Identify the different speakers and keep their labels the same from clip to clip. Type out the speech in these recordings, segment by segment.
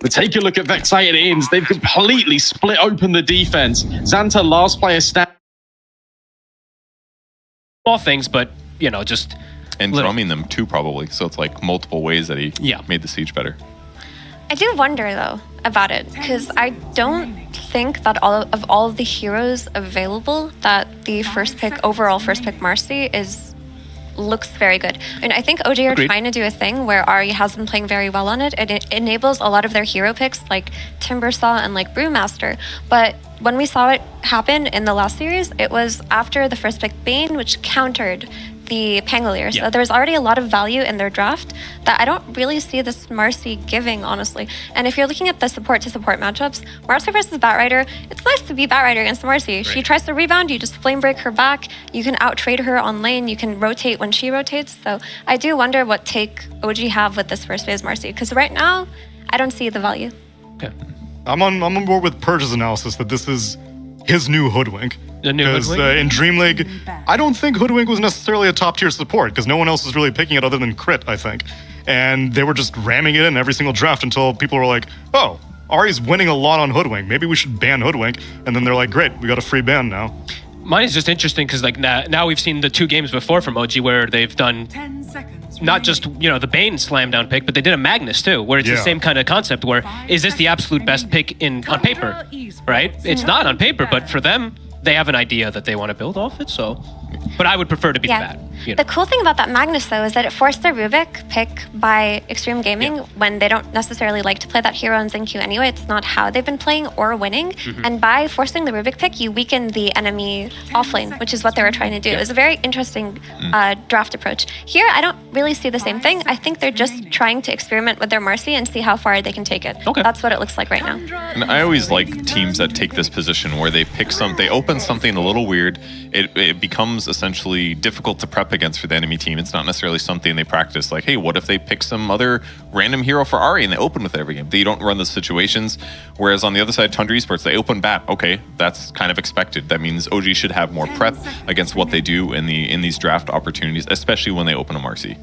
Speaker 1: But take a look at Vexated Inns. They've completely split open the defense. Xanta, last player stand.
Speaker 2: Small things, but, you know, just...
Speaker 3: And drumming them too, probably. So it's like multiple ways that he made the siege better.
Speaker 4: I do wonder, though, about it, because I don't think that all of the heroes available, that the overall first pick Marcy looks very good. And I think OG are trying to do a thing where Ari has been playing very well on it, and it enables a lot of their hero picks like Timbersaw and like Brewmaster. But when we saw it happen in the last series, it was after the first pick Bane, which countered the Pangolier. So there's already a lot of value in their draft that I don't really see this Marcy giving, honestly. And if you're looking at the support to support matchups, Marcy versus Batrider, it's nice to be Batrider against Marcy. Right. She tries to rebound, you just flame break her back, you can out trade her on lane, you can rotate when she rotates. So I do wonder what take OG have with this first phase Marcy, because right now I don't see the value.
Speaker 2: Okay.
Speaker 5: I'm on board with Purge's analysis that this is his new Hoodwink. Because in Dream League, I don't think Hoodwink was necessarily a top tier support because no one else was really picking it other than Crit, I think. And they were just ramming it in every single draft until people were like, oh, Ari's winning a lot on Hoodwink. Maybe we should ban Hoodwink. And then they're like, great, we got a free ban now.
Speaker 2: Mine is just interesting because like now we've seen the 2 games before from OG where they've done
Speaker 6: 10 seconds
Speaker 2: not just, you know, the Bane slam down pick, but they did a Magnus too, where it's the same kind of concept where is this the absolute best pick on paper, right? It's not on paper, but for them, they have an idea that they want to build off it, so... But I would prefer to be that. You know.
Speaker 4: The cool thing about that Magnus, though, is that it forced the Rubik pick by Extreme Gaming when they don't necessarily like to play that hero on Xingqiu anyway. It's not how they've been playing or winning. And by forcing the Rubik pick, you weaken the enemy offlane, which is what they were trying to do. It was a very interesting draft approach. Here, I don't really see the same thing. I think they're just trying to experiment with their Marcy and see how far they can take it.
Speaker 2: Okay.
Speaker 4: That's what it looks like right now.
Speaker 3: And I always like teams that take this position where they pick they open something a little weird. It becomes essentially difficult to prep against for the enemy team. It's not necessarily something they practice. Like, hey, what if they pick some other random hero for Ari and they open with it every game? They don't run those situations. Whereas on the other side, Tundra Esports, they open Bat. Okay, that's kind of expected. That means OG should have more prep against what they do in these draft opportunities, especially when they open a Marcy.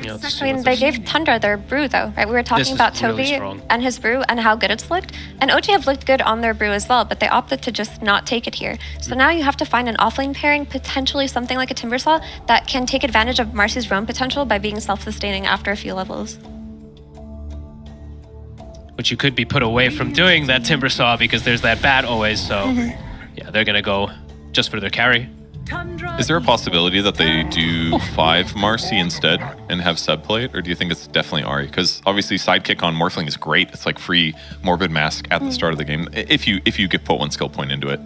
Speaker 2: Yeah,
Speaker 4: I mean, they gave Tundra their brew, though, right? We were talking about Toby and his brew and how good it's looked. And OG have looked good on their brew as well, but they opted to just not take it here. So now you have to find an offlane pairing, potentially something like a Timbersaw, that can take advantage of Marcy's roam potential by being self-sustaining after a few levels.
Speaker 2: Which you could be put away from doing that Timbersaw because there's that bat always, so... Yeah, they're going to go just for their carry.
Speaker 3: Is there a possibility that they do 5 Marcy instead and have Seb play it, or do you think it's definitely Ari? Because obviously sidekick on Morphling is great. It's like free Morbid Mask at the start of the game if you could put 1 skill point into it.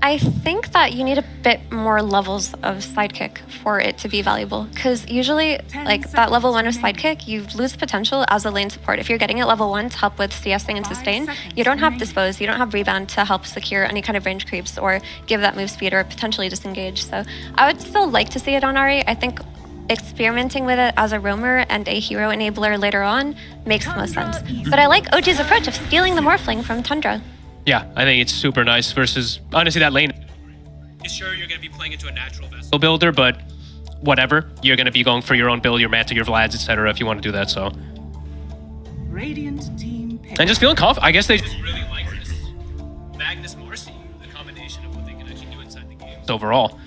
Speaker 4: I think that you need a bit more levels of sidekick for it to be valuable, because usually, like that level 1 of sidekick, you lose potential as a lane support. If you're getting it level 1 to help with CSing and sustain, you don't have dispose, you don't have rebound to help secure any kind of range creeps or give that move speed or potentially disengage. So I would still like to see it on Ari. I think experimenting with it as a roamer and a hero enabler later on makes the most sense. But I like OG's approach of stealing the Morphling from Tundra.
Speaker 2: Yeah, I think it's super nice versus, honestly, that lane. Sure, you're going to be playing into a natural vessel builder, but whatever. You're going to be going for your own build, your Manta, your Vlads, etc. if you want to do that, so.
Speaker 6: Radiant team pick.
Speaker 2: And just feeling confident. I guess they just really like this Magnus Marcy, the combination of what they can actually do inside the game. Overall.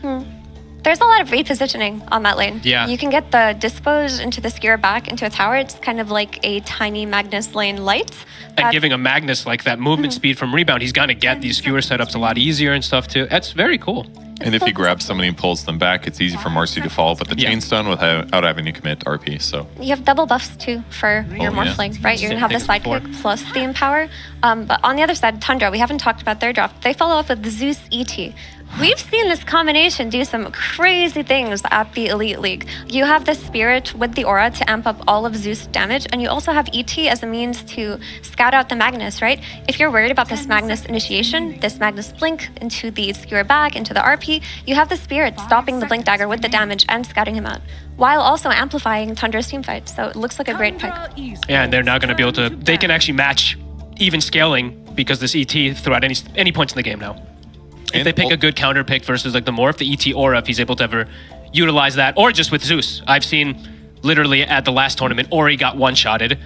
Speaker 4: There's a lot of repositioning on that lane.
Speaker 2: Yeah.
Speaker 4: You can get the dispose into the skewer back into a tower. It's kind of like a tiny Magnus lane light.
Speaker 2: And giving a Magnus like that movement speed from rebound, he's going to get these skewer setups a lot easier and stuff too. That's very cool.
Speaker 3: And if he grabs somebody and pulls them back, it's easy for Marcy to follow up with the chain stun without having to commit RP. So
Speaker 4: you have double buffs too for your Morphling, right? You're gonna have the sidekick plus the empower. But on the other side, Tundra, we haven't talked about their draft. They follow up with the Zeus ET. We've seen this combination do some crazy things at the Elite League. You have the Spirit with the Aura to amp up all of Zeus damage, and you also have ET as a means to scout out the Magnus, right? If you're worried about this Magnus initiation, this Magnus blink into the skewer back, into the RP, you have the Spirit stopping the blink dagger with the damage and scouting him out, while also amplifying Tundra's teamfight. So it looks like a great pick.
Speaker 2: Yeah, and they're now going to be able to, they can actually match even scaling because this ET throughout any points in the game now. If they pick a good counter pick versus like the Morph, the ET Aura, if he's able to ever utilize that, or just with Zeus. I've seen literally at the last tournament, Ori got one-shotted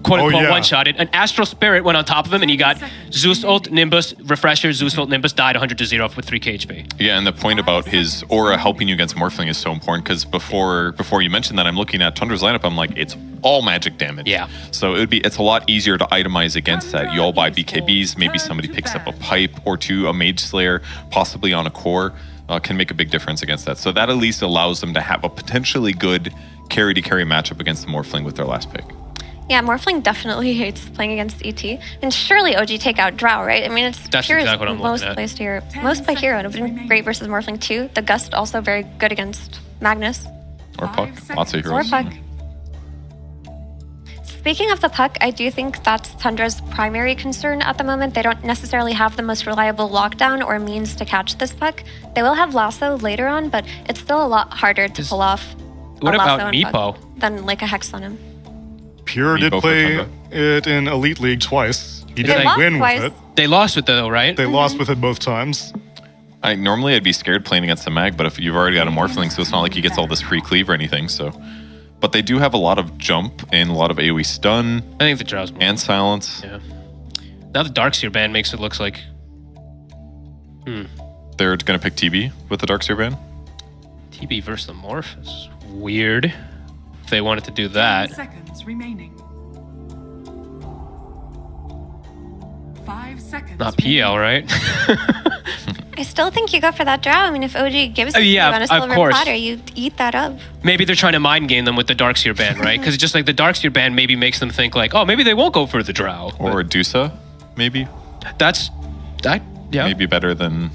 Speaker 2: quote-unquote one-shotted. An Astral Spirit went on top of him, and he got Zeus ult, Nimbus, Refresher, Zeus ult, Nimbus, died 100-0 with 3k HP.
Speaker 3: Yeah, and the point about his aura helping you against Morphling is so important, because before you mentioned that, I'm looking at Tundra's lineup, I'm like, it's all magic damage.
Speaker 2: Yeah.
Speaker 3: So it's a lot easier to itemize against that. You all buy BKBs, maybe somebody picks up a pipe or two, a Mage Slayer, possibly on a core, can make a big difference against that. So that at least allows them to have a potentially good carry-to-carry matchup against the Morphling with their last pick.
Speaker 4: Yeah, Morphling definitely hates playing against ET. And surely OG take out Drow, right? I mean, it's
Speaker 2: That's
Speaker 4: Pure's
Speaker 2: exactly what I'm
Speaker 4: most
Speaker 2: looking at.
Speaker 4: placed hero. Most play hero. It would have been great versus Morphling too. The Gust also very good against Magnus.
Speaker 3: Or Puck. Lots of
Speaker 4: Or
Speaker 3: heroes.
Speaker 4: Puck. Speaking of the Puck, I do think that's Tundra's primary concern at the moment. They don't necessarily have the most reliable lockdown or means to catch this Puck. They will have Lasso later on, but it's still a lot harder to pull off.
Speaker 2: What
Speaker 4: a
Speaker 2: about
Speaker 4: Lasso and Puck
Speaker 2: Meepo?
Speaker 4: than like a Hex on him.
Speaker 5: Pure did
Speaker 3: Meepo for
Speaker 5: play
Speaker 3: Tundra.
Speaker 5: it in Elite League twice. He
Speaker 2: They
Speaker 5: didn't
Speaker 4: lost
Speaker 5: win
Speaker 4: twice.
Speaker 5: with it.
Speaker 2: They lost with it, though, right?
Speaker 5: They lost with it both times.
Speaker 3: Normally I'd be scared playing against the Mag, but if you've already got a Morphling, so it's not like he gets all this free cleave or anything, so. But they do have a lot of jump and a lot of AoE stun
Speaker 2: I think the Drow's more.
Speaker 3: and silence.
Speaker 2: Yeah. Now the Darkseer ban makes it look like...
Speaker 3: They're going to pick TB with the Darkseer ban.
Speaker 2: TB versus the Morph is weird. If they wanted to do that.
Speaker 6: 10 seconds remaining. 5 seconds.
Speaker 2: Not PL, right?
Speaker 4: I still think you go for that Drow. I mean, if OG gives it
Speaker 2: yeah,
Speaker 4: to you on a
Speaker 2: of
Speaker 4: silver
Speaker 2: course.
Speaker 4: platter, you eat that up.
Speaker 2: Maybe they're trying to mind game them with the Darkseer ban, right? Because just like the Darkseer ban maybe makes them think like, oh, maybe they won't go for the Drow.
Speaker 3: Or a Dusa, maybe.
Speaker 2: That, yeah.
Speaker 3: Maybe better than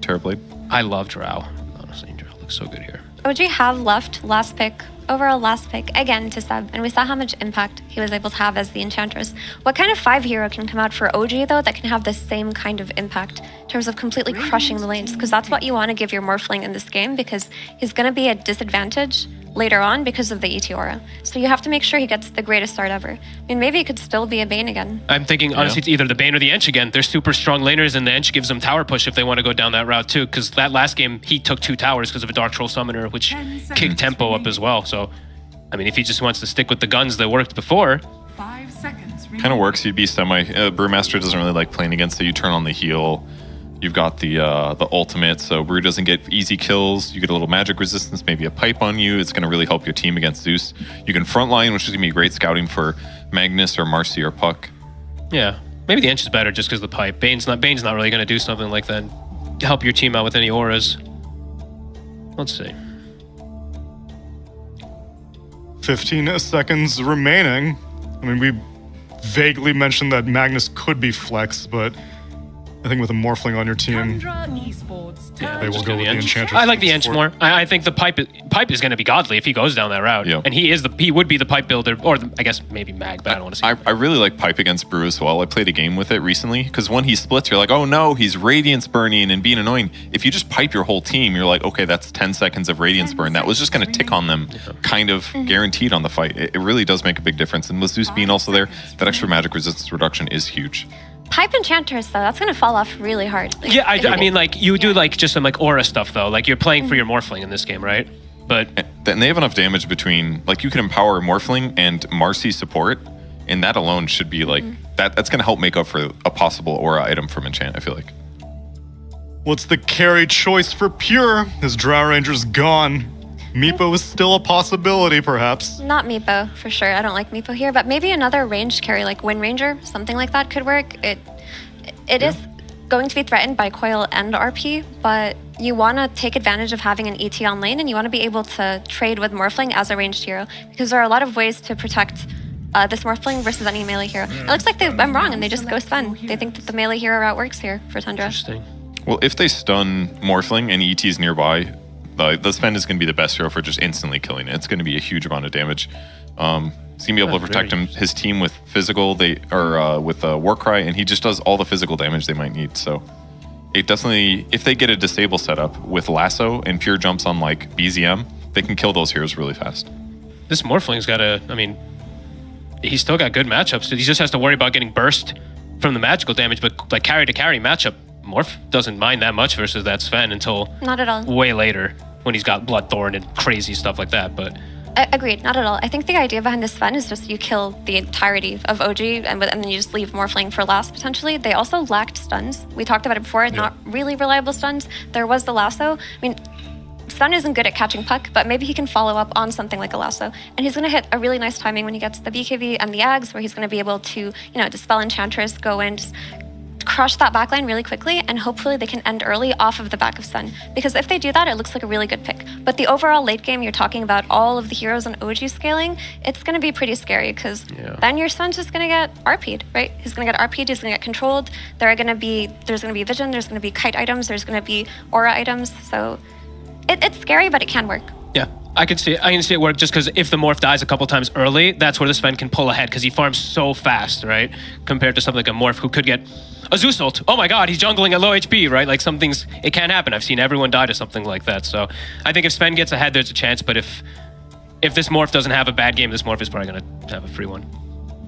Speaker 3: Terrorblade.
Speaker 2: I love Drow. Honestly, Drow looks so good here.
Speaker 4: OG have left last pick, overall last pick, again to sub, and we saw how much impact he was able to have as the Enchantress. What kind of 5 hero can come out for OG, though, that can have the same kind of impact in terms of completely crushing the lanes? Because that's what you want to give your Morphling in this game, because he's going to be at disadvantage later on because of the ET aura. So you have to make sure he gets the greatest start ever. I mean, maybe it could still be a Bane again.
Speaker 2: I'm thinking, honestly, it's either the Bane or the Ench again. They're super strong laners, and the Ench gives them tower push if they want to go down that route, too. Because that last game, he took 2 towers because of a Dark Troll Summoner, which
Speaker 6: 10 seconds
Speaker 2: kicked tempo up as well. So, I mean, if he just wants to stick with the guns that worked before,
Speaker 6: 5 seconds remaining.
Speaker 3: Kind of works. You'd be Brewmaster doesn't really like playing against it. You turn on the heal. You've got the ultimate, so Brew doesn't get easy kills. You get a little magic resistance, maybe a pipe on you. It's going to really help your team against Zeus. You can frontline, which is going to be great scouting for Magnus or Marcy or Puck.
Speaker 2: yeah, maybe the Ench is better just because of the pipe. Bane's not really going to do something like that. Help your team out with any auras. Let's see.
Speaker 5: 15 seconds remaining. I mean, we vaguely mentioned that Magnus could be flex, but I think with a Morphling on your team,
Speaker 6: Tundra Esports.
Speaker 5: they will
Speaker 2: Just
Speaker 5: go
Speaker 2: do
Speaker 5: with the
Speaker 2: Ench.
Speaker 5: Enchantress.
Speaker 2: I like the Ench
Speaker 5: support.
Speaker 2: more. I think the pipe is going to be godly if he goes down that route.
Speaker 3: Yeah.
Speaker 2: And he would be the pipe builder, or I guess maybe Mag, but I don't want to see.
Speaker 3: I really like Pipe against Brew as well. I played a game with it recently because when he splits, you're like, oh no, he's Radiance burning and being annoying. If you just pipe your whole team, you're like, okay, that's 10 seconds of Radiance burn. That was just going to tick on them, kind of guaranteed on the fight. It really does make a big difference. And with Zeus being also there, that extra magic resistance reduction is huge.
Speaker 4: Pipe Enchantress, though, that's going to fall off really hard. Like,
Speaker 2: Yeah,
Speaker 4: if-
Speaker 2: I mean, like, you do, like, just some, like, aura stuff, though. Like, you're playing for your Morphling in this game, right? But,
Speaker 3: And they have enough damage between, like, you can empower Morphling and Marcy support, and that alone should be, like, that's going to help make up for a possible aura item from Enchant, I feel like.
Speaker 5: What's the carry choice for Pure? His Drow Ranger's gone. Meepo is still a possibility, perhaps.
Speaker 4: Not Meepo, for sure. I don't like Meepo here, but maybe another ranged carry like Wind Ranger, something like that could work. It is going to be threatened by Coil and RP, but you want to take advantage of having an ET on lane, and you want to be able to trade with Morphling as a ranged hero, because there are a lot of ways to protect this Morphling versus any melee hero. It looks like I'm wrong, and they just go stun. They think that the melee hero route works here for Tundra.
Speaker 2: interesting.
Speaker 3: Well, if they stun Morphling and ET's nearby, the Sven is going to be the best hero for just instantly killing it. It's going to be a huge amount of damage. He's going to be able to protect his team with physical, with Warcry, and he just does all the physical damage they might need. So it definitely, if they get a disable setup with Lasso and Pure jumps on like BZM, they can kill those heroes really fast.
Speaker 2: This Morphling's got he's still got good matchups. He just has to worry about getting burst from the magical damage, but like carry to carry matchup, Morph doesn't mind that much versus that Sven until
Speaker 4: Not at all.
Speaker 2: way later when he's got Bloodthorn and crazy stuff like that. But
Speaker 4: Agreed, not at all. I think the idea behind this Sven is just you kill the entirety of OG and then you just leave Morphling for last, potentially. They also lacked stuns. We talked about it before, not really reliable stuns. There was the lasso. I mean, Sven isn't good at catching puck, but maybe he can follow up on something like a lasso. And he's going to hit a really nice timing when he gets the BKB and the Ags, where he's going to be able to, dispel Enchantress, go in, just crush that backline really quickly, and hopefully they can end early off of the back of Sun. Because if they do that, it looks like a really good pick. But the overall late game, you're talking about all of the heroes on OG scaling, it's going to be pretty scary, because then your Sun's just going to get RP'd, right? He's going to get RP'd, he's going to get controlled. There's going to be vision, there's going to be kite items, there's going to be aura items. So it's scary, but it can work.
Speaker 2: Yeah, I can see it work, just because if the Morph dies a couple times early, that's where the Sven can pull ahead, because he farms so fast, right? Compared to something like a Morph who could get a Zeus ult. Oh my god, he's jungling at low HP, right? Like, it can happen. I've seen everyone die to something like that. So I think if Sven gets ahead, there's a chance, but if this Morph doesn't have a bad game, this Morph is probably going to have a free one.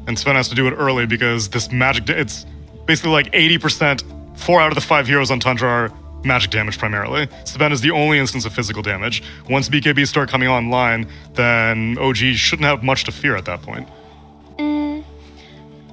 Speaker 5: And Sven has to do it early, because this magic, it's basically like 80%, 4 out of the 5 heroes on Tundra are magic damage primarily. Sven is the only instance of physical damage. Once BKBs start coming online, then OG shouldn't have much to fear at that point.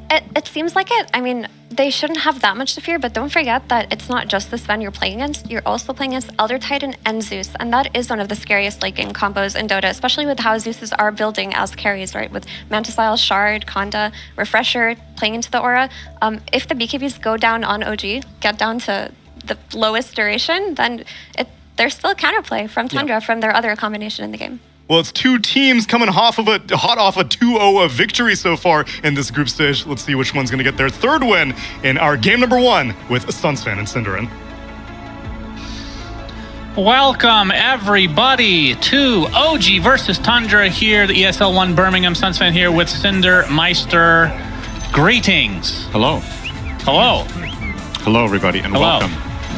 Speaker 4: It seems like it. I mean, they shouldn't have that much to fear, but don't forget that it's not just the Sven you're playing against. You're also playing against Elder Titan and Zeus, and that is one of the scariest late game combos in Dota, especially with how Zeus's are building as carries, right? With Mantisile, Shard, Conda, Refresher, playing into the Aura. If the BKBs go down on OG, get down to the lowest duration, then there's still a counterplay from Tundra from their other combination in the game.
Speaker 5: Well, it's two teams coming hot off a 2-0 victory so far in this group stage. Let's see which one's going to get their third win in our game number 1 with Sunsfan and Cinderin.
Speaker 7: Welcome, everybody, to OG versus Tundra here, the ESL 1 Birmingham. Sunsfan here with Cinder Meister. Greetings.
Speaker 8: Hello.
Speaker 7: Hello.
Speaker 8: Hello, everybody, and welcome.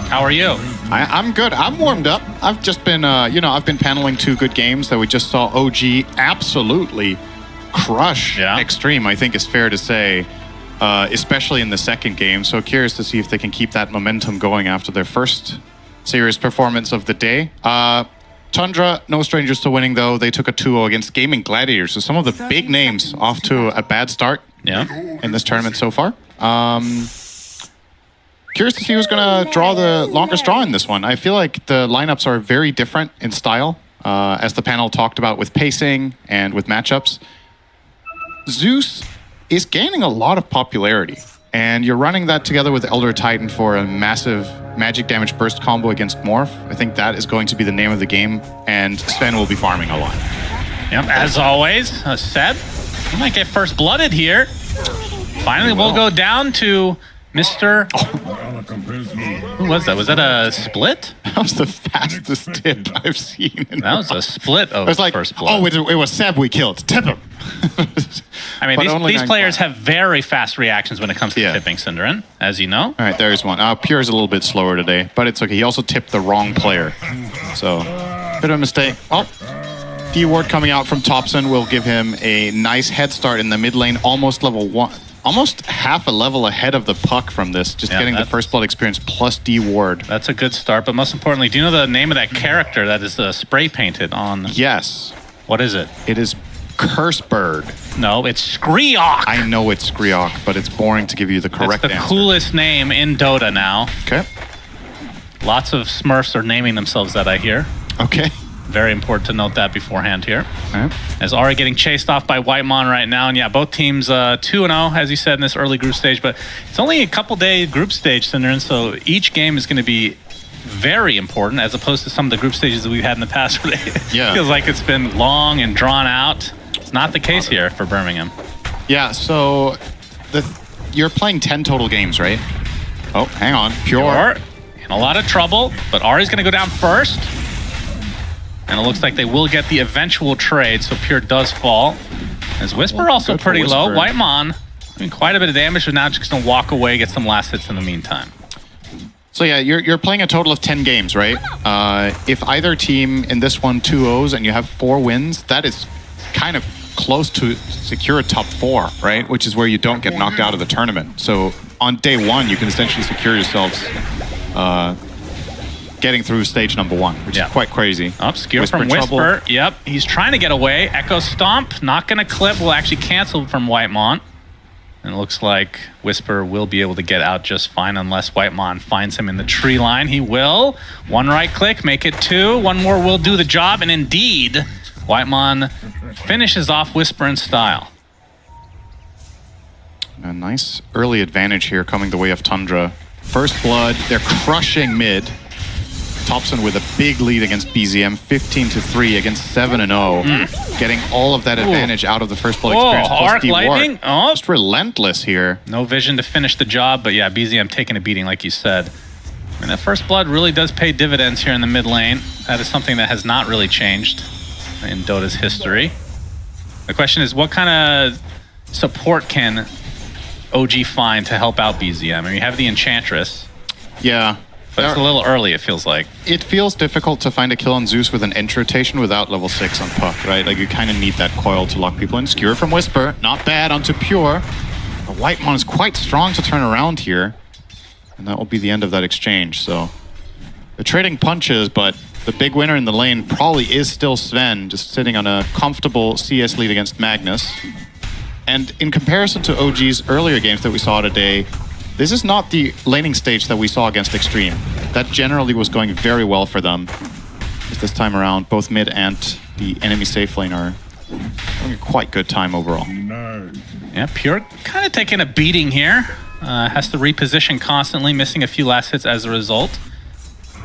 Speaker 7: How are you?
Speaker 8: I'm good. I'm warmed up. I've just been, I've been paneling 2 good games that we just saw OG absolutely crush Extreme, I think is fair to say, especially in the second game. So curious to see if they can keep that momentum going after their first serious performance of the day. Tundra, no strangers to winning, though. They took a 2-0 against Gaming Gladiators. So some of the big names off to a bad start in this tournament so far. Curious to see who's going to draw the longest draw in this one. I feel like the lineups are very different in style, as the panel talked about with pacing and with matchups. Zeus is gaining a lot of popularity, and you're running that together with Elder Titan for a massive magic damage burst combo against Morph. I think that is going to be the name of the game, and Sven will be farming a lot.
Speaker 7: Yep, as always, Seb, you might get first blooded here. Finally, we'll go down to Mr. Who was that? Was that a split?
Speaker 8: That was the fastest tip I've seen.
Speaker 7: That was a split of first blood.
Speaker 8: Oh, it was Seb we killed. Tip him.
Speaker 7: I mean, these players have very fast reactions when it comes to tipping Cinderin, as you know.
Speaker 8: All right, there's one. Pure is a little bit slower today, but it's okay. He also tipped the wrong player. So, bit of a mistake. Well, D-Ward coming out from Thompson will give him a nice head start in the mid lane, almost level 1. Almost half a level ahead of the puck from this, just getting the first blood experience plus D-Ward.
Speaker 7: That's a good start, but most importantly, do you know the name of that character that is spray painted on?
Speaker 8: Yes.
Speaker 7: What is it?
Speaker 8: It is Cursebird.
Speaker 7: No, it's Skriok.
Speaker 8: I know it's Skriok, but it's boring to give you the correct answer.
Speaker 7: It's the coolest name in Dota now.
Speaker 8: Okay.
Speaker 7: Lots of Smurfs are naming themselves that, I hear.
Speaker 8: Okay.
Speaker 7: Very important to note that beforehand here.
Speaker 8: Right.
Speaker 7: As Ari getting chased off by Whitemon right now. And yeah, both teams 2-0, as you said, in this early group stage. But it's only a couple-day group stage, Cinderin, so each game is going to be very important as opposed to some of the group stages that we've had in the past where it feels like it's been long and drawn out. It's not the case here for Birmingham.
Speaker 8: Yeah, so you're playing 10 total games, right? Oh, hang on. Pure.
Speaker 7: In a lot of trouble, but Ari's going to go down first. And it looks like they will get the eventual trade, so Pure does fall. As Whisper also pretty low. Whitemon doing quite a bit of damage, but now just going to walk away, get some last hits in the meantime.
Speaker 8: So yeah, you're playing a total of 10 games, right? If either team in this one 2-0s and you have 4 wins, that is kind of close to secure a top 4, right? Which is where you don't get knocked out of the tournament. So on day 1, you can essentially secure yourselves getting through stage number 1, which is quite crazy.
Speaker 7: Up, skewer from Whisper. Yep, he's trying to get away. Echo Stomp, not going to clip, will actually cancel from Whitemon. And it looks like Whisper will be able to get out just fine unless Whitemon finds him in the tree line. He will. 1 right click, make it 2. 1 more will do the job, and indeed, Whitemon finishes off Whisper in style.
Speaker 8: A nice early advantage here coming the way of Tundra. First blood, they're crushing mid. Thompson with a big lead against BZM, 15-3 against 7-0. Getting all of that advantage out of the first blood experience.
Speaker 7: Arc lightning.
Speaker 8: Just relentless here.
Speaker 7: No vision to finish the job, but yeah, BZM taking a beating like you said. And that first blood really does pay dividends here in the mid lane. That is something that has not really changed in Dota's history. The question is, what kind of support can OG find to help out BZM? I mean, you have the Enchantress.
Speaker 8: Yeah.
Speaker 7: But it's a little early, it feels like.
Speaker 8: It feels difficult to find a kill on Zeus with an End rotation without level 6 on Puck, right? Like, you kind of need that coil to lock people in. Skewer from Whisper, not bad onto Pure. The Whitemon is quite strong to turn around here. And that will be the end of that exchange, so... They're trading punches, but the big winner in the lane probably is still Sven, just sitting on a comfortable CS lead against Magnus. And in comparison to OG's earlier games that we saw today, this is not the laning stage that we saw against Extreme. That generally was going very well for them. This time around, both mid and the enemy safe lane are having a quite good time overall.
Speaker 7: Yeah, Pure kind of taking a beating here. Has to reposition constantly, missing a few last hits as a result.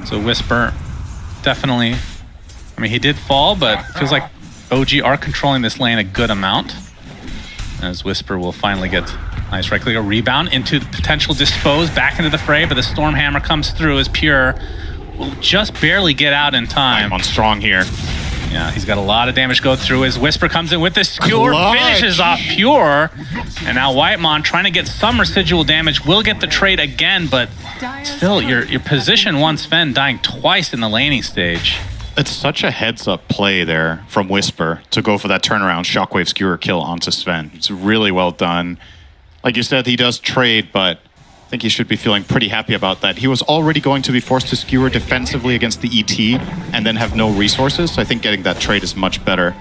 Speaker 7: So Whisper definitely, I mean, he did fall, but it feels like OG are controlling this lane a good amount. As Whisper will finally get nice right click, a rebound into the potential dispose, back into the fray, but the Stormhammer comes through as Pure will just barely get out in time.
Speaker 8: I'm on strong here.
Speaker 7: Yeah, he's got a lot of damage go through as Whisper comes in with the skewer, finishes off Pure. And now Whitemon trying to get some residual damage, will get the trade again, but still, your position once Sven dying twice in the laning stage.
Speaker 8: It's such a heads-up play there from Whisper to go for that turnaround Shockwave Skewer kill onto Sven. It's really well done. Like you said, he does trade, but I think he should be feeling pretty happy about that. He was already going to be forced to skewer defensively against the ET and then have no resources, so I think getting that trade is much better.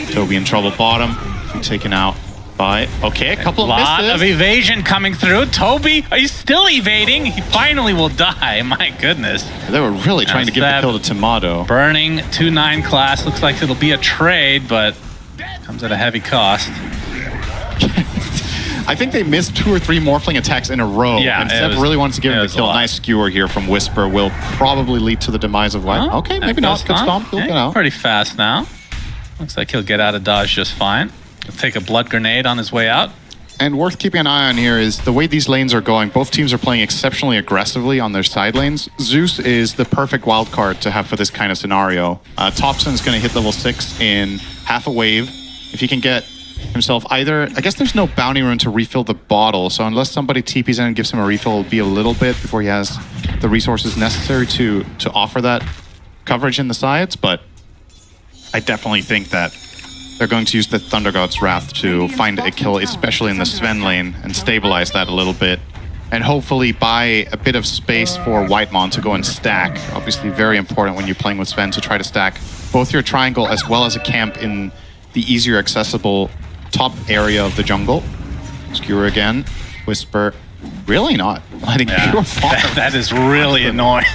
Speaker 8: Toby in trouble bottom, taken out by, okay, a couple of misses.
Speaker 7: A lot of evasion coming through. Toby, are you still evading? He finally will die, my goodness.
Speaker 8: They were really trying to give the kill to Tomato.
Speaker 7: Burning 2-9 class, looks like it'll be a trade, but comes at a heavy cost.
Speaker 8: I think they missed 2 or 3 Morphling attacks in a row. Yeah, and Seb really wants to give him the kill. Nice skewer here from Whisper will probably lead to the demise of White. Okay, maybe not. Good stomp. He'll get out.
Speaker 7: Pretty fast now. Looks like he'll get out of dodge just fine. He'll take a blood grenade on his way out.
Speaker 8: And worth keeping an eye on here is the way these lanes are going. Both teams are playing exceptionally aggressively on their side lanes. Zeus is the perfect wild card to have for this kind of scenario. Thompson's going to hit level 6 in half a wave. If he can get himself either, I guess there's no bounty rune to refill the bottle, so unless somebody TPs in and gives him a refill, it'll be a little bit before he has the resources necessary to offer that coverage in the sides, but I definitely think that they're going to use the Thunder God's Wrath to find a kill, especially in the Sven lane, and stabilize that a little bit, and hopefully buy a bit of space for Whitemon to go and stack. Obviously very important when you're playing with Sven to try to stack both your triangle as well as a camp in the easier accessible top area of the jungle. Skewer again. Whisper really not letting Pure farm.
Speaker 7: That is really annoying.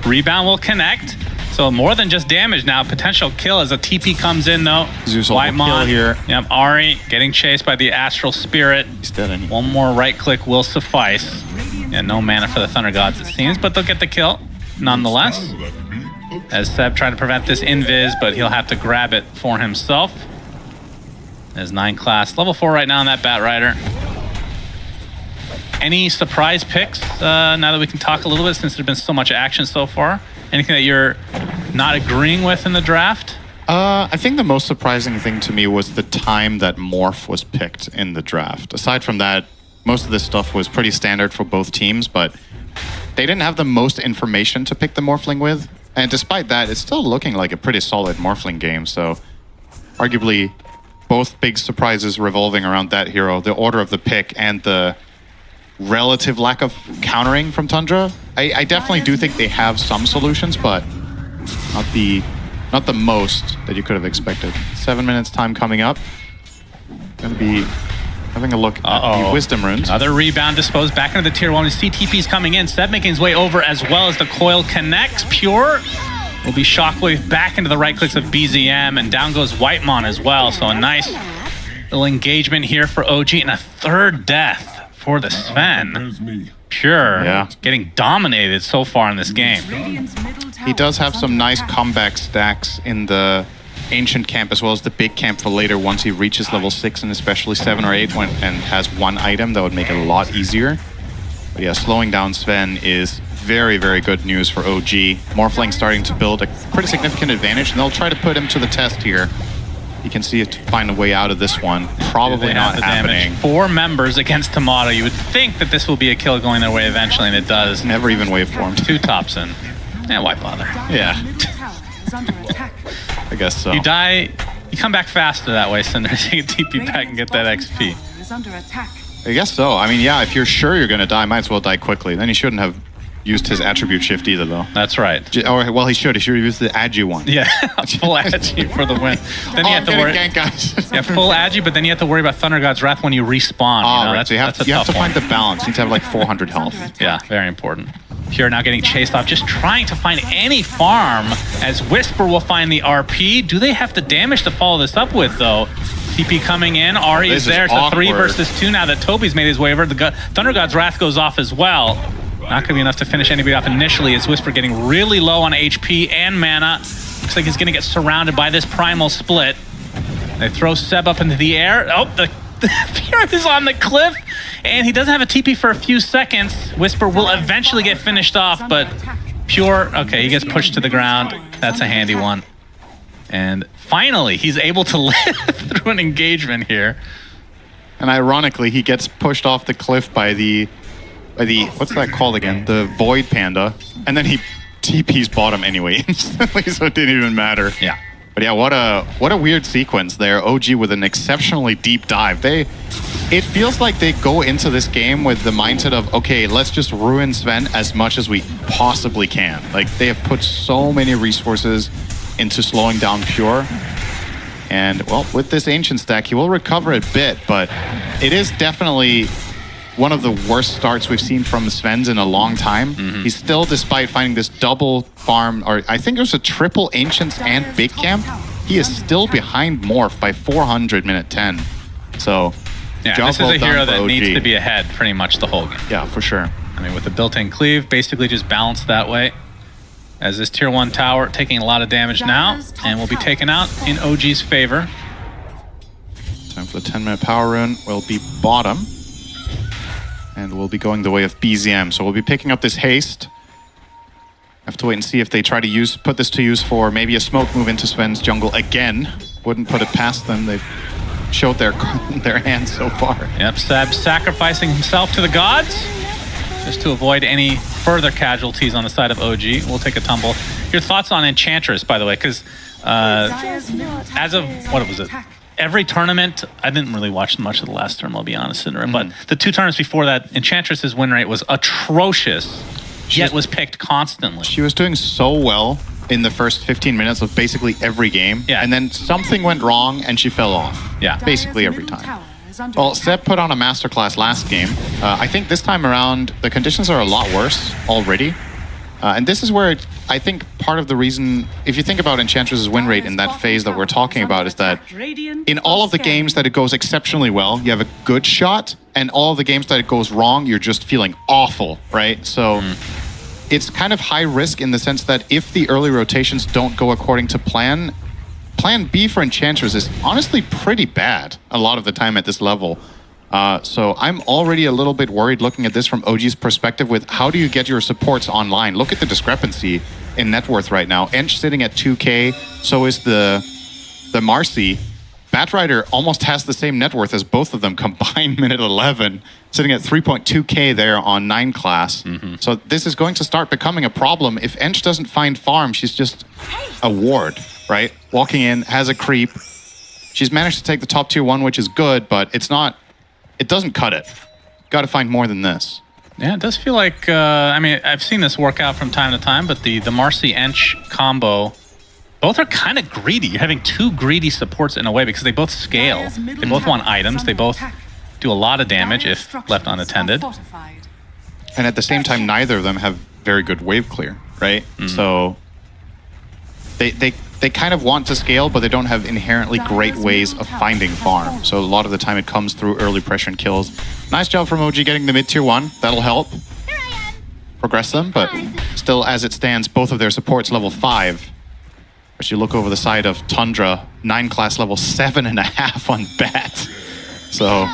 Speaker 7: Rebound will connect. So more than just damage now. Potential kill as a TP comes in though.
Speaker 8: Zeus will kill here.
Speaker 7: Yep, Ari getting chased by the Astral Spirit.
Speaker 8: He's dead anyway.
Speaker 7: One more right click will suffice. Yeah, no mana for the Thunder Gods it seems, but they'll get the kill nonetheless. As Seb trying to prevent this invis, but he'll have to grab it for himself. As 9 class, level 4 right now on that Bat Rider. Any surprise picks now that we can talk a little bit since there's been so much action so far? Anything that you're not agreeing with in the draft?
Speaker 8: I think the most surprising thing to me was the time that Morph was picked in the draft. Aside from that, most of this stuff was pretty standard for both teams, but they didn't have the most information to pick the Morphling with. And despite that, it's still looking like a pretty solid Morphling game. So arguably, both big surprises revolving around that hero, the order of the pick and the relative lack of countering from Tundra. I definitely do think they have some solutions, but not the most that you could have expected. 7 minutes time coming up. Gonna be having a look at the Wisdom Runes.
Speaker 7: Another rebound disposed back into the tier 1. We see TP's coming in. Seb making his way over as well as the coil connects. Pure will be shockwave back into the right clicks of BZM, and down goes Whitemon as well. So a nice little engagement here for OG, and a third death for the Sven. Pure getting dominated so far in this game.
Speaker 8: He does have some nice comeback stacks in the Ancient camp as well as the big camp for later once he reaches level 6 and especially 7 or 8 and has one item that would make it a lot easier. But yeah, slowing down Sven is very, very good news for OG. Morphling starting to build a pretty significant advantage, and they'll try to put him to the test here. You can see it to find a way out of this one. Probably not happening.
Speaker 7: 4 members against Tomato. You would think that this will be a kill going their way eventually, and it does.
Speaker 8: Never even waveformed.
Speaker 7: 2 tops in. Yeah, why bother?
Speaker 8: Yeah. I guess so.
Speaker 7: You die, you come back faster that way, Cinder. You can TP back and get that XP.
Speaker 8: I guess so. I mean, yeah, if you're sure you're going to die, might as well die quickly. Then he shouldn't have used his attribute shift either, though.
Speaker 7: That's right.
Speaker 8: Or, well, he should have used the agi one.
Speaker 7: Yeah, full agi for the win. Then you have to worry.
Speaker 8: Gank, guys.
Speaker 7: Yeah, full agi, but then you have to worry about Thunder God's Wrath when you respawn.
Speaker 8: Oh,
Speaker 7: you know?
Speaker 8: right. So you have to find the balance. You need to have like 400 health.
Speaker 7: Yeah, very important. Pure now getting chased off, just trying to find any farm as Whisper will find the RP. Do they have the damage to follow this up with, though? TP coming in, Ari is there. It's a 3 versus 2 now that Toby's made his way over. The Thunder God's Wrath goes off as well. Not going to be enough to finish anybody off initially as Whisper getting really low on HP and mana. Looks like he's going to get surrounded by this Primal Split. They throw Seb up into the air. Oh, the Pure is on the cliff, and he doesn't have a TP for a few seconds. Whisper will eventually get finished off, but Pure, okay, he gets pushed to the ground. That's a handy one. And finally, he's able to live through an engagement here.
Speaker 8: And ironically, he gets pushed off the cliff by the what's that called again? The Void Panda. And then he TP's bottom anyway instantly, so it didn't even matter.
Speaker 7: Yeah.
Speaker 8: But yeah, what a weird sequence there. OG with an exceptionally deep dive. It feels like they go into this game with the mindset of, okay, let's just ruin Sven as much as we possibly can. Like, they have put so many resources into slowing down Pure. And, well, with this Ancient stack, he will recover a bit, but it is definitely one of the worst starts we've seen from Sven's in a long time. He's still, despite finding this double farm, or I think it was a triple Ancients and Big Camp, he is still behind Morph by 400 minute 10. So,
Speaker 7: yeah, this is a hero that needs to be ahead pretty much the whole game.
Speaker 8: Yeah, for sure.
Speaker 7: I mean, with the built-in cleave, basically just balanced that way. As this tier 1 tower taking a lot of damage now, and will be taken out in OG's favor.
Speaker 8: Time for the 10-minute power rune will be bottom. And we'll be going the way of BZM. So we'll be picking up this haste. Have to wait and see if they try to put this to use for maybe a smoke move into Sven's jungle again. Wouldn't put it past them. They've showed their hands so far.
Speaker 7: Yep, Seb sacrificing himself to the gods just to avoid any further casualties on the side of OG. We'll take a tumble. Your thoughts on Enchantress, by the way, because as of, what was it? Every tournament, I didn't really watch much of the last term, I'll be honest, but the 2 tournaments before that, Enchantress's win rate was atrocious, yet was picked constantly.
Speaker 8: She was doing so well in the first 15 minutes of basically every game, and then something went wrong and she fell off.
Speaker 7: Yeah.
Speaker 8: Basically every time. Well, Seb put on a masterclass last game. I think this time around, the conditions are a lot worse already. And this is where I think part of the reason, if you think about Enchantress's win rate in that phase that we're talking about, is that in all of the games that it goes exceptionally well, you have a good shot, and all of the games that it goes wrong, you're just feeling awful, right? So it's kind of high risk in the sense that if the early rotations don't go according to plan, plan B for Enchantress is honestly pretty bad a lot of the time at this level. So I'm already a little bit worried looking at this from OG's perspective with how do you get your supports online? Look at the discrepancy in net worth right now. Ench sitting at 2K, so is the Marcy. Batrider almost has the same net worth as both of them combined minute 11, sitting at 3.2K there on 9 class. So this is going to start becoming a problem. If Ench doesn't find farm, she's just a ward, right? Walking in, has a creep. She's managed to take the top tier 1, which is good, but it's not... It doesn't cut it. Got to find more than this.
Speaker 7: Yeah, it does feel like, I mean, I've seen this work out from time to time, but the Marcy-Ench combo, both are kind of greedy. You're having two greedy supports in a way because they both scale. They both want items. They both do a lot of damage if left unattended.
Speaker 8: And at the same time, neither of them have very good wave clear, right? So they kind of want to scale, but they don't have inherently great ways of finding farm. So a lot of the time it comes through early pressure and kills. Nice job from OG getting the mid tier 1. That'll help progress them, but still as it stands, both of their supports level 5. As you look over the side of Tundra, 9 class level 7.5 on bat. So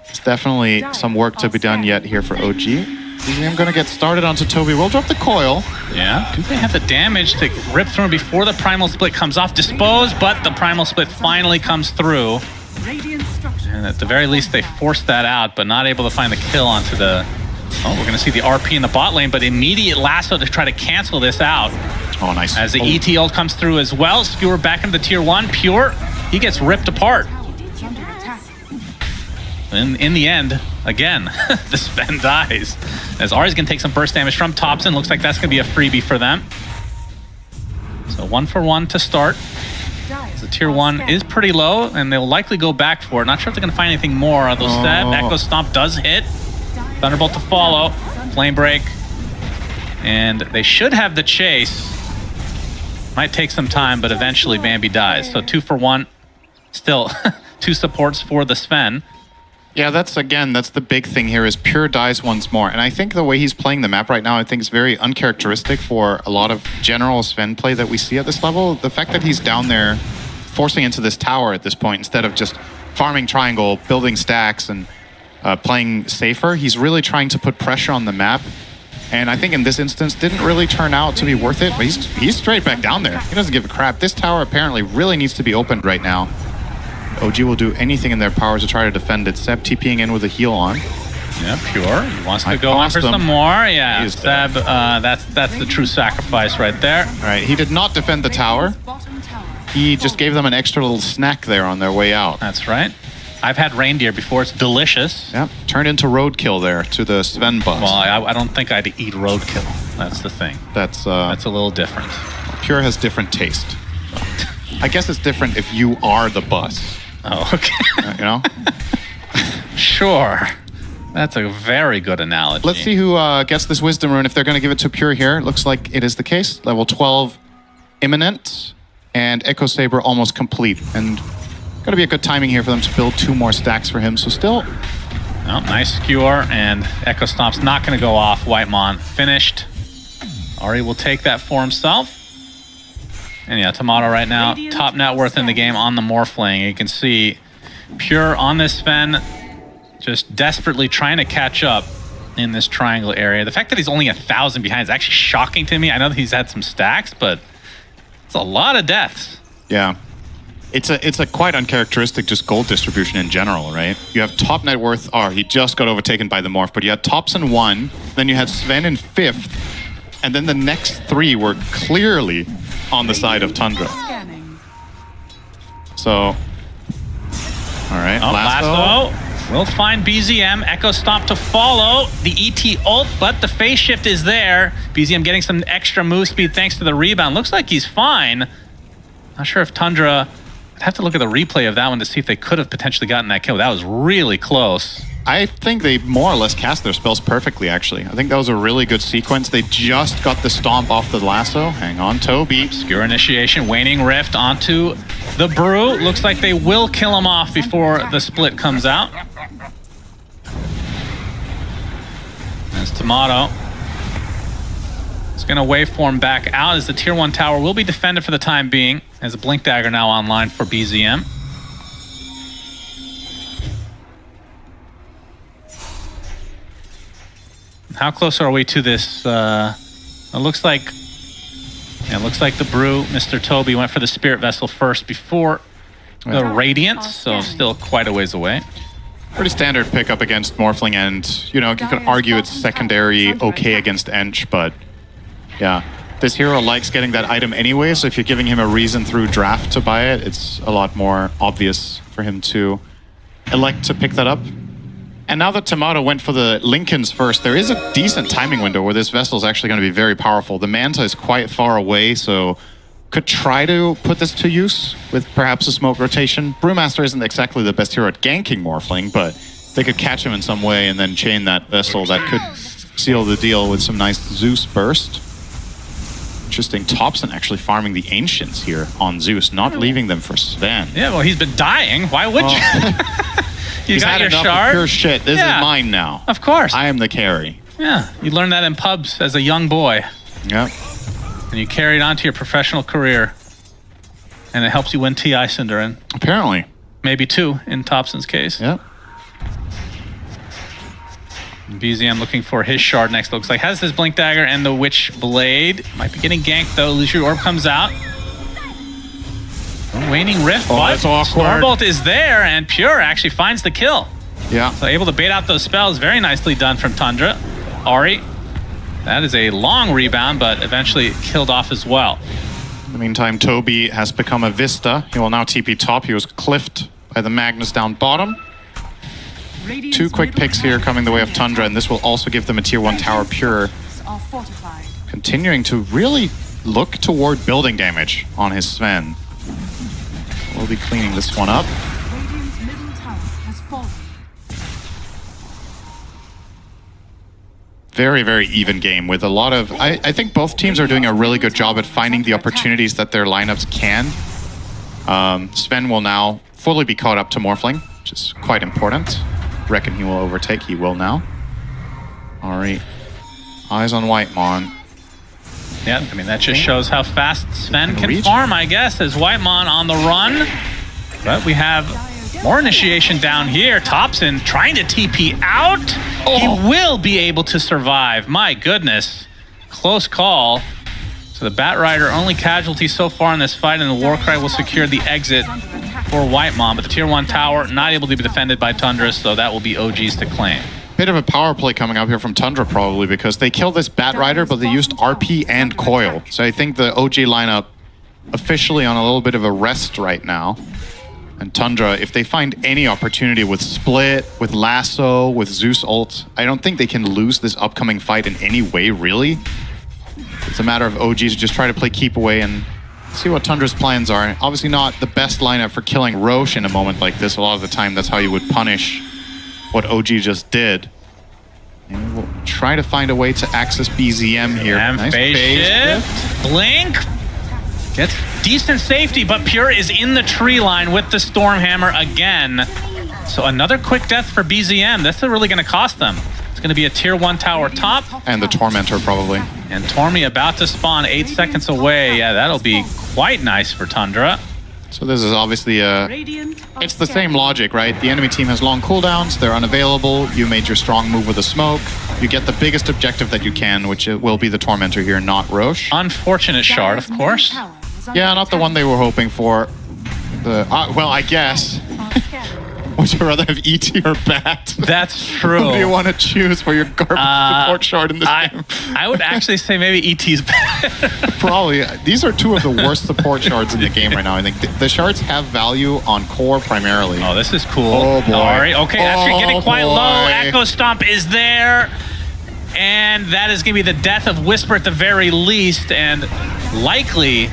Speaker 8: it's definitely some work to be done yet here for OG. I'm going to get started onto Toby. We'll drop the coil.
Speaker 7: Yeah. Do they have the damage to rip through before the Primal Split comes off? Dispose, but the Primal Split finally comes through. And at the very least, they forced that out, but not able to find the kill onto the... Oh, we're going to see the RP in the bot lane, but immediate lasso to try to cancel this out.
Speaker 8: Oh, nice.
Speaker 7: As the ET ult comes through as well. Skewer back into the tier 1. Pure, he gets ripped apart. In the end, again, the Sven dies. As Ari's going to take some burst damage from Topson. Looks like that's going to be a freebie for them. So 1 for 1 to start. The tier 1 is pretty low, and they'll likely go back for it. Not sure if they're going to find anything more. Although Echo Stomp does hit. Thunderbolt to follow. Flame Break. And they should have the chase. Might take some time, but eventually Bambi dies. So 2 for 1. Still 2 supports for the Sven.
Speaker 8: Yeah, that's the big thing here is Pure dies once more. And I think the way he's playing the map right now, I think is very uncharacteristic for a lot of general Sven play that we see at this level. The fact that he's down there forcing into this tower at this point instead of just farming triangle, building stacks, and playing safer, he's really trying to put pressure on the map. And I think in this instance, didn't really turn out to be worth it, but he's straight back down there. He doesn't give a crap. This tower apparently really needs to be opened right now. OG will do anything in their power to try to defend it. Seb TPing in with a heal on.
Speaker 7: Yeah, Pure. He wants to go on for some more. Yeah, Seb, that's the true sacrifice right there.
Speaker 8: All right, he did not defend the tower. He just gave them an extra little snack there on their way out.
Speaker 7: That's right. I've had reindeer before. It's delicious.
Speaker 8: Yep, turned into roadkill there to the Sven bus.
Speaker 7: Well, I don't think I'd eat roadkill. That's the thing.
Speaker 8: That's
Speaker 7: a little different.
Speaker 8: Pure has different taste. I guess it's different if you are the bus.
Speaker 7: Oh, okay.
Speaker 8: You know?
Speaker 7: Sure. That's a very good analogy.
Speaker 8: Let's see who gets this Wisdom Rune if they're going to give it to Pure here. Looks like it is the case. Level 12 imminent. And Echo Saber almost complete. And going to be a good timing here for them to build 2 more stacks for him. So still...
Speaker 7: Oh, nice skewer. And Echo Stomp's not going to go off. Whitemon finished. Ari will take that for himself. And yeah, Tomato right now, top net worth in the game on the Morphling. You can see Pure on this Sven, just desperately trying to catch up in this triangle area. The fact that he's only 1,000 behind is actually shocking to me. I know that he's had some stacks, but it's a lot of deaths.
Speaker 8: Yeah. It's a quite uncharacteristic just gold distribution in general, right? You have top net worth, he just got overtaken by the Morph, but you had Topson 1, then you had Sven in 5th, and then the next 3 were clearly on the side of Tundra. So, all right,
Speaker 7: Lasso will find BZM. Echo Stomp to follow. The ET ult, but the phase shift is there. BZM getting some extra move speed thanks to the rebound. Looks like he's fine. Not sure if Tundra... I'd have to look at the replay of that one to see if they could have potentially gotten that kill. That was really close.
Speaker 8: I think they more or less cast their spells perfectly, actually. I think that was a really good sequence. They just got the stomp off the lasso. Hang on, Toby.
Speaker 7: Skewer initiation, Waning Rift onto the Brew. Looks like they will kill him off before the split comes out. There's Tomato. It's going to waveform back out as the tier 1 tower will be defended for the time being, as a Blink Dagger now online for BZM. How close are we to this? It looks like the Brew, Mr. Toby, went for the Spirit Vessel first before the Radiance, so still quite a ways away.
Speaker 8: Pretty standard pickup against Morphling, and you could argue it's secondary okay against Ench, but yeah. This hero likes getting that item anyway, so if you're giving him a reason through draft to buy it, it's a lot more obvious for him to elect to pick that up. And now that Tomato went for the Lincolns first, there is a decent timing window where this vessel is actually going to be very powerful. The Manta is quite far away, so could try to put this to use with perhaps a smoke rotation. Brewmaster isn't exactly the best hero at ganking Morphling, but they could catch him in some way and then chain that vessel. That could seal the deal with some nice Zeus burst. Interesting, Thompson actually farming the Ancients here on Zeus, not leaving them for Sven.
Speaker 7: Yeah, well, he's been dying. Why would you? You
Speaker 8: He's
Speaker 7: got
Speaker 8: had
Speaker 7: your
Speaker 8: enough
Speaker 7: shard?
Speaker 8: of pure shit. This is mine now.
Speaker 7: Of course.
Speaker 8: I am the carry.
Speaker 7: Yeah, you learned that in pubs as a young boy.
Speaker 8: Yep.
Speaker 7: And you carried on to your professional career. And it helps you win TI Cinderin.
Speaker 8: Apparently.
Speaker 7: Maybe 2 in Thompson's case.
Speaker 8: Yep.
Speaker 7: BZM looking for his shard next. Looks like has his Blink Dagger and the Witch Blade. Might be getting ganked though. Illusory Orb comes out. Waning Rift, but
Speaker 8: that's awkward.
Speaker 7: Stormbolt is there, and Pure actually finds the kill.
Speaker 8: Yeah.
Speaker 7: So able to bait out those spells. Very nicely done from Tundra. Ari, that is a long rebound, but eventually killed off as well.
Speaker 8: In the meantime, Toby has become a Vista. He will now TP top. He was cliffed by the Magnus down bottom. 2 quick picks here coming the way of Tundra, and this will also give them a tier 1 tower Pure. Continuing to really look toward building damage on his Sven. We'll be cleaning this one up. Very, very even game with a lot of... I think both teams are doing a really good job at finding the opportunities that their lineups can. Sven will now fully be caught up to Morphling, which is quite important. Reckon he will overtake. He will now. Alright. Eyes on Whitemon.
Speaker 7: Yeah, I mean, that just shows how fast Sven can
Speaker 8: reach.
Speaker 7: farm, I guess, as Whitemon on the run. But we have more initiation down here. Thompson trying to TP out. He will be able to survive. My goodness. Close call. So the Batrider only casualty so far in this fight, and the Warcry will secure the exit for Whitemon. But the tier 1 tower not able to be defended by Tundra, so that will be OG's to claim.
Speaker 8: Bit of a power play coming up here from Tundra probably, because they killed this Batrider, but they used RP and Coil. So I think the OG lineup officially on a little bit of a rest right now. And Tundra, if they find any opportunity with Split, with Lasso, with Zeus ult, I don't think they can lose this upcoming fight in any way, really. It's a matter of OGs just try to play keep away and see what Tundra's plans are. Obviously not the best lineup for killing Roche in a moment like this. A lot of the time, that's how you would punish what OG just did. And we'll try to find a way to access BZM here.
Speaker 7: And
Speaker 8: nice
Speaker 7: phase shift. Blink. Gets decent safety, but Pure is in the tree line with the Stormhammer again. So another quick death for BZM. That's really going to cost them. It's going to be a tier 1 tower top.
Speaker 8: And the Tormentor probably.
Speaker 7: And Tormy about to spawn 8 seconds away. Yeah, that'll be quite nice for Tundra.
Speaker 8: So this is obviously it's the same logic, right? The enemy team has long cooldowns, they're unavailable, you made your strong move with a smoke, you get the biggest objective that you can, which will be the Tormentor here, not Roche.
Speaker 7: Unfortunate shard, of course.
Speaker 8: Yeah, not the one they were hoping for. Well, I guess. Would you rather have ET or Bat?
Speaker 7: That's true.
Speaker 8: Who do you want to choose for your garbage support shard in this game?
Speaker 7: I would actually say maybe ET's better.
Speaker 8: Probably. These are 2 of the worst support shards in the game right now. I think the shards have value on core primarily.
Speaker 7: Oh, this is cool.
Speaker 8: Oh, boy.
Speaker 7: Ari, okay, after getting quite
Speaker 8: boy.
Speaker 7: low, Echo Stomp is there. And that is going to be the death of Whisper at the very least, and likely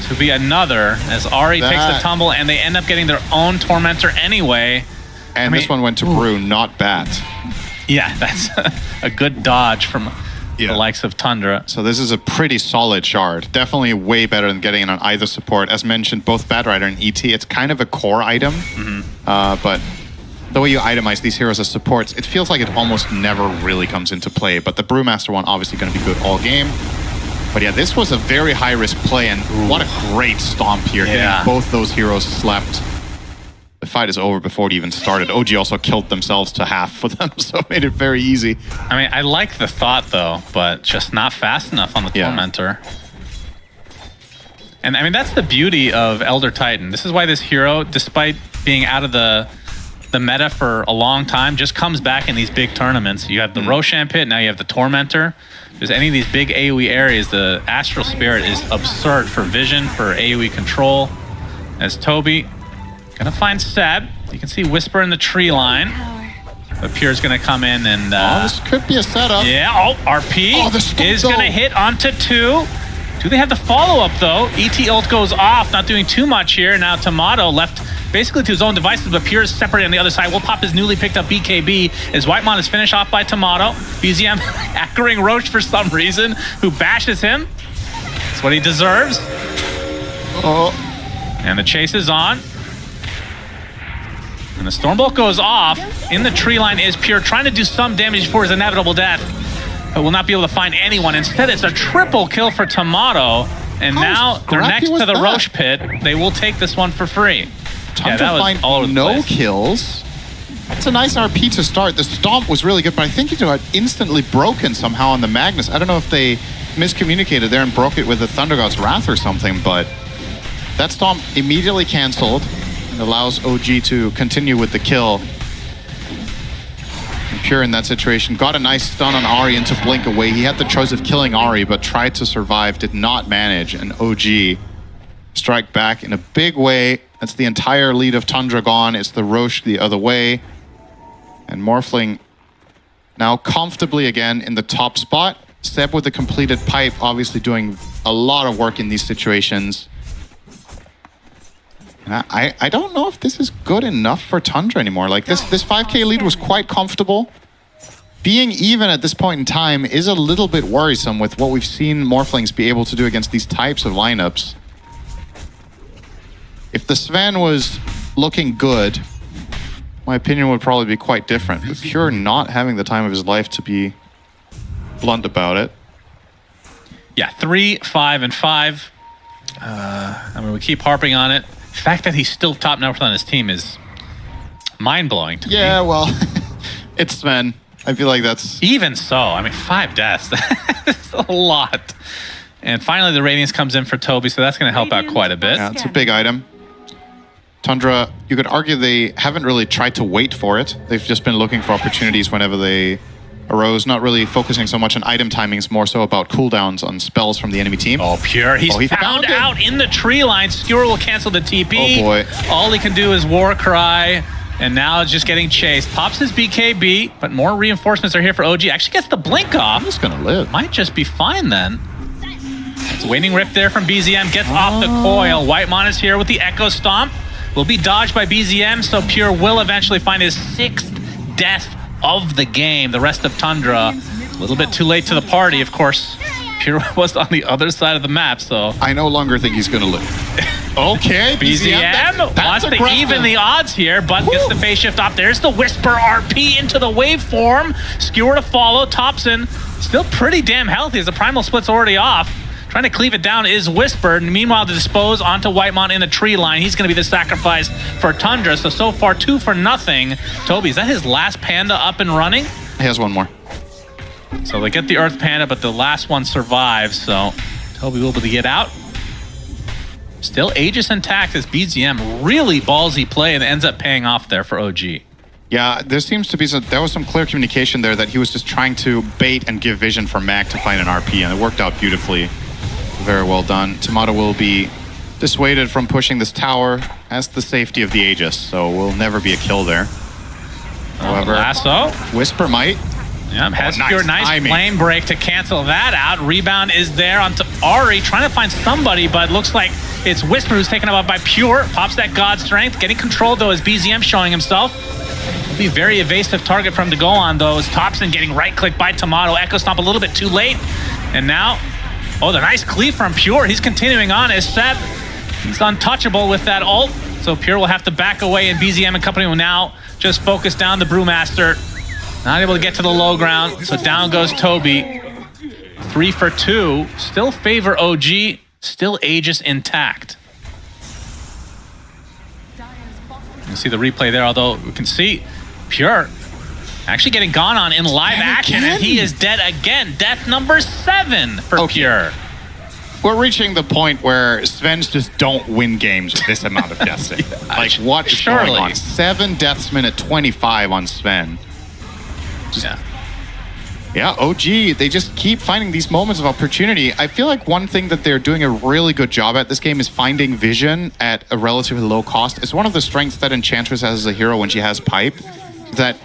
Speaker 7: to be another as Ari takes the tumble, and they end up getting their own Tormentor anyway.
Speaker 8: And this one went to Brew, not Bat.
Speaker 7: Yeah, that's a good dodge from the likes of Tundra.
Speaker 8: So this is a pretty solid shard. Definitely way better than getting it on either support. As mentioned, both Batrider and ET, it's kind of a core item. But the way you itemize these heroes as supports, it feels like it almost never really comes into play. But the Brewmaster one obviously going to be good all game. But yeah, this was a very high-risk play, and what a great stomp here. Hitting both those heroes slept. The fight is over before it even started. OG also killed themselves to half for them, so it made it very easy.
Speaker 7: I mean, I like the thought, though, but just not fast enough on the Tormentor. And I mean, that's the beauty of Elder Titan. This is why this hero, despite being out of the meta for a long time, just comes back in these big tournaments. You have the Roshan Pit, now you have the Tormentor. If there's any of these big AoE areas, the Astral Spirit is absurd for vision, for AoE control. As Toby gonna find Seb. You can see Whisper in the tree line. But Pure's going to come in and...
Speaker 8: this could be a setup.
Speaker 7: Yeah, RP
Speaker 8: the stop,
Speaker 7: is going to hit onto 2. Do they have the follow-up, though? ET ult goes off, not doing too much here. Now Tomato left basically to his own devices, but Pure is separated on the other side. Will pop his newly picked up BKB as Whitemon is finished off by Tomato. BZM anchoring Roche for some reason, who bashes him. That's what he deserves. And the chase is on. And the Stormbolt goes off. In the tree line is Pure, trying to do some damage before his inevitable death, but will not be able to find anyone. Instead, it's a triple kill for Tomato. And now they're next to the Roche pit. They will take this one for free.
Speaker 8: Tundra find no kills. That's a nice RP to start. The Stomp was really good, but I think it got instantly broken somehow on the Magnus. I don't know if they miscommunicated there and broke it with the Thunder God's Wrath or something, but that Stomp immediately canceled and allows OG to continue with the kill. And Pure in that situation got a nice stun on Ahri into blink away. He had the choice of killing Ahri, but tried to survive, did not manage, and OG strike back in a big way. That's the entire lead of Tundra gone. It's the Roche the other way. And Morphling now comfortably again in the top spot. Seb with the completed pipe, obviously doing a lot of work in these situations. And I don't know if this is good enough for Tundra anymore. Like this 5K lead was quite comfortable. Being even at this point in time is a little bit worrisome with what we've seen Morphlings be able to do against these types of lineups. If the Sven was looking good, my opinion would probably be quite different. But Pure not having the time of his life to be blunt about it.
Speaker 7: Yeah, 3, 5, and 5. I mean, we keep harping on it. The fact that he's still top number on his team is mind-blowing to me.
Speaker 8: Yeah, well, it's Sven. I feel like that's...
Speaker 7: Even so, I mean, 5 deaths. That's a lot. And finally, the Radiance comes in for Toby, so that's going to help out quite a bit.
Speaker 8: Yeah, it's a big item. Tundra, you could argue they haven't really tried to wait for it. They've just been looking for opportunities whenever they arose, not really focusing so much on item timings, more so about cooldowns on spells from the enemy team.
Speaker 7: Oh, Pure. He's found out in the tree line. Skewer will cancel the TP.
Speaker 8: Oh, boy.
Speaker 7: All he can do is War Cry, and now it's just getting chased. Pops his BKB, but more reinforcements are here for OG. Actually gets the blink off.
Speaker 8: He's going to live.
Speaker 7: Might just be fine then. It's Waning Rift there from BZM. Gets off the coil. Whitemon is here with the Echo Stomp. Will be dodged by BZM, so Pure will eventually find his 6th death of the game. The rest of Tundra, a little bit too late to the party, of course. Pure was on the other side of the map, so...
Speaker 8: I no longer think he's going to live. Okay,
Speaker 7: BZM wants to even the odds here, but gets the phase shift off. There's the Whisper RP into the waveform. Skewer to follow. Thompson still pretty damn healthy as the Primal Split's already off. Trying to cleave it down is Whisper. Meanwhile, the dispose onto Whitemon in the tree line. He's going to be the sacrifice for Tundra. So far, 2 for nothing. Toby, is that his last Panda up and running?
Speaker 8: He has one more.
Speaker 7: So they get the Earth Panda, but the last one survives. So Toby will be able to get out. Still Aegis intact as BZM. Really ballsy play and ends up paying off there for OG.
Speaker 8: Yeah, there seems to be there was some clear communication there that he was just trying to bait and give vision for Mac to find an RP, and it worked out beautifully. Very well done. Tomato will be dissuaded from pushing this tower as the safety of the Aegis, so will never be a kill there. However,
Speaker 7: Lasso.
Speaker 8: Whisper might.
Speaker 7: Yeah, has Pure nice flame break to cancel that out. Rebound is there onto Ahri, trying to find somebody, but looks like it's Whisper who's taken up by Pure. Pops that God Strength, getting controlled though as BZM showing himself. Will be a very evasive target for him to go on though, as Thompson getting right-clicked by Tomato. Echo Stomp a little bit too late, and now... Oh, the nice cleave from Pure. He's continuing on as Seb. He's untouchable with that ult. So Pure will have to back away, and BZM and company will now just focus down the Brewmaster. Not able to get to the low ground, so down goes Toby. 3 for 2. Still favor OG. Still Aegis intact. You see the replay there, although we can see Pure actually getting gone on in live action, and he is dead again. Death number 7 for Pure.
Speaker 8: We're reaching the point where Svens just don't win games with this amount of deaths. Like, what is going on? 7 deaths minute 25 on Sven. Yeah, OG, they just keep finding these moments of opportunity. I feel like one thing that they're doing a really good job at this game is finding vision at a relatively low cost. It's one of the strengths that Enchantress has as a hero when she has Pipe, that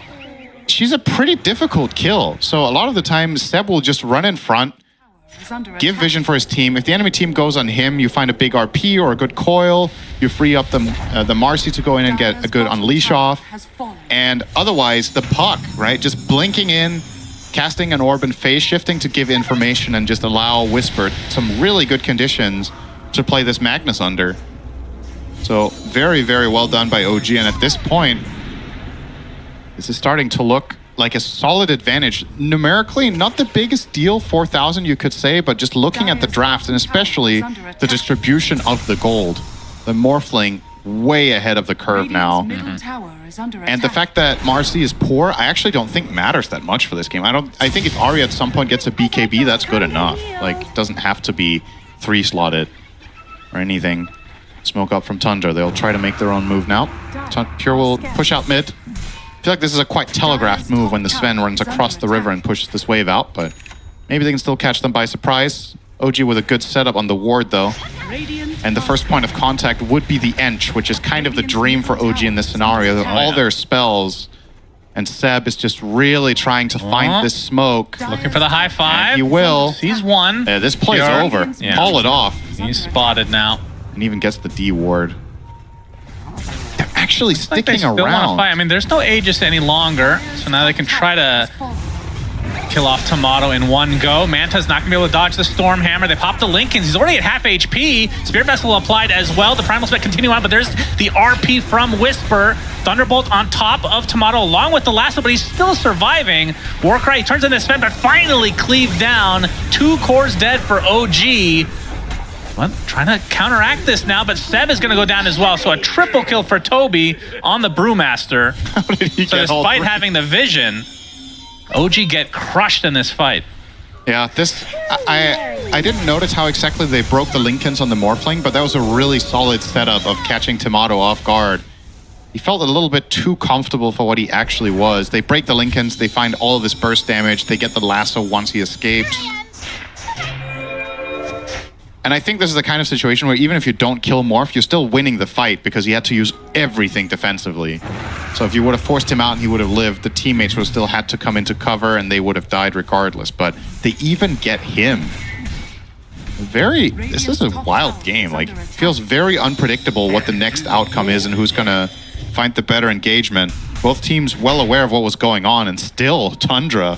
Speaker 8: she's a pretty difficult kill. So a lot of the time, Seb will just run in front, give vision for his team. If the enemy team goes on him, you find a big RP or a good coil. You free up the Marcy to go in and get a good unleash off. And otherwise, the puck, right? Just blinking in, casting an orb and phase shifting to give information and just allow Whisper some really good conditions to play this Magnus under. So very, very well done by OG. And at this point, this is starting to look like a solid advantage. Numerically, not the biggest deal, 4,000 you could say, but just looking at the draft and especially the distribution of the gold, the Morphling way ahead of the curve now. And the fact that Marcy is poor, I actually don't think matters that much for this game. I think if Ahri at some point gets a BKB, that's good enough. Like, it doesn't have to be 3-slotted or anything. Smoke up from Tundra. They'll try to make their own move now. Pure will push out mid. I feel like this is a quite telegraphed move when the Sven runs across the river and pushes this wave out, but maybe they can still catch them by surprise. OG with a good setup on the ward, though. And the first point of contact would be the Ench, which is kind of the dream for OG in this scenario. All their spells. And Seb is just really trying to find this smoke.
Speaker 7: Looking for the high five.
Speaker 8: And he will.
Speaker 7: Sees one.
Speaker 8: Yeah, this play's over.
Speaker 7: Yeah.
Speaker 8: Call it off.
Speaker 7: He's spotted now.
Speaker 8: And even gets the D ward. They're actually sticking
Speaker 7: they still
Speaker 8: around.
Speaker 7: Want to fight. I mean, there's no Aegis any longer, so now they can try to kill off Tomato in one go. Manta's not going to be able to dodge the Storm Hammer. They pop the Lincolns. He's already at half HP. Spirit Vessel applied as well. The Primal Spec continue on, but there's the RP from Whisper. Thunderbolt on top of Tomato along with the lasso, but he's still surviving. Warcry turns into Sven, but finally cleaved down. 2 cores dead for OG. Well, trying to counteract this now, but Seb is going to go down as well. So a triple kill for Toby on the Brewmaster. So despite having the vision, OG get crushed in this fight.
Speaker 8: Yeah, this I didn't notice how exactly they broke the Lincolns on the Morphling, but that was a really solid setup of catching Tomato off guard. He felt a little bit too comfortable for what he actually was. They break the Lincolns, they find all of his burst damage, they get the lasso once he escapes. And I think this is the kind of situation where even if you don't kill Morph, you're still winning the fight because he had to use everything defensively. So if you would have forced him out and he would have lived, the teammates would have still had to come into cover and they would have died regardless. But they even get him. This is a wild game. Like, it feels very unpredictable what the next outcome is and who's gonna find the better engagement. Both teams well aware of what was going on, and still Tundra.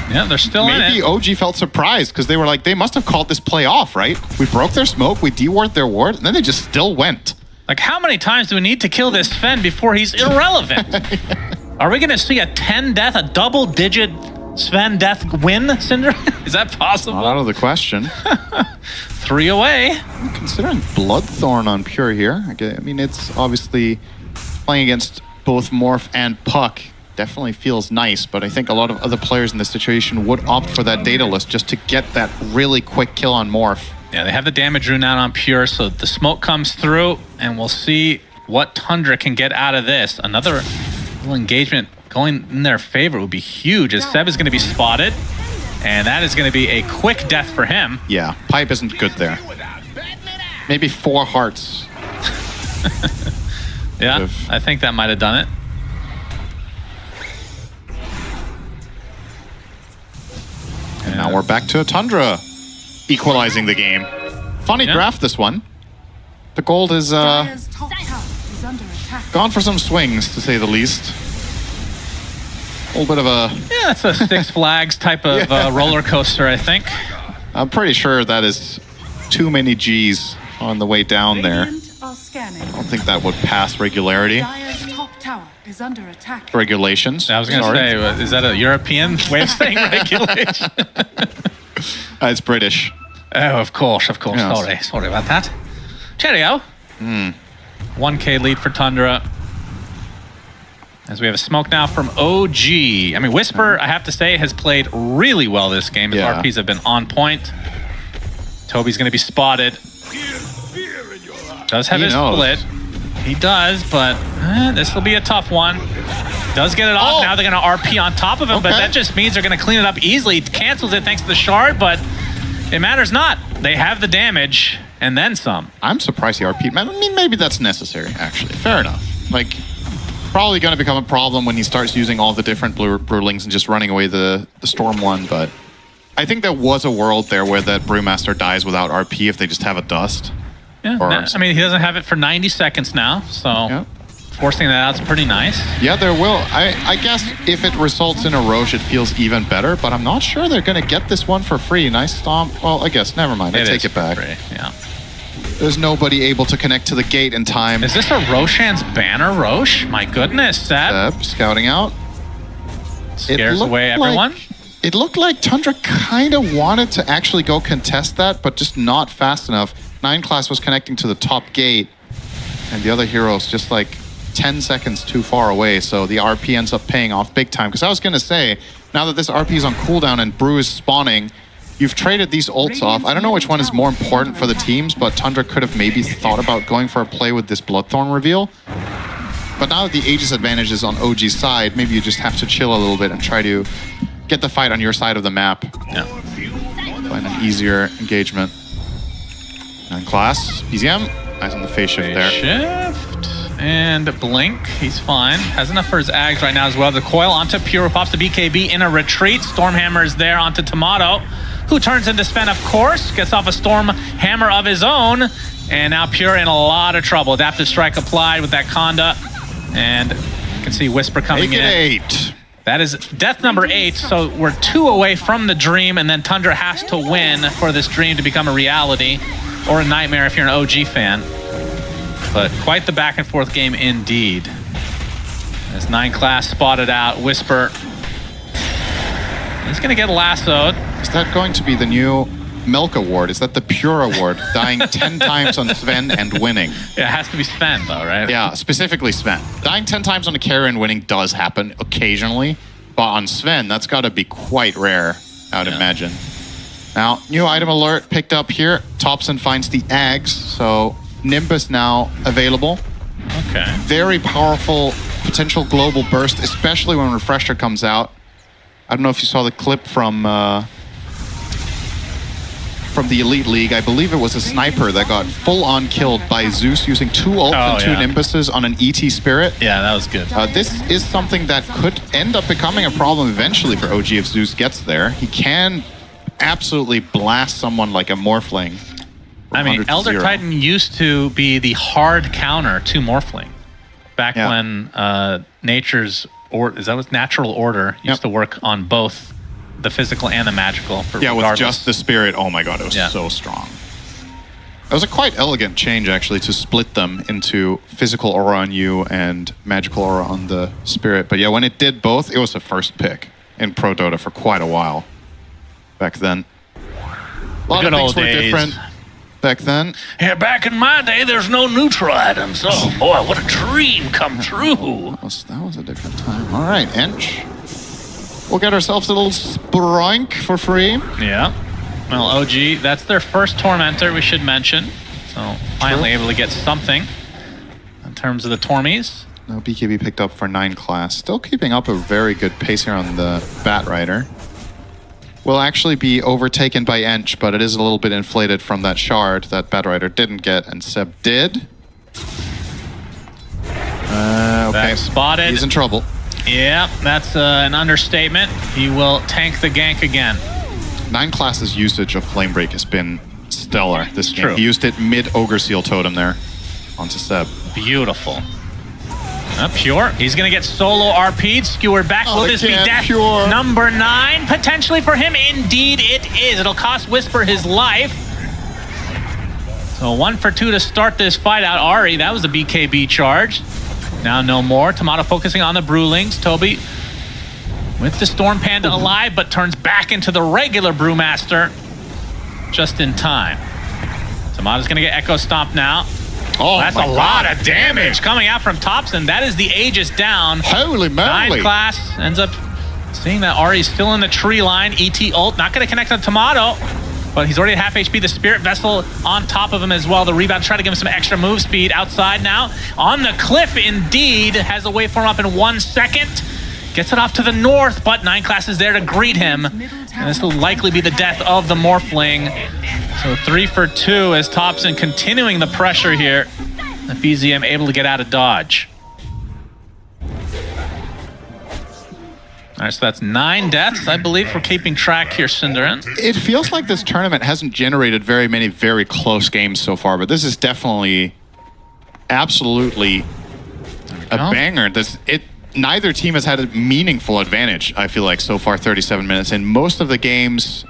Speaker 7: Yeah, they're still in it.
Speaker 8: Maybe OG felt surprised because they were like, they must have called this play off, right? We broke their smoke, we de-ward their ward, and then they just still went.
Speaker 7: Like, how many times do we need to kill this Sven before he's irrelevant? Are we going to see a 10 death, a double-digit Sven death win, Cinder? Is that possible?
Speaker 8: Not out of the question.
Speaker 7: 3 away.
Speaker 8: I'm considering Bloodthorn on Pure here. I mean, it's obviously playing against both Morph and Puck. Definitely feels nice, but I think a lot of other players in this situation would opt for that Daedalus just to get that really quick kill on Morph.
Speaker 7: Yeah, they have the damage rune out on Pure, so the smoke comes through, and we'll see what Tundra can get out of this. Another little engagement going in their favor would be huge, as Seb is going to be spotted, and that is going to be a quick death for him.
Speaker 8: Yeah, Pipe isn't good there. Maybe 4 hearts.
Speaker 7: Yeah, I think that might have done it.
Speaker 8: And now we're back to a Tundra equalizing the game. Funny draft, this one. The gold is gone for some swings, to say the least. A little bit of a...
Speaker 7: Yeah, it's a Six Flags type of roller coaster, I think.
Speaker 8: I'm pretty sure that is too many G's on the way down there. I don't think that would pass regularity.
Speaker 6: Is under attack.
Speaker 8: Regulations.
Speaker 7: I was going to say, is that a European way of saying regulation?
Speaker 8: It's British.
Speaker 7: Oh, of course.
Speaker 8: Yes.
Speaker 7: Sorry about that. Cheerio. 1K lead for Tundra. As we have a smoke now from OG. I mean, Whisper, I have to say, has played really well this game. His RPs have been on point. Toby's going to be spotted. Does have his split. He does, but this will be a tough one. Does get it off. Now they're going to RP on top of him, but that just means they're going to clean it up easily. Cancels it thanks to the shard, but it matters not. They have the damage, and then some.
Speaker 8: I'm surprised he RP'd. I mean, maybe that's necessary, actually. Fair enough. Like, probably going to become a problem when he starts using all the different Brewlings and just running away the Storm one, but I think there was a world there where that Brewmaster dies without RP if they just have a Dust.
Speaker 7: Yeah, I mean, he doesn't have it for 90 seconds now, so forcing that out is pretty nice.
Speaker 8: Yeah, there will. I guess if it results in a Roche, it feels even better, but I'm not sure they're going to get this one for free. Nice stomp. Well, I guess, never mind. I take it back.
Speaker 7: Free. Yeah.
Speaker 8: There's nobody able to connect to the gate in time.
Speaker 7: Is this a Roshan's banner, Roche? My goodness, Seb.
Speaker 8: Scouting out.
Speaker 7: Scares away everyone.
Speaker 8: It looked like Tundra kind of wanted to actually go contest that, but just not fast enough. 9 class was connecting to the top gate, and the other heroes just like 10 seconds too far away, so the RP ends up paying off big time. Because I was going to say, now that this RP is on cooldown and Brew is spawning, you've traded these ults off. I don't know which one is more important for the teams, but Tundra could have maybe thought about going for a play with this Bloodthorn reveal. But now that the Aegis advantage is on OG's side, maybe you just have to chill a little bit and try to get the fight on your side of the map.
Speaker 7: Yeah.
Speaker 8: Find an easier engagement. 9 class, BZM. Nice on the phase shift there.
Speaker 7: Shift. And Blink, he's fine. Has enough for his Ags right now as well. The coil onto Pure, pops the BKB in a retreat. Stormhammer is there onto Tomato, who turns into Sven, of course. Gets off a Stormhammer of his own. And now Pure in a lot of trouble. Adaptive Strike applied with that Conda. And you can see Whisper coming in.
Speaker 8: 8.
Speaker 7: That is death number 8, so we're 2 away from the dream, and then Tundra has to win for this dream to become a reality, or a nightmare if you're an OG fan. But quite the back and forth game indeed. As 9 class spotted out, Whisper, he's gonna get lassoed.
Speaker 8: Is that going to be the new Milk Award? Is that the Pure Award? Dying 10 times on Sven and winning.
Speaker 7: Yeah, it has to be Sven though, right?
Speaker 8: Yeah, specifically Sven. Dying 10 times on a carry and winning does happen occasionally, but on Sven, that's got to be quite rare, I would imagine. Now, new item alert picked up here. Thompson finds the Ags, so Nimbus now available.
Speaker 7: Okay.
Speaker 8: Very powerful potential global burst, especially when Refresher comes out. I don't know if you saw the clip from the Elite League. I believe it was a sniper that got full-on killed by Zeus using 2 ults and 2 Nimbuses on an ET Spirit.
Speaker 7: Yeah, that was good.
Speaker 8: This is something that could end up becoming a problem eventually for OG if Zeus gets there. He can absolutely blast someone like a Morphling.
Speaker 7: I mean, Elder Titan used to be the hard counter to Morphling. Back when Nature's, is that what Natural Order used to work on both the physical and the magical.
Speaker 8: With just the Spirit, oh my god, it was so strong. It was a quite elegant change, actually, to split them into physical aura on you and magical aura on the Spirit. But yeah, when it did both, it was the first pick in Pro Dota for quite a while back then. A lot of things were different back then.
Speaker 7: Yeah, back in my day, there's no neutral items. Oh boy, what a dream come true.
Speaker 8: That was a different time. All right, Ench. We'll get ourselves a little Sprank for free.
Speaker 7: Yeah. Well, OG, that's their first Tormentor, we should mention. So finally able to get something in terms of the Tormies.
Speaker 8: No BKB picked up for 9 class. Still keeping up a very good pace here on the Bat Rider. Will actually be overtaken by Ench, but it is a little bit inflated from that shard that Bat Rider didn't get, and Seb did. Okay,
Speaker 7: spotted.
Speaker 8: He's in trouble.
Speaker 7: Yeah, that's an understatement. He will tank the gank again.
Speaker 8: 9 class's usage of Flame Break has been stellar this game.
Speaker 7: True.
Speaker 8: He used it mid Ogre Seal Totem there onto Seb.
Speaker 7: Beautiful. Pure. He's going to get solo RP'd. Skewered back. Will this be death
Speaker 8: Pure.
Speaker 7: number 9? Potentially for him. Indeed it is. It'll cost Whisper his life. So 1 for 2 to start this fight out. Ari, that was a BKB charge. Now no more. Tomato focusing on the Brewlings. Toby with the Storm Panda alive, but turns back into the regular Brewmaster just in time. Tomato's going to get Echo Stomp now.
Speaker 8: Oh,
Speaker 7: that's a lot of damage coming out from Thompson. That is the Aegis down.
Speaker 8: Holy moly.
Speaker 7: 9 class ends up seeing that Ari's still in the tree line. ET ult, not going to connect on Tomato, but he's already at half HP. The Spirit Vessel on top of him as well. The rebound try to give him some extra move speed outside now. On the cliff, indeed. Has a waveform up in 1 second. Gets it off to the north, but 9 class is there to greet him. And this will likely be the death of the Morphling. So 3 for 2 as Thompson continuing the pressure here. The BZM able to get out of dodge. All right, so that's 9 deaths, I believe, for keeping track here, Cinderin.
Speaker 8: It feels like this tournament hasn't generated very many very close games so far, but this is definitely absolutely a banger. Neither team has had a meaningful advantage, I feel like, so far, 37 minutes. And most of the games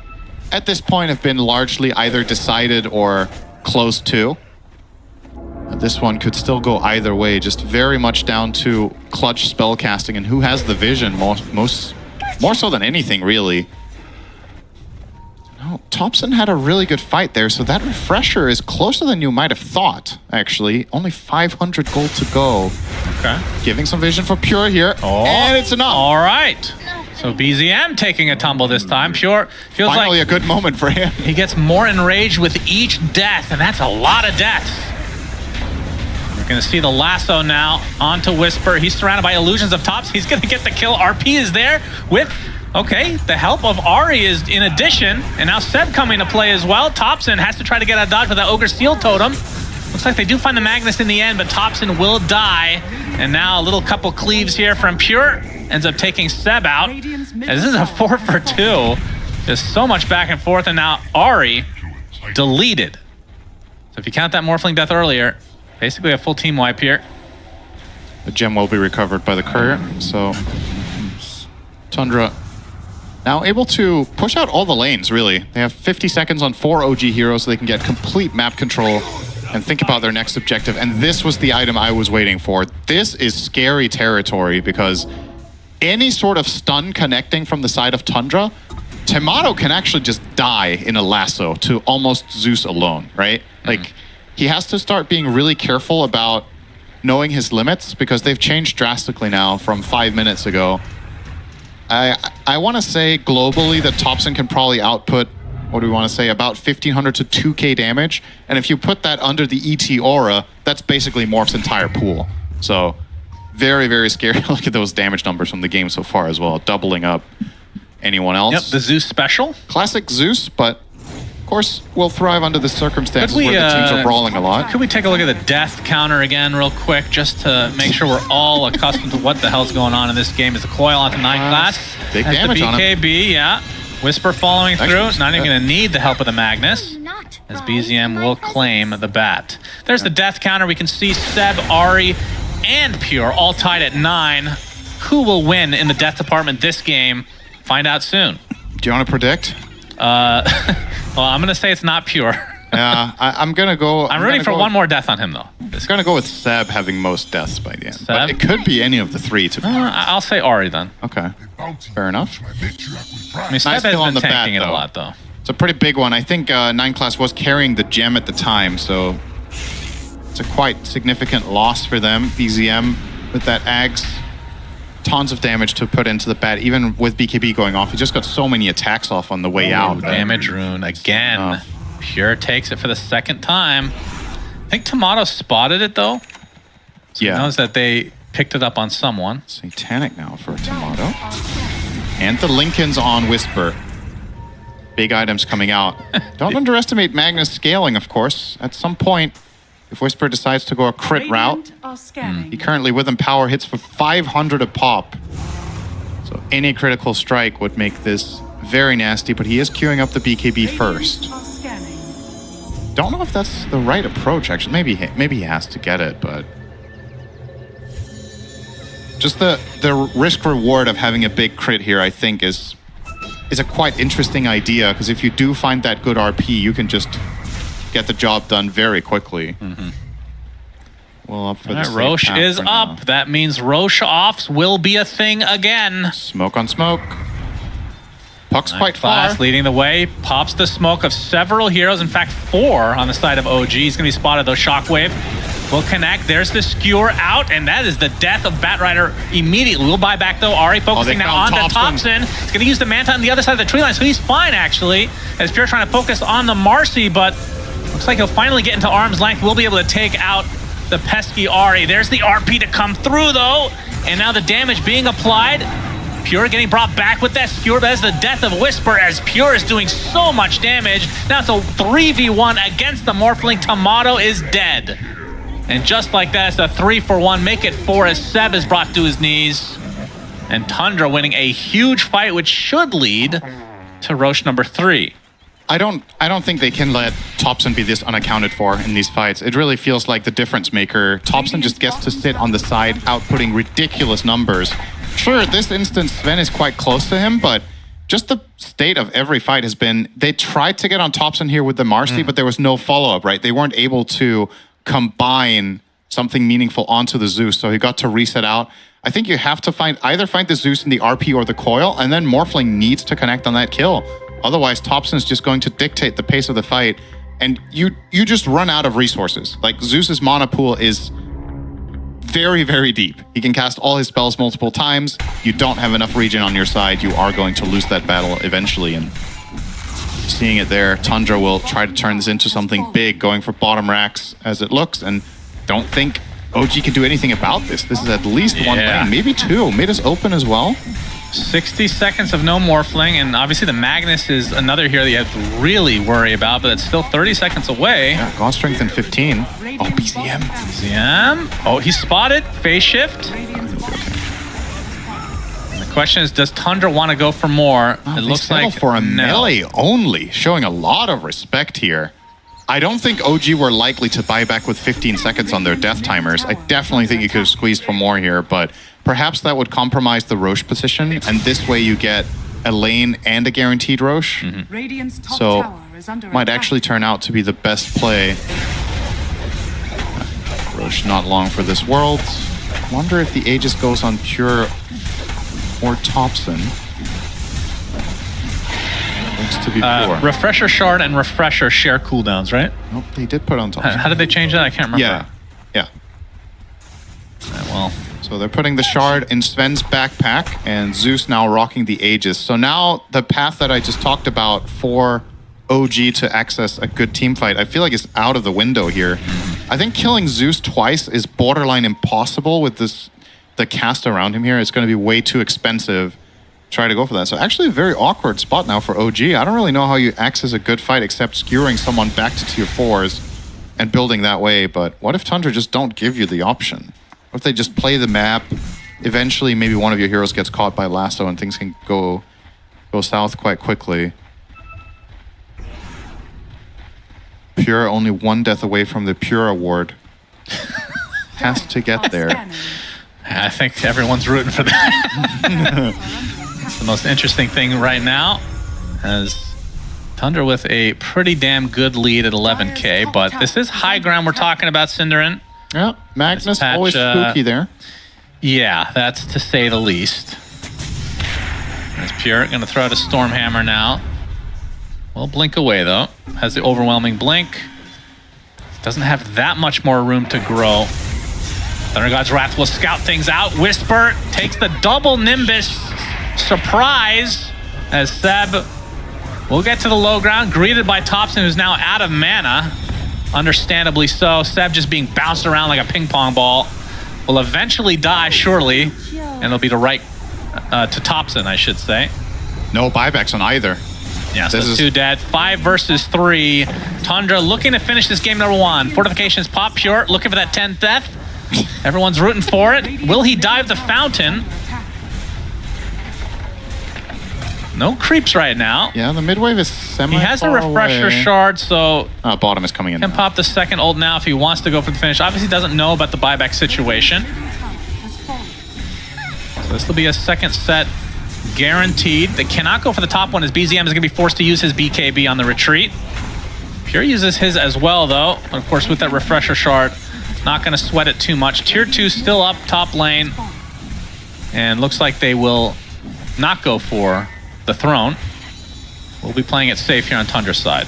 Speaker 8: at this point have been largely either decided or close to. This one could still go either way, just very much down to clutch spellcasting and who has the vision more so than anything, really. No, Thompson had a really good fight there, so that refresher is closer than you might have thought, actually. Only 500 gold to go.
Speaker 7: Okay.
Speaker 8: Giving some vision for Pure here, and it's enough.
Speaker 7: All right. So BZM taking a tumble this time. Pure feels
Speaker 8: Finally
Speaker 7: like
Speaker 8: a good moment for him.
Speaker 7: he gets more enraged with each death, and that's a lot of deaths. We're going to see the lasso now onto Whisper. He's surrounded by illusions of tops. He's going to get the kill. RP is there with, okay, the help of Ari is in addition. And now Seb coming to play as well. Thompson has to try to get a dodge with that Ogre Seal Totem. Looks like they do find the Magnus in the end, but Thompson will die. And now a little couple cleaves here from Pure. Ends up taking Seb out. And this is a 4 for 2. There's so much back and forth. And now Ari deleted. So if you count that Morphling death earlier, basically a full team wipe here.
Speaker 8: The gem will be recovered by the courier, so Tundra now able to push out all the lanes, really. They have 50 seconds on 4 OG heroes so they can get complete map control and think about their next objective. And this was the item I was waiting for. This is scary territory because any sort of stun connecting from the side of Tundra, Tomato can actually just die in a lasso to almost Zeus alone, right? Like, he has to start being really careful about knowing his limits because they've changed drastically now from 5 minutes ago. I want to say globally that Thompson can probably output, what do we want to say, about 1,500 to 2k damage. And if you put that under the ET aura, that's basically Morph's entire pool. So very, very scary. Look at those damage numbers from the game so far as well, doubling up anyone else.
Speaker 7: Yep, the Zeus special.
Speaker 8: Classic Zeus, but of course, will thrive under the circumstances where the teams are brawling a lot.
Speaker 7: Could we take a look at the death counter again real quick, just to make sure we're all accustomed to what the hell's going on in this game? Is the coil onto 9 class?
Speaker 8: Big
Speaker 7: Has
Speaker 8: damage
Speaker 7: the
Speaker 8: on him.
Speaker 7: BKB, yeah. Whisper following through,
Speaker 8: Actually,
Speaker 7: not even going to need the help of the Magnus, as BZM will claim the bat. There's the death counter. We can see Seb, Ari, and Pure all tied at 9. Who will win in the death department this game? Find out soon.
Speaker 8: Do you want to predict?
Speaker 7: Well, I'm going to say it's not Pure.
Speaker 8: Yeah, I'm going to go...
Speaker 7: I'm rooting for one more death on him, though.
Speaker 8: I'm going to go with Seb having most deaths by the end.
Speaker 7: Seb?
Speaker 8: But it could be any of the 3, to be honest.
Speaker 7: I'll say Ari, then.
Speaker 8: Okay, fair enough.
Speaker 7: I mean, Seb
Speaker 8: Nice
Speaker 7: has
Speaker 8: kill on
Speaker 7: been
Speaker 8: the bat,
Speaker 7: tanking it a
Speaker 8: though.
Speaker 7: lot, though.
Speaker 8: It's a pretty big one. I think 9 class was carrying the gem at the time, so it's a quite significant loss for them. BZM with that Ags. Tons of damage to put into the bat, even with BKB going off. He just got so many attacks off on the way out.
Speaker 7: Damage rune again. Pure takes it for the second time. I think Tomato spotted it, though. So
Speaker 8: Yeah.
Speaker 7: he knows that they picked it up on someone.
Speaker 8: Satanic now for Tomato. And the Lincoln's on Whisper. Big items coming out. Don't underestimate Magnus scaling, of course. At some point, if Whisper decides to go a crit route, he currently with Empower hits for 500 a pop. So any critical strike would make this very nasty, but he is queuing up the BKB first. Don't know if that's the right approach, actually. Maybe he has to get it, but... Just the risk-reward of having a big crit here, I think, is a quite interesting idea, because if you do find that good RP, you can just get the job done very quickly. Well, up for the safe
Speaker 7: Roche
Speaker 8: path
Speaker 7: is
Speaker 8: for
Speaker 7: up.
Speaker 8: now.
Speaker 7: That means Roche offs will be a thing again.
Speaker 8: Smoke on smoke. Puck's quite
Speaker 7: Class
Speaker 8: far.
Speaker 7: leading the way, pops the smoke of several heroes. In fact, 4 on the side of OG. He's going to be spotted, though. Shockwave will connect. There's the skewer out, and that is the death of Batrider immediately. We'll buy back, though. Ari focusing now on
Speaker 8: found
Speaker 7: to Thompson. He's going to use the Manta on the other side of the tree line, so he's fine, actually, as Pure trying to focus on the Marcy, but looks like he'll finally get into arm's length. We'll be able to take out the pesky Ari. There's the RP to come through, though, and now the damage being applied. Pure getting brought back with that skewer, but that's the death of Whisper as Pure is doing so much damage. Now it's a 3v1 against the Morphling. Tomato is dead. And just like that, it's a 3-for-1. Make it 4 as Seb is brought to his knees. And Tundra winning a huge fight, which should lead to Roche number 3.
Speaker 8: I don't think they can let Topson be this unaccounted for in these fights. It really feels like the difference maker. Topson just gets to sit on the side, outputting ridiculous numbers. Sure, this instance, Sven is quite close to him, but just the state of every fight has been, they tried to get on Topson here with the Marcy, but there was no follow-up, right? They weren't able to combine something meaningful onto the Zeus, so he got to reset out. I think you have to either find the Zeus in the RP or the coil, and then Morphling needs to connect on that kill. Otherwise, Topson's just going to dictate the pace of the fight, and you just run out of resources. Like, Zeus's mana pool is very, very deep. He can cast all his spells multiple times. You don't have enough regen on your side. You are going to lose that battle eventually, and seeing it there, Tundra will try to turn this into something big, going for bottom racks as it looks, and don't think OG can do anything about this. This is at least one lane, maybe 2. Mid is open as well.
Speaker 7: 60 seconds of no Morphling, and obviously the Magnus is another hero that you have to really worry about, but it's still 30 seconds away.
Speaker 8: Yeah, God Strength in 15. Oh, BZM.
Speaker 7: BZM. Oh, he's spotted. Phase shift. And the question is, does Tundra want to go for more?
Speaker 8: It looks like for a melee only, showing a lot of respect here. I don't think OG were likely to buy back with 15 seconds on their death timers. I definitely think you could have squeezed for more here, but perhaps that would compromise the Roche position, and this way you get a lane and a guaranteed Roche. So might actually turn out to be the best play. Roche not long for this world. Wonder if the Aegis goes on Pure or Topson. Looks to be Pure.
Speaker 7: Refresher Shard and Refresher share cooldowns, right?
Speaker 8: Nope, they did put on Topson.
Speaker 7: How did they change that? I can't remember.
Speaker 8: Yeah.
Speaker 7: Well,
Speaker 8: so they're putting the Shard in Sven's backpack, and Zeus now rocking the Aegis. So now the path that I just talked about for OG to access a good team fight, I feel like is out of the window here. I think killing Zeus twice is borderline impossible with the cast around him here. It's going to be way too expensive. Try to go for that. So actually a very awkward spot now for OG. I don't really know how you access a good fight except skewering someone back to tier 4s and building that way. But what if Tundra just don't give you the option? What if they just play the map? Eventually maybe one of your heroes gets caught by lasso and things can go south quite quickly. Pure only 1 death away from the Pure award. Has to get there.
Speaker 7: I think everyone's rooting for that. It's the most interesting thing right now, as Tundra with a pretty damn good lead at 11k, but this is high ground we're talking about, Cinderin.
Speaker 8: Yeah, Magnus patch, always spooky there.
Speaker 7: Yeah, that's to say the least. There's Pure going to throw out a Stormhammer now. Will blink away though. Has the overwhelming blink. Doesn't have that much more room to grow. Thunder God's Wrath will scout things out. Whisper takes the double Nimbus. Surprise as Seb will get to the low ground, greeted by Topson, who's now out of mana. Understandably so. Seb just being bounced around like a ping pong ball. Will eventually die, surely. And it'll be to right to Topson, I should say.
Speaker 8: No buybacks on either.
Speaker 7: Yeah, so 2 dead. 5 versus 3. Tundra looking to finish this game number 1. Fortifications pop. Pure looking for that 10th death. Everyone's rooting for it. Will he dive the fountain? No creeps right now.
Speaker 8: Yeah, the mid wave is semi.
Speaker 7: He has a refresher shard, so
Speaker 8: bottom is coming in.
Speaker 7: Can pop the second ult now if he wants to go for the finish. Obviously doesn't know about the buyback situation. So this will be a second set guaranteed. They cannot go for the top one as BZM is going to be forced to use his BKB on the retreat. Pure uses his as well though. Of course with that refresher shard, not going to sweat it too much. Tier 2 still up top lane. And looks like they will not go for the throne. We'll be playing it safe here on Tundra's side.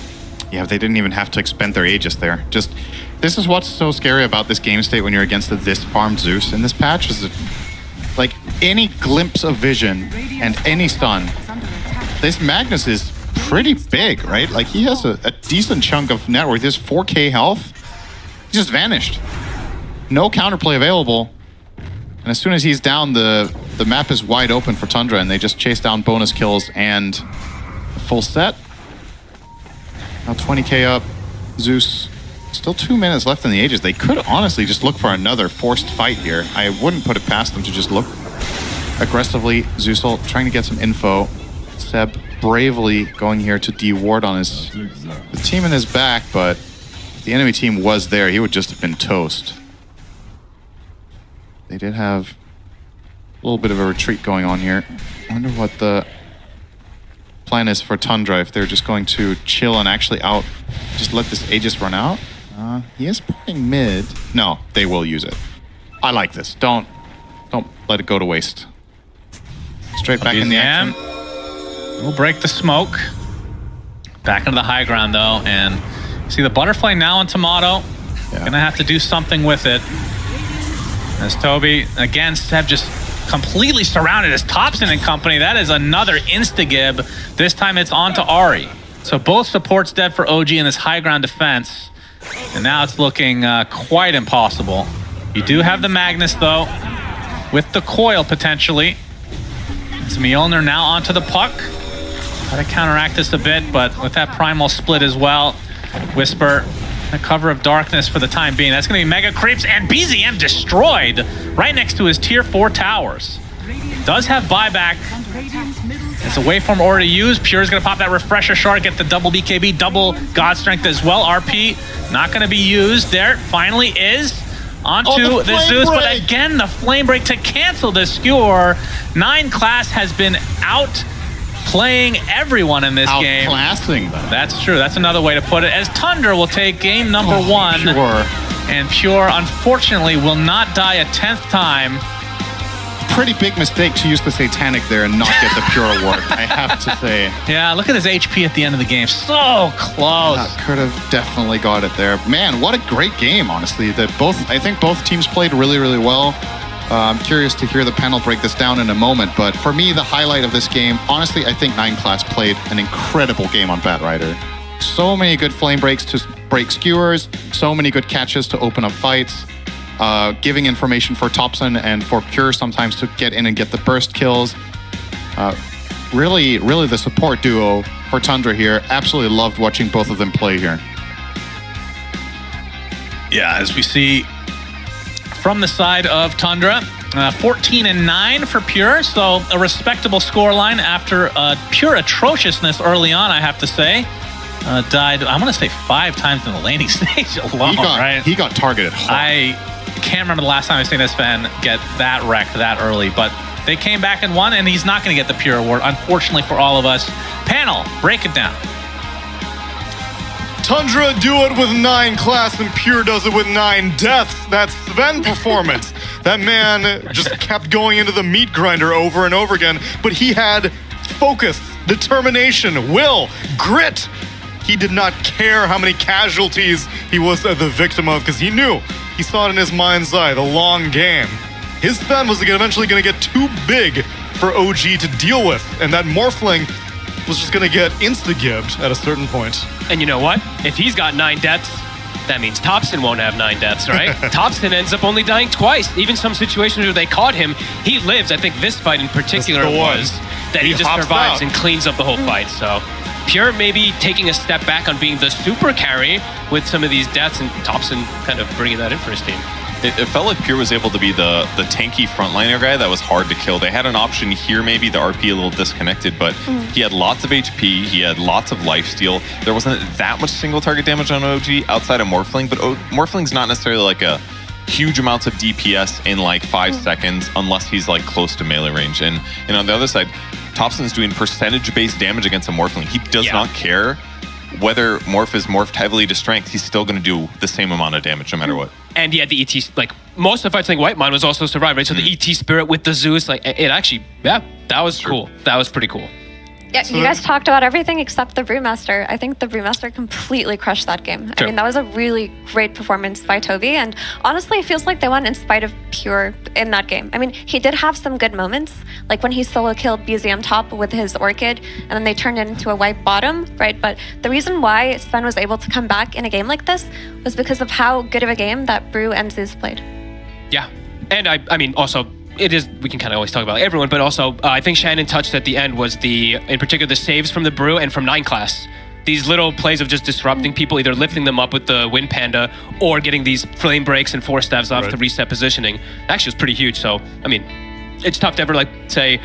Speaker 8: Yeah, they didn't even have to expend their Aegis there. Just, this is what's so scary about this game state when you're against this farmed Zeus in this patch, is that, like, any glimpse of vision and any stun, this Magnus is pretty big, right? Like, he has a decent chunk of net worth. He has 4k health. He just vanished. No counterplay available. And as soon as he's down, the map is wide open for Tundra, and they just chase down bonus kills and a full set. Now 20k up. Zeus, still 2 minutes left in the Aegis. They could honestly just look for another forced fight here. I wouldn't put it past them to just look aggressively. Zeusel trying to get some info. Seb bravely going here to D-ward on the team in his back, but if the enemy team was there, he would just have been toast. They did have a little bit of a retreat going on here. I wonder what the plan is for Tundra, if they're just going to chill and actually just let this Aegis run out. He is playing mid. No, they will use it. I like this. Don't let it go to waste. Straight back in the action.
Speaker 7: We'll break the smoke. Back into the high ground though, and see the butterfly now on Tomato.
Speaker 8: Yeah.
Speaker 7: Gonna have to do something with it. As Toby, again, Seb just completely surrounded as Thompson and company. That is another insta-gib. This time it's onto Ari. So both supports dead for OG in this high ground defense. And now it's looking quite impossible. You do have the Magnus though, with the coil potentially. It's Mjolnir now onto the puck. Try to counteract this a bit, but with that primal split as well. Whisper, a cover of darkness for the time being. That's going to be Mega Creeps, and BZM destroyed right next to his tier 4 towers. Does have buyback. It's a waveform already used. Pure's going to pop that refresher shard, get the double BKB, double God Strength as well. RP not going to be used there. Finally is onto the Zeus, but again, the Flame Break to cancel the skewer. 9 class has been out playing everyone in this game.
Speaker 8: Outclassing them.
Speaker 7: That's true. That's another way to put it. As Tundra will take game number 1.
Speaker 8: Pure.
Speaker 7: And Pure, unfortunately, will not die a 10th time.
Speaker 8: Pretty big mistake to use the Satanic there and not get the Pure award, I have to say.
Speaker 7: Yeah, look at his HP at the end of the game. So close.
Speaker 8: Could have definitely got it there. Man, what a great game, honestly. I think both teams played really, really well. I'm curious to hear the panel break this down in a moment, but for me, the highlight of this game, honestly, I think 9 class played an incredible game on Batrider. So many good flame breaks to break skewers, so many good catches to open up fights, giving information for Thompson and for Pure sometimes to get in and get the burst kills. Really the support duo for Tundra here. Absolutely loved watching both of them play here.
Speaker 7: Yeah, as we see from the side of Tundra, 14-9 for Pure, so a respectable scoreline after pure atrociousness early on, I have to say. Died, I want to say 5 times in the laning stage alone, right?
Speaker 8: He got targeted hard.
Speaker 7: I can't remember the last time I've seen this fan get that wrecked that early, but they came back and won, and he's not going to get the Pure award, unfortunately for all of us. Panel, break it down.
Speaker 5: Tundra do it with 9 class and Pure does it with 9 deaths. That's Sven performance. That man just kept going into the meat grinder over and over again, but he had focus, determination, will, grit. He did not care how many casualties he was the victim of because he knew, he saw it in his mind's eye, the long game. His Sven was eventually going to get too big for OG to deal with, and that Morphling was just going to get insta-gibbed at a certain point.
Speaker 2: And you know what? If he's got 9 deaths, that means Thompson won't have 9 deaths, right? Thompson ends up only dying twice. Even some situations where they caught him, he lives. I think this fight in particular was that he just survives and cleans up the whole fight. So Pure maybe taking a step back on being the super carry with some of these deaths, and Thompson kind of bringing that in for his team.
Speaker 3: It felt like Pure was able to be the tanky frontliner guy that was hard to kill. They had an option here, maybe the RP a little disconnected, but he had lots of HP, he had lots of lifesteal. There wasn't that much single target damage on OG outside of Morphling, but Morphling's not necessarily like a huge amounts of DPS in like 5 seconds unless he's like close to melee range. And on the other side, Thompson's doing percentage-based damage against a Morphling. He does not care whether Morph is morphed heavily to strength, he's still going to do the same amount of damage no matter what.
Speaker 2: And he had the ET, like most of the fights, like Whitemon was also survived, right? So the ET spirit with the Zeus, like it actually, that was cool. That was pretty cool.
Speaker 4: Yeah, you guys talked about everything except the Brewmaster. I think the Brewmaster completely crushed that game. I mean, that was a really great performance by Toby, and honestly, it feels like they won in spite of Pure in that game. I mean, he did have some good moments, like when he solo killed BZM top with his Orchid, and then they turned it into a white bottom, right? But the reason why Sven was able to come back in a game like this was because of how good of a game that Brew and Zeus played.
Speaker 2: Yeah, and I mean, also, it is, we can kind of always talk about everyone, but also I think Shannon touched at the end was in particular the saves from the Brew and from 9 class. These little plays of just disrupting people, either lifting them up with the Wind Panda or getting these flame breaks and 4 staves off to reset positioning. Actually, was pretty huge. So, I mean, it's tough to ever like say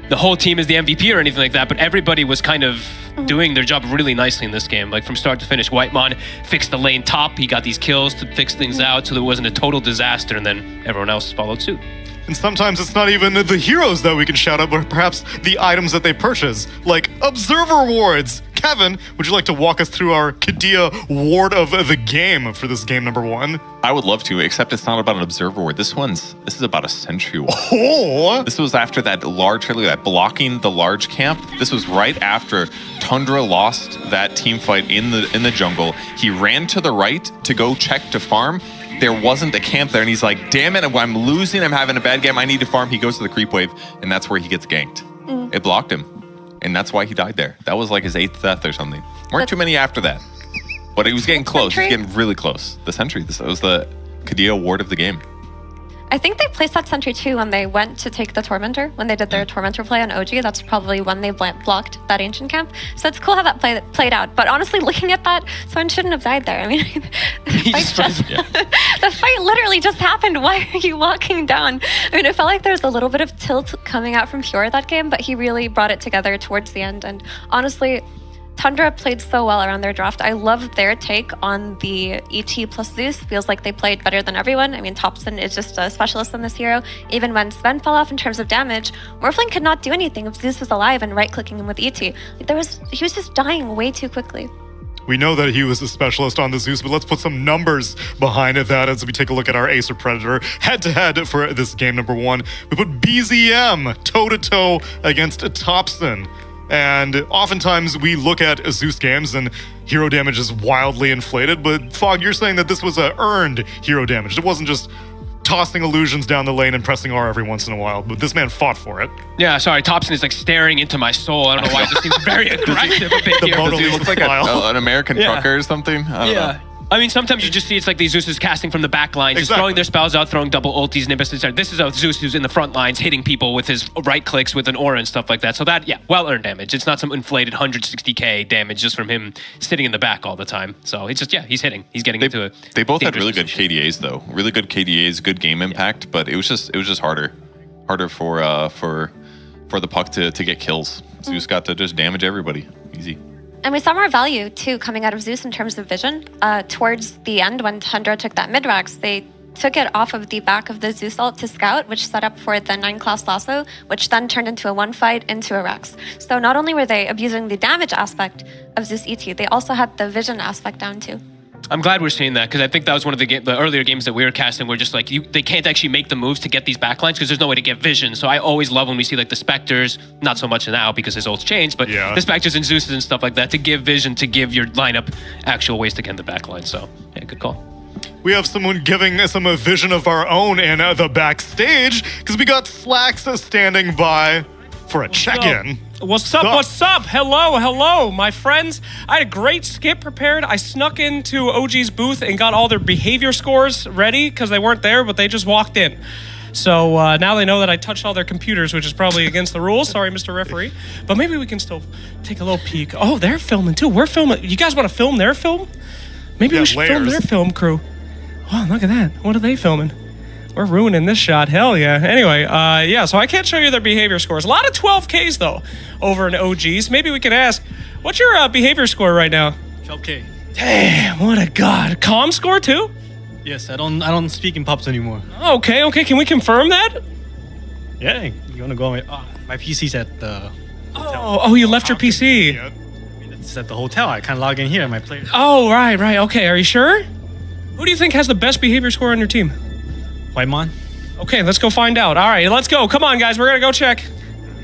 Speaker 2: the whole team is the MVP or anything like that, but everybody was kind of doing their job really nicely in this game. Like from start to finish, Whitemon fixed the lane top. He got these kills to fix things out so there wasn't a total disaster, and then everyone else followed suit.
Speaker 5: And sometimes it's not even the heroes that we can shout out, but perhaps the items that they purchase, like Observer Rewards. Kevin, would you like to walk us through our Kadia ward of the game for this game number 1?
Speaker 3: I would love to, except it's not about an observer ward. This is about a sentry ward.
Speaker 5: Oh!
Speaker 3: This was after that that blocking the large camp. This was right after Tundra lost that team fight in the jungle. He ran to the right to go check to farm. There wasn't a camp there, and he's like, damn it, I'm losing, I'm having a bad game, I need to farm. He goes to the creep wave, and that's where he gets ganked. It blocked him, and that's why he died there. That was like his 8th death or something. Weren't too many after that. But he was getting close, he was getting really close. The sentry, that was the Kadia ward of the game.
Speaker 4: I think they placed that sentry too when they went to take the Tormentor, when they did their Tormentor play on OG. That's probably when they blocked that Ancient Camp. So it's cool how that played out. But honestly, looking at that, someone shouldn't have died there. I mean, the fight literally just happened. Why are you walking down? I mean, it felt like there was a little bit of tilt coming out from Pure that game, but he really brought it together towards the end. And honestly, Tundra played so well around their draft. I love their take on the ET plus Zeus. Feels like they played better than everyone. I mean, Thompson is just a specialist in this hero. Even when Sven fell off in terms of damage, Morphling could not do anything if Zeus was alive and right-clicking him with ET. He was just dying way too quickly.
Speaker 5: We know that he was a specialist on the Zeus, but let's put some numbers behind that as we take a look at our Acer Predator head-to-head for this game number 1. We put BZM toe-to-toe against Thompson. And oftentimes we look at Zeus games and hero damage is wildly inflated, but Fog, you're saying that this was a earned hero damage. It wasn't just tossing illusions down the lane and pressing R every once in a while, but this man fought for it.
Speaker 2: Yeah, sorry, Thompson is like staring into my soul. I don't know why, it just seems very aggressive a bit here.
Speaker 5: Does
Speaker 3: he look like an American trucker or something? I don't know.
Speaker 2: I mean, sometimes you just see it's like these Zeus casting from the back lines, just throwing their spells out, throwing double ultis, Nimbus, etc. This is a Zeus who's in the front lines, hitting people with his right clicks with an aura and stuff like that. So that, well-earned damage. It's not some inflated 160k damage just from him sitting in the back all the time. So it's just, he's hitting. He's getting into it.
Speaker 3: They both had really good KDAs, though. Really good KDAs, good game impact, but it was just harder for the puck to get kills. Zeus got to just damage everybody. Easy.
Speaker 4: And we saw more value, too, coming out of Zeus in terms of vision. Towards the end, when Tundra took that mid-rax, they took it off of the back of the Zeus ult to scout, which set up for the 9-class lasso, which then turned into a 1-fight into a Rax. So not only were they abusing the damage aspect of Zeus ET, they also had the vision aspect down, too.
Speaker 2: I'm glad we're seeing that, because I think that was one of the earlier games that we were casting where just like they can't actually make the moves to get these backlines because there's no way to get vision. So I always love when we see like the Spectres, not so much now because his ult's changed, but the Spectres and Zeus's and stuff like that to give vision, to give your lineup actual ways to get the backline. So yeah, good call.
Speaker 5: We have someone giving some vision of our own in the backstage because we got Slacks standing by for a check-in.
Speaker 9: What's up? What's up? Hello, my friends. I had a great skip prepared. I snuck into OG's booth and got all their behavior scores ready because they weren't there, but they just walked in. So now they know that I touched all their computers, which is probably against the rules. Sorry, Mr. Referee. But maybe we can still take a little peek. Oh, they're filming too. We're filming. You guys want to film their film? Maybe we should film their film crew. Wow, look at that. What are they filming? We're ruining this shot. Hell yeah. Anyway, so I can't show you their behavior scores. A lot of 12Ks, though, over in OGs. Maybe we can ask, what's your behavior score right now?
Speaker 10: 12K.
Speaker 9: Damn, what a god. Comm score, too?
Speaker 10: Yes, I don't speak in pubs anymore.
Speaker 9: Okay. Can we confirm that?
Speaker 10: Yeah, you want to go on my PC's at the hotel.
Speaker 9: Oh, you left your PC.
Speaker 10: I mean, it's at the hotel. I can't log in here. My player.
Speaker 9: Oh, right. Okay, are you sure? Who do you think has the best behavior score on your team?
Speaker 10: Whitemon.
Speaker 9: Okay, let's go find out. All right, let's go. Come on, guys. We're going to go check.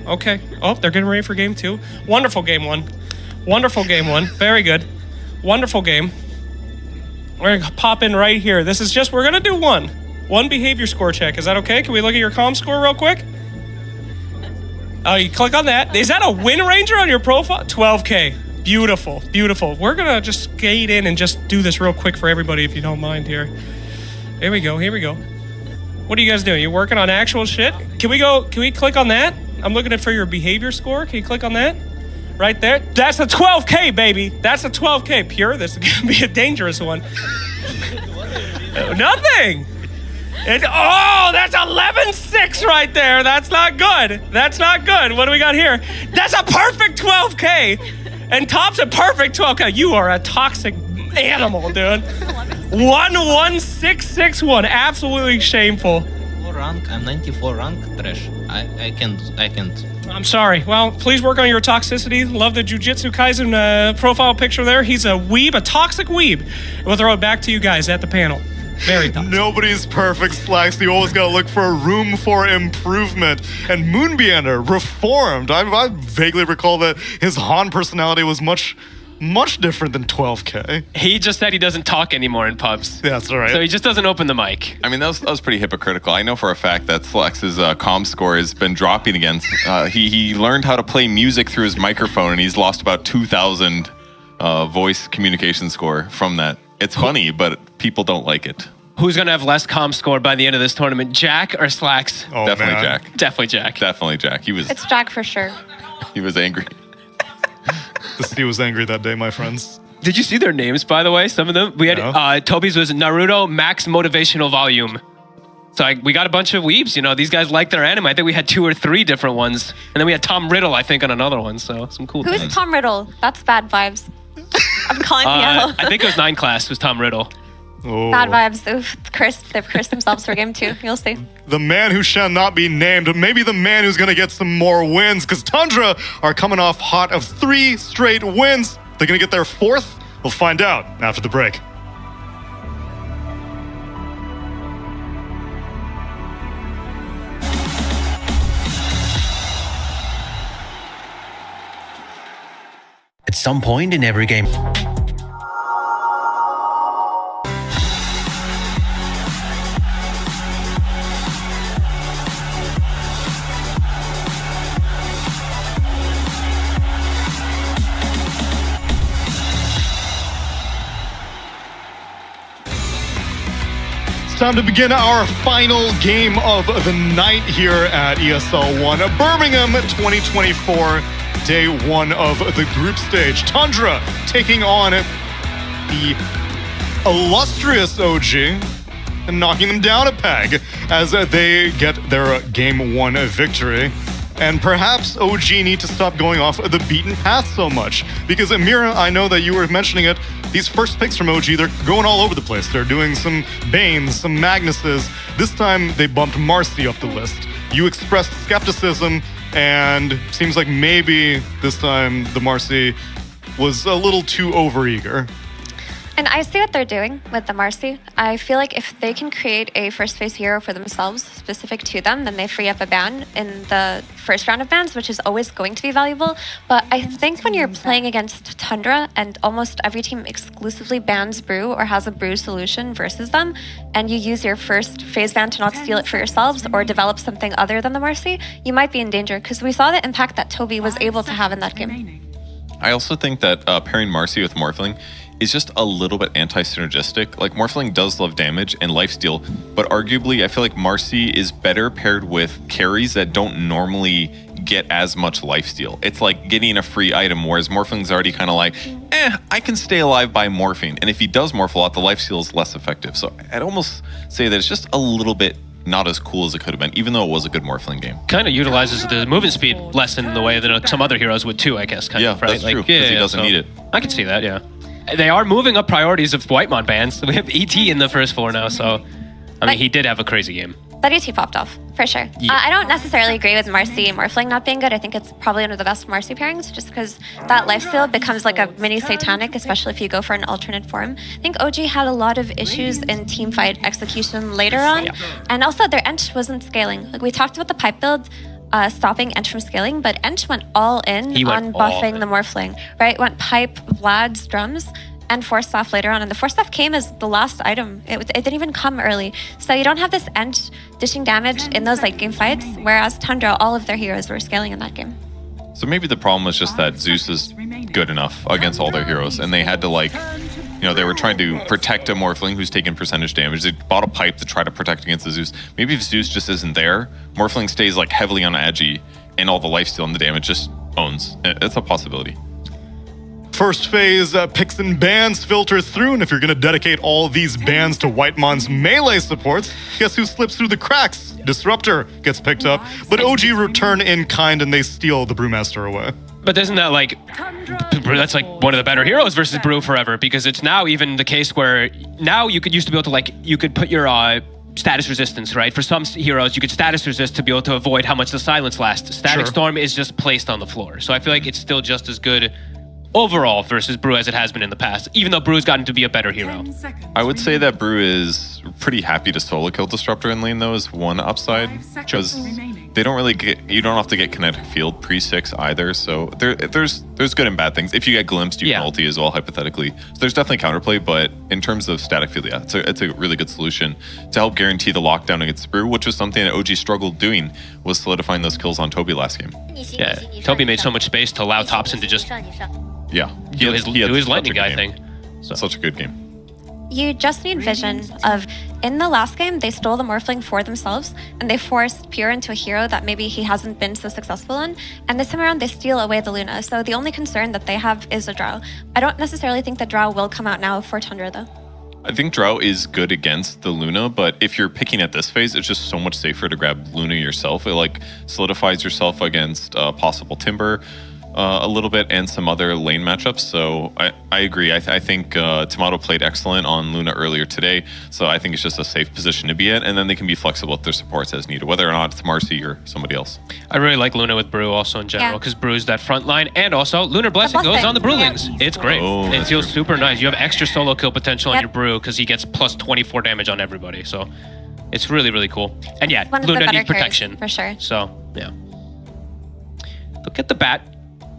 Speaker 9: Okay. Oh, they're getting ready for game 2. Wonderful game 1. Very good. Wonderful game. We're going to pop in right here. This is just, we're going to do one behavior score check. Is that okay? Can we look at your comm score real quick? Oh, you click on that. Is that a win ranger on your profile? 12K. Beautiful. We're going to just skate in and just do this real quick for everybody if you don't mind here. Here we go. What are you guys doing? You working on actual shit? Can we click on that? I'm looking for your behavior score. Can you click on that? Right there. That's a 12K, baby. That's a 12K. Pure, this is going to be a dangerous one. Nothing. That's 11-6 right there. That's not good. That's not good. What do we got here? That's a perfect 12K. And Top's a perfect 12K. You are a toxic animal, dude. 11661. Absolutely shameful.
Speaker 11: Rank. I'm 94 rank. Trash. I can't.
Speaker 9: I'm sorry. Well, please work on your toxicity. Love the Jujutsu Kaisen profile picture there. He's a weeb, a toxic weeb. We'll throw it back to you guys at the panel. Very toxic.
Speaker 5: Nobody's perfect, Slacks. You always gotta look for a room for improvement. And Moonbyander reformed. I vaguely recall that his Han personality was much different than 12K.
Speaker 2: He just said he doesn't talk anymore in pubs.
Speaker 5: Yeah, that's right.
Speaker 2: So he just doesn't open the mic.
Speaker 3: I mean, that was pretty hypocritical. I know for a fact that Slex's comm score has been dropping again. He learned how to play music through his microphone, and he's lost about 2,000 voice communication score from that. It's funny, but people don't like it.
Speaker 2: Who's going to have less comm score by the end of this tournament, Jack or Slacks?
Speaker 5: Oh,
Speaker 3: Definitely
Speaker 5: man.
Speaker 3: Jack.
Speaker 2: Definitely Jack.
Speaker 3: Definitely Jack.
Speaker 4: It's Jack for sure.
Speaker 3: He was angry.
Speaker 5: The city was angry that day, my friends.
Speaker 2: Did you see their names, by the way? Some of them? We had Toby's was Naruto Max Motivational Volume. So we got a bunch of weebs, These guys like their anime. I think we had 2 or 3 different ones. And then we had Tom Riddle, I think, on another one. So some cool
Speaker 4: Who's
Speaker 2: things.
Speaker 4: Tom Riddle? That's bad vibes. I'm calling you out.
Speaker 2: I think it was 9 class was Tom Riddle.
Speaker 5: Oh.
Speaker 4: Bad vibes. Oof, they've cursed themselves for game 2. You'll see.
Speaker 5: The man who shall not be named, maybe the man who's going to get some more wins, because Tundra are coming off hot of 3 straight wins. They're going to get their 4th? We'll find out after the break.
Speaker 12: At some point in every game,
Speaker 5: It's time to begin our final game of the night here at ESL 1, Birmingham 2024, day 1 of the group stage. Tundra taking on the illustrious OG and knocking them down a peg as they get their game 1 victory. And perhaps OG need to stop going off the beaten path so much. Because Amira, I know that you were mentioning it, these first picks from OG, they're going all over the place. They're doing some Banes, some Magnuses. This time they bumped Marcy up the list. You expressed skepticism, and seems like maybe this time the Marcy was a little too overeager.
Speaker 4: And I see what they're doing with the Marcy. I feel like if they can create a first phase hero for themselves, specific to them, then they free up a ban in the first round of bans, which is always going to be valuable. But I think when you're playing against Tundra and almost every team exclusively bans Brew or has a Brew solution versus them, and you use your first phase ban to not steal it for yourselves or develop something other than the Marcy, you might be in danger, because we saw the impact that Toby was able to have in that game.
Speaker 3: I also think that pairing Marcy with Morphling is just a little bit anti-synergistic. Like, Morphling does love damage and lifesteal, but arguably I feel like Marcy is better paired with carries that don't normally get as much lifesteal. It's like getting a free item, whereas Morphling's already kind of like, I can stay alive by morphing. And if he does morph a lot, the lifesteal is less effective. So I'd almost say that it's just a little bit not as cool as it could have been, even though it was a good Morphling game.
Speaker 2: Kind of utilizes the movement speed less in the way that some other heroes would too, I guess. Kind of, right?
Speaker 3: That's true, because he doesn't need it.
Speaker 2: I can see that, yeah. They are moving up priorities of Whitemon bans. We have ET in the first 4 now, so I mean, he did have a crazy game.
Speaker 4: That ET popped off, for sure.
Speaker 2: Yeah.
Speaker 4: I don't necessarily agree with Marcy and Morphling not being good. I think it's probably one of the best Marcy pairings, just because that lifesteal becomes like a mini Satanic, especially if you go for an alternate form. I think OG had a lot of issues in teamfight execution later on, and also their Ench wasn't scaling. Like, we talked about the pipe build, stopping Ench from scaling, but Ench went all in on buffing the Morphling, right? Went pipe, Vlad's drums, and Force Staff later on. And the Force Staff came as the last item. It didn't even come early. So you don't have this Ench dishing damage in those late game fights, whereas Tundra, all of their heroes were scaling in that game.
Speaker 3: So maybe the problem was just that Zeus is good enough against all their heroes, and they had to, like, they were trying to protect a Morphling who's taking percentage damage. They bought a pipe to try to protect against the Zeus. Maybe if Zeus just isn't there, Morphling stays like heavily on Agi, and all the lifesteal and the damage just owns. It's a possibility.
Speaker 5: First phase picks and bans filters through, and if you're going to dedicate all these bans to Whitemon's melee supports, guess who slips through the cracks? Disruptor gets picked up, but OG return in kind and they steal the Brewmaster away.
Speaker 2: But isn't that like, that's like one of the better heroes versus Brew forever, because it's now even the case where now you used to be able to like, you could put your status resistance, right? For some heroes, you could status resist to be able to avoid how much the silence lasts. Static Storm is just placed on the floor. So I feel like it's still just as good overall versus Brew as it has been in the past, even though Brew's gotten to be a better hero.
Speaker 3: I would say that Brew is pretty happy to solo kill Disruptor in lane though is one upside, because they don't really get, you don't have to get kinetic field pre-6 either, so there's good and bad things. If you get glimpsed, you can ulti as well, hypothetically. So there's definitely counterplay, but in terms of static field, yeah, it's a really good solution to help guarantee the lockdown against Brew, which was something that OG struggled doing, was solidifying those kills on Toby last game.
Speaker 2: Yeah, Toby made so much space to allow Thompson to just do his lightning guy thing. So.
Speaker 3: Such a good game.
Speaker 4: You just need vision of, in the last game, they stole the Morphling for themselves, and they forced Pure into a hero that maybe he hasn't been so successful in, and this time around they steal away the Luna, so the only concern that they have is a Drow. I don't necessarily think the Drow will come out now for Tundra, though.
Speaker 3: I think Drow is good against the Luna, but if you're picking at this phase, it's just so much safer to grab Luna yourself. It like solidifies yourself against possible Timber, a little bit, and some other lane matchups. So I agree. I think Tomato played excellent on Luna earlier today. So I think it's just a safe position to be in, and then they can be flexible with their supports as needed, whether or not it's Marcy or somebody else.
Speaker 2: I really like Luna with Brew also in general, because Brew's that front line, and also Lunar Blessing goes on the Brewlings. It's great. It feels super nice. You have extra solo kill potential on your Brew because he gets plus 24 damage on everybody. So it's really, really cool. And yeah, Luna needs protection.
Speaker 4: For sure.
Speaker 2: So yeah. Look at the Bat.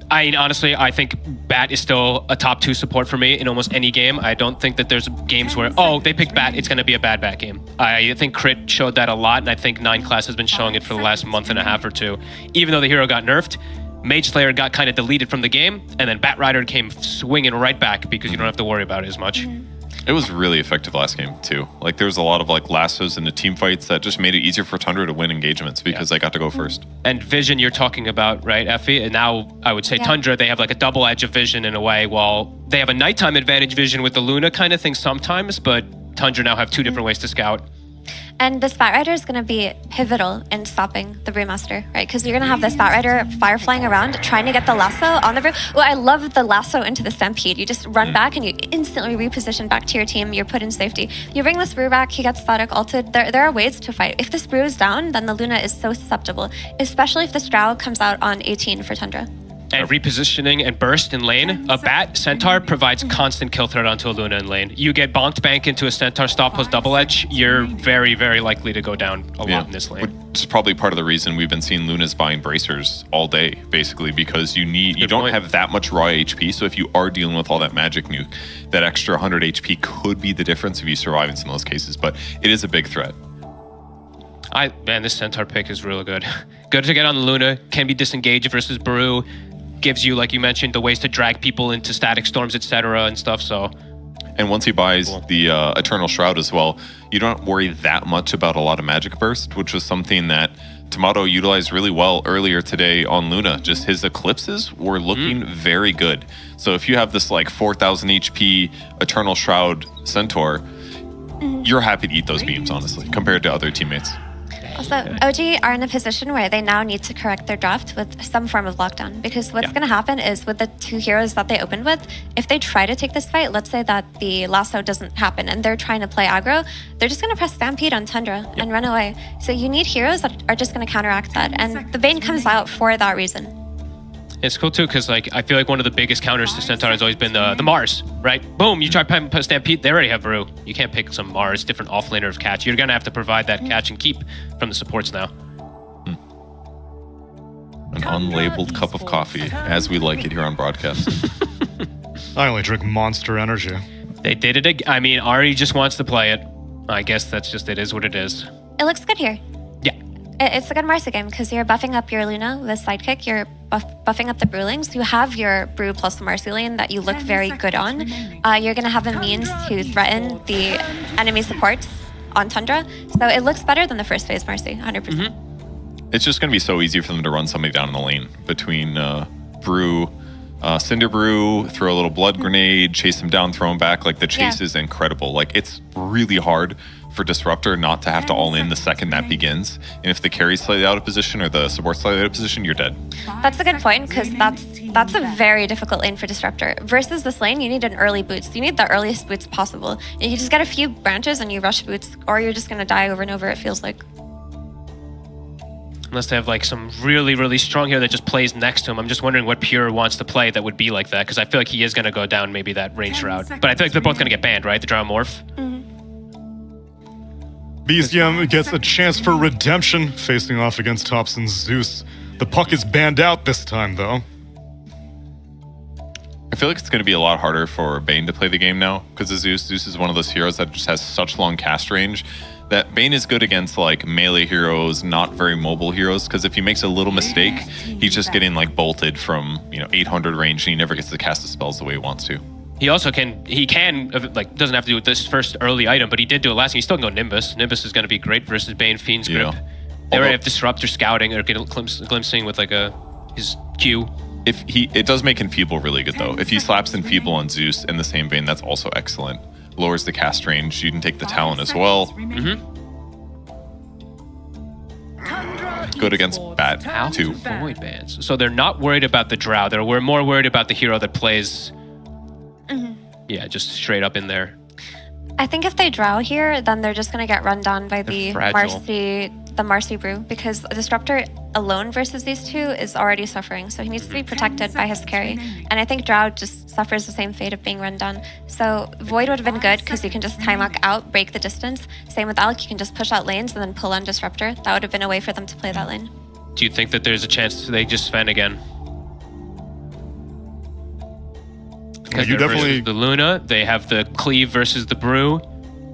Speaker 2: Honestly, I think Bat is still a top 2 support for me in almost any game. I don't think that there's games where, they picked Bat, it's going to be a bad Bat game. I think Crit showed that a lot, and I think 9 Class has been showing it for the last month and a half or two. Even though the hero got nerfed, Mage Slayer got kind of deleted from the game, and then Bat Rider came swinging right back because you don't have to worry about it as much.
Speaker 3: It was really effective last game too. Like there was a lot of like lassos into team fights that just made it easier for Tundra to win engagements because they got to go first.
Speaker 2: And vision you're talking about, right, Effie? And now I would say Tundra, they have like a double edge of vision in a way, while they have a nighttime advantage vision with the Luna kind of thing sometimes, but Tundra now have 2 different ways to scout.
Speaker 4: And the Spat Rider is going to be pivotal in stopping the Brewmaster, right? Because you're going to have the Spat Rider fireflying around, trying to get the lasso on the Brew. Well, I love the lasso into the Stampede. You just run back and you instantly reposition back to your team. You're put in safety. You bring this Brew back, he gets static ulted. There are ways to fight. If this Brew is down, then the Luna is so susceptible, especially if this Drow comes out on 18 for Tundra.
Speaker 2: And repositioning and burst in lane, a Bat Centaur provides constant kill threat onto a Luna in lane. You get bonked bank into a Centaur stop plus double edge, you're very, very likely to go down a lot in this lane.
Speaker 3: Which is probably part of the reason we've been seeing Lunas buying bracers all day, basically, because you don't have that much raw HP, so if you are dealing with all that magic nuke, that extra 100 HP could be the difference if you survive in some of those cases, but it is a big threat.
Speaker 2: Man, this Centaur pick is really good. Good to get on the Luna, can be disengaged versus Brew. Gives you, like you mentioned, the ways to drag people into static storms, etc. and stuff, so.
Speaker 3: And once he buys the Eternal Shroud as well, you don't worry that much about a lot of magic burst, which was something that Tomato utilized really well earlier today on Luna. Just his eclipses were looking very good. So if you have this like 4,000 HP Eternal Shroud Centaur, you're happy to eat those beams, honestly, compared to other teammates.
Speaker 4: Also, OG are in a position where they now need to correct their draft with some form of lockdown, because what's going to happen is with the 2 heroes that they opened with, if they try to take this fight, let's say that the lasso doesn't happen and they're trying to play aggro, they're just going to press Stampede on Tundra and run away. So you need heroes that are just going to counteract that, and the Bane comes out for that reason.
Speaker 2: It's cool too, because like I feel like one of the biggest counters to Centaur has always been the Mars, right? Boom, you try to put Stampede, they already have Brew. You can't pick some Mars, different offlaner of catch. You're gonna have to provide that catch and keep from the supports now.
Speaker 3: An unlabeled cup of coffee, as we like it here on broadcast.
Speaker 5: I only drink Monster Energy.
Speaker 2: They did it again. I mean, Ari just wants to play it. I guess that's just, it is what it is.
Speaker 4: It looks good here.
Speaker 2: Yeah.
Speaker 4: It's a good Marcy game because you're buffing up your Luna with Sidekick, you're buffing up the Brewlings. You have your Brew plus the Marcy lane that you look very good on. You're going to have a means to threaten the enemy supports on Tundra. So it looks better than the first phase Marcy, 100%.
Speaker 3: It's just going to be so easy for them to run somebody down in the lane between Brew, Cinderbrew, throw a little blood grenade, chase him down, throw him back. Like, the chase is incredible. Like, it's really hard for Disruptor not to have to all in the second that begins. And if the carry's slightly out of position or the support's slightly out of position, you're dead.
Speaker 4: That's a good point, because that's a very difficult lane for Disruptor. Versus this lane, you need an early boots. You need the earliest boots possible. And you just get a few branches and you rush boots, or you're just going to die over and over, it feels like.
Speaker 2: Unless they have like some really, really strong hero that just plays next to him. I'm just wondering what Pure wants to play that would be like that, because I feel like he is going to go down maybe that range route. But I feel like they're both going to get banned, right? The Drow Morph.
Speaker 5: BZM gets a chance for redemption, facing off against Thompson's Zeus. The puck is banned out this time, though.
Speaker 3: I feel like it's going to be a lot harder for Bane to play the game now, because Zeus is one of those heroes that just has such long cast range that Bane is good against like melee heroes, not very mobile heroes, because if he makes a little mistake, he's just getting like bolted from 800 range, and he never gets to cast the spells the way he wants to.
Speaker 2: He also can like, doesn't have to do with this first early item, but he did do it last game. He still can go Nimbus. Nimbus is going to be great versus Bane Fiend's Grip. They already have Disruptor scouting or get glimpsing with like his Q.
Speaker 3: It does make Enfeeble really good though. If he slaps Enfeeble on Zeus in the same vein, that's also excellent. Lowers the cast range. You can take the Talon as well. Good against Bat too.
Speaker 2: Void bans. So they're not worried about the Drow. We're more worried about the hero that plays. Yeah, just straight up in there.
Speaker 4: I think if they Drow here, then they're just going to get run down by the Marcy Brew, because Disruptor alone versus these two is already suffering, so he needs to be protected by his carry. And I think Drow just suffers the same fate of being run down. So Void would have been good, because you can just time lock out, break the distance. Same with Alec, you can just push out lanes and then pull on Disruptor. That would have been a way for them to play that lane.
Speaker 2: Do you think that there's a chance they just Sven again? Because
Speaker 5: you definitely
Speaker 2: the Luna, they have the Cleave versus the Brew.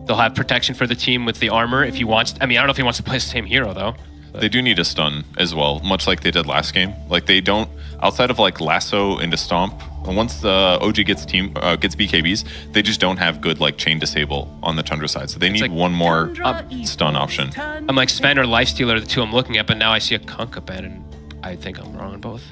Speaker 2: They'll have protection for the team with the armor if he wants. I mean, I don't know if he wants to play the same hero though. But
Speaker 3: they do need a stun as well, much like they did last game. Like they don't, outside of like Lasso into Stomp. Once the OG gets BKBs, they just don't have good like chain disable on the Tundra side. So they need like one more stun option.
Speaker 2: I'm like Sven or Lifestealer are the two I'm looking at, but now I see a Kunkka ban, and I think I'm wrong on both.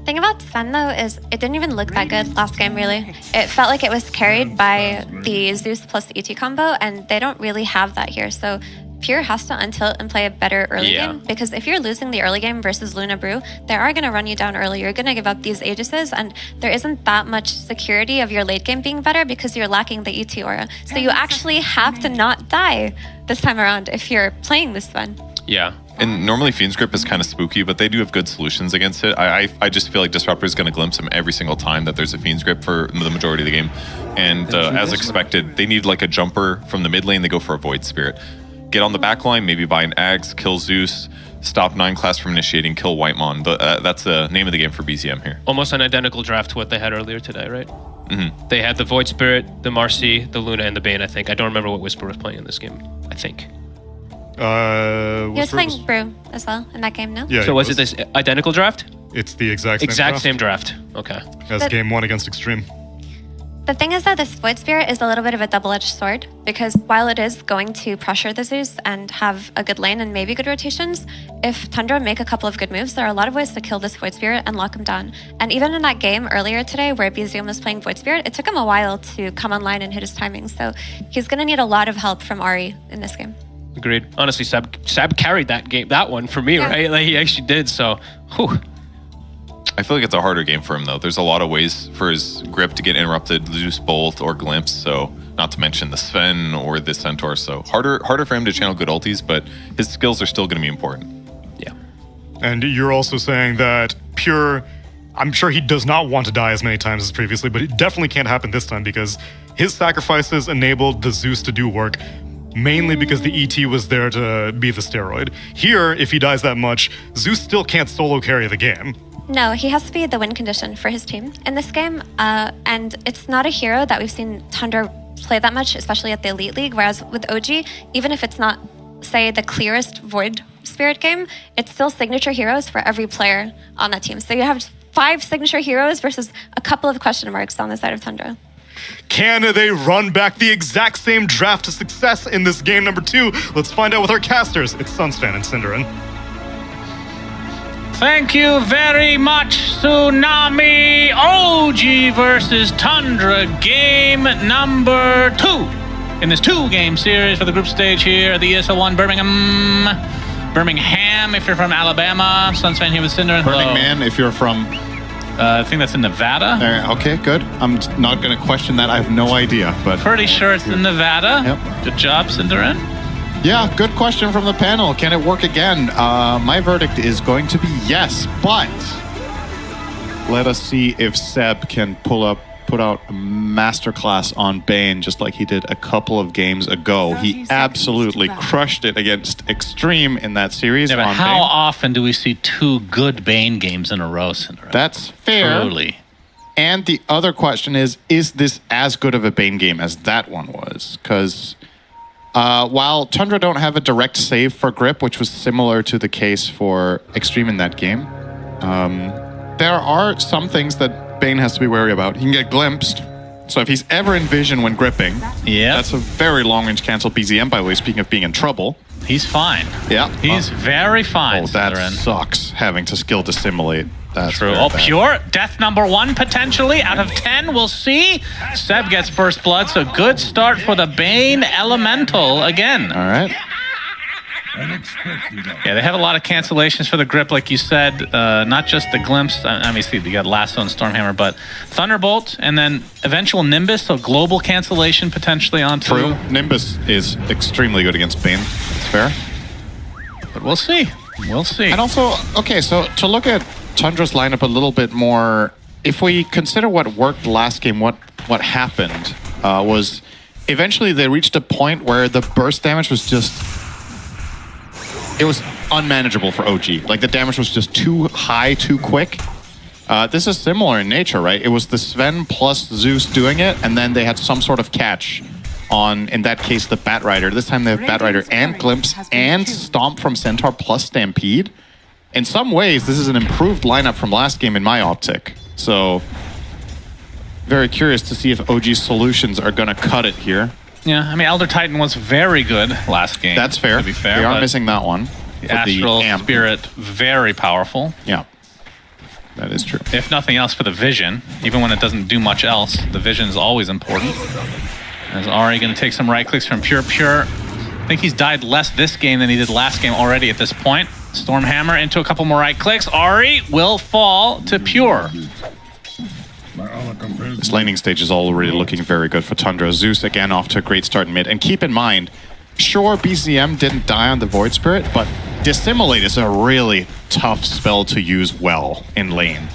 Speaker 4: Thing about Sven though is it didn't even look that good last game really. It felt like it was carried by the Zeus plus ET combo, and they don't really have that here. So Pure has to untilt and play a better early game, because if you're losing the early game versus Luna Brew, they are going to run you down early. You're going to give up these Aegises, and there isn't that much security of your late game being better because you're lacking the ET aura. So you actually have to not die this time around if you're playing this Sven.
Speaker 2: Yeah.
Speaker 3: And normally Fiend's Grip is kind of spooky, but they do have good solutions against it. I just feel like Disruptor is going to glimpse him every single time that there's a Fiend's Grip for the majority of the game. And as expected, they need like a jumper from the mid lane. They go for a Void Spirit. Get on the back line, maybe buy an Ags, kill Zeus, stop 9 class from initiating, kill Whitemon. But that's the name of the game for BZM here.
Speaker 2: Almost an identical draft to what they had earlier today, right? They had the Void Spirit, the Marcy, the Luna, and the Bane, I think. I don't remember what Whisper was playing in this game, I think.
Speaker 4: He was playing Brew as well in that game, no?
Speaker 5: Yeah.
Speaker 2: So was it this identical draft?
Speaker 5: It's the exact
Speaker 2: same draft. Okay.
Speaker 5: As game 1 against Extreme.
Speaker 4: The thing is that this Void Spirit is a little bit of a double-edged sword, because while it is going to pressure the Zeus and have a good lane and maybe good rotations, if Tundra make a couple of good moves, there are a lot of ways to kill this Void Spirit and lock him down. And even in that game earlier today where BZM was playing Void Spirit, it took him a while to come online and hit his timing. So he's going to need a lot of help from Ahri in this game.
Speaker 2: Agreed. Honestly, Sab carried that one for me, right? Like he actually did. So, whew.
Speaker 3: I feel like it's a harder game for him though. There's a lot of ways for his grip to get interrupted, Zeus Bolt or Glimpse. So not to mention the Sven or the Centaur. So harder for him to channel good ultis, but his skills are still going to be important.
Speaker 2: Yeah.
Speaker 5: And you're also saying that Pure, I'm sure he does not want to die as many times as previously, but it definitely can't happen this time because his sacrifices enabled the Zeus to do work, mainly because the ET was there to be the steroid. Here, if he dies that much, Zeus still can't solo carry the game.
Speaker 4: No, he has to be the win condition for his team in this game. And it's not a hero that we've seen Tundra play that much, especially at the Elite League, whereas with OG, even if it's not, say, the clearest Void Spirit game, it's still signature heroes for every player on that team. So you have 5 signature heroes versus a couple of question marks on the side of Tundra.
Speaker 5: Can they run back the exact same draft to success in this game number 2? Let's find out with our casters. It's Sunsfan and Cinderin.
Speaker 7: Thank you very much, Tsunami. OG versus Tundra, game number 2 in this 2-game series for the group stage here at the ESL 1 Birmingham, if you're from Alabama. Sunsfan here with Cinder.
Speaker 8: Birmingham, if you're from...
Speaker 7: I think that's in Nevada.
Speaker 8: Okay, good. I'm not going to question that. I have no idea, but...
Speaker 7: Pretty sure it's in Nevada.
Speaker 8: Yep.
Speaker 7: Good job, Cinderin.
Speaker 8: Yeah, good question from the panel. Can it work again? My verdict is going to be yes, but let us see if Seb can put out a masterclass on Bane just like he did a couple of games ago. He absolutely crushed it against Extreme in that series.
Speaker 7: Yeah, but
Speaker 8: on
Speaker 7: how
Speaker 8: Bane.
Speaker 7: often do we see 2 good Bane games in a row, Cinderella?
Speaker 8: That's fair.
Speaker 7: Truly.
Speaker 8: And the other question is this as good of a Bane game as that one was? Because while Tundra don't have a direct save for Grip, which was similar to the case for Extreme in that game, there are some things that Bane has to be wary about. He can get glimpsed. So if he's ever in vision when gripping, that's a very long-range cancel BZM, by the way, speaking of being in trouble.
Speaker 7: He's fine.
Speaker 8: Yeah.
Speaker 7: He's very fine.
Speaker 8: Oh, that sucks, having to skill dissimulate. That's
Speaker 7: true. Oh, bad. Pure. Death number 1, potentially. Out of 10, we'll see. Seb gets first blood, so good start for the Bane Elemental again.
Speaker 8: All right.
Speaker 7: Yeah, they have a lot of cancellations for the grip, like you said. Not just the glimpse. Obviously, you got Lasso and Stormhammer, but Thunderbolt, and then eventual Nimbus, so global cancellation potentially onto...
Speaker 8: True. Nimbus is extremely good against Bane. That's fair.
Speaker 7: But we'll see. We'll see.
Speaker 8: And also, okay, so to look at Tundra's lineup a little bit more, if we consider what worked last game, what happened was eventually they reached a point where the burst damage was just... It was unmanageable for OG. Like, the damage was just too high, too quick. This is similar in nature, right? It was the Sven plus Zeus doing it, and then they had some sort of catch on, in that case, the Batrider. This time they have Batrider and Glimpse and Stomp from Centaur plus Stampede. In some ways, this is an improved lineup from last game in my optic. So, very curious to see if OG's solutions are going to cut it here.
Speaker 7: Yeah, I mean, Elder Titan was very good last game.
Speaker 8: That's fair.
Speaker 7: To be fair,
Speaker 8: they are missing that one.
Speaker 7: The Astral Spirit, very powerful.
Speaker 8: Yeah, that is true.
Speaker 7: If nothing else, for the Vision, even when it doesn't do much else, the Vision is always important. As Ari going to take some right clicks from Pure. I think he's died less this game than he did last game already at this point. Stormhammer into a couple more right clicks. Ari will fall to Pure.
Speaker 8: This laning stage is already looking very good for Tundra. Zeus again off to a great start in mid. And keep in mind, sure, BZM didn't die on the Void Spirit, but Dissimulate is a really tough spell to use well in lane.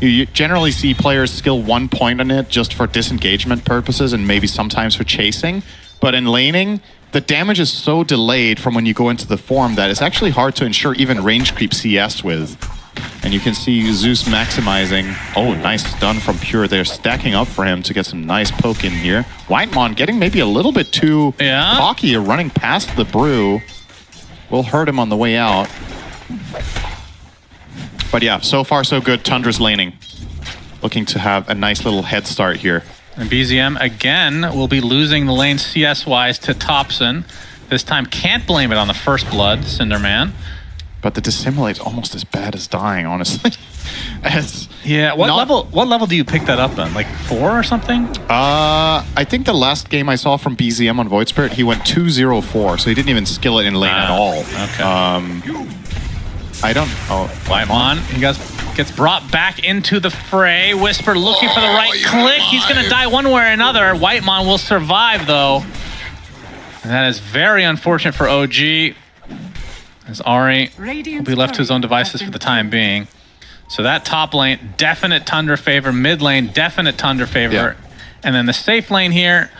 Speaker 8: You generally see players skill 1 point on it just for disengagement purposes and maybe sometimes for chasing. But in laning, the damage is so delayed from when you go into the form that it's actually hard to ensure even range creep CS with. And you can see Zeus maximizing. Oh, nice stun from Pure. They're stacking up for him to get some nice poke in here. Whitemon getting maybe a little bit too cocky, running past the brew. Will hurt him on the way out. But yeah, so far so good. Tundra's laning. Looking to have a nice little head start here.
Speaker 7: And BZM again will be losing the lane CS-wise to Thompson. This time can't blame it on the first blood, Cinderman.
Speaker 8: But the Dissimulate's almost as bad as dying, honestly.
Speaker 7: Yeah, what level do you pick that up on? Like 4 or something?
Speaker 8: I think the last game I saw from BZM on Void Spirit, he went 2-0-4, so he didn't even skill it in lane at all.
Speaker 7: Okay.
Speaker 8: I don't... Oh,
Speaker 7: Whitemon, he gets brought back into the fray. Whisper looking for the right click. He's going to die one way or another. Whitemon will survive, though. And that is very unfortunate for OG. As Ari will be left to his own devices for the time being. So that top lane, definite Tundra favor. Mid lane, definite Tundra favor.
Speaker 8: Yeah.
Speaker 7: And then the safe lane here,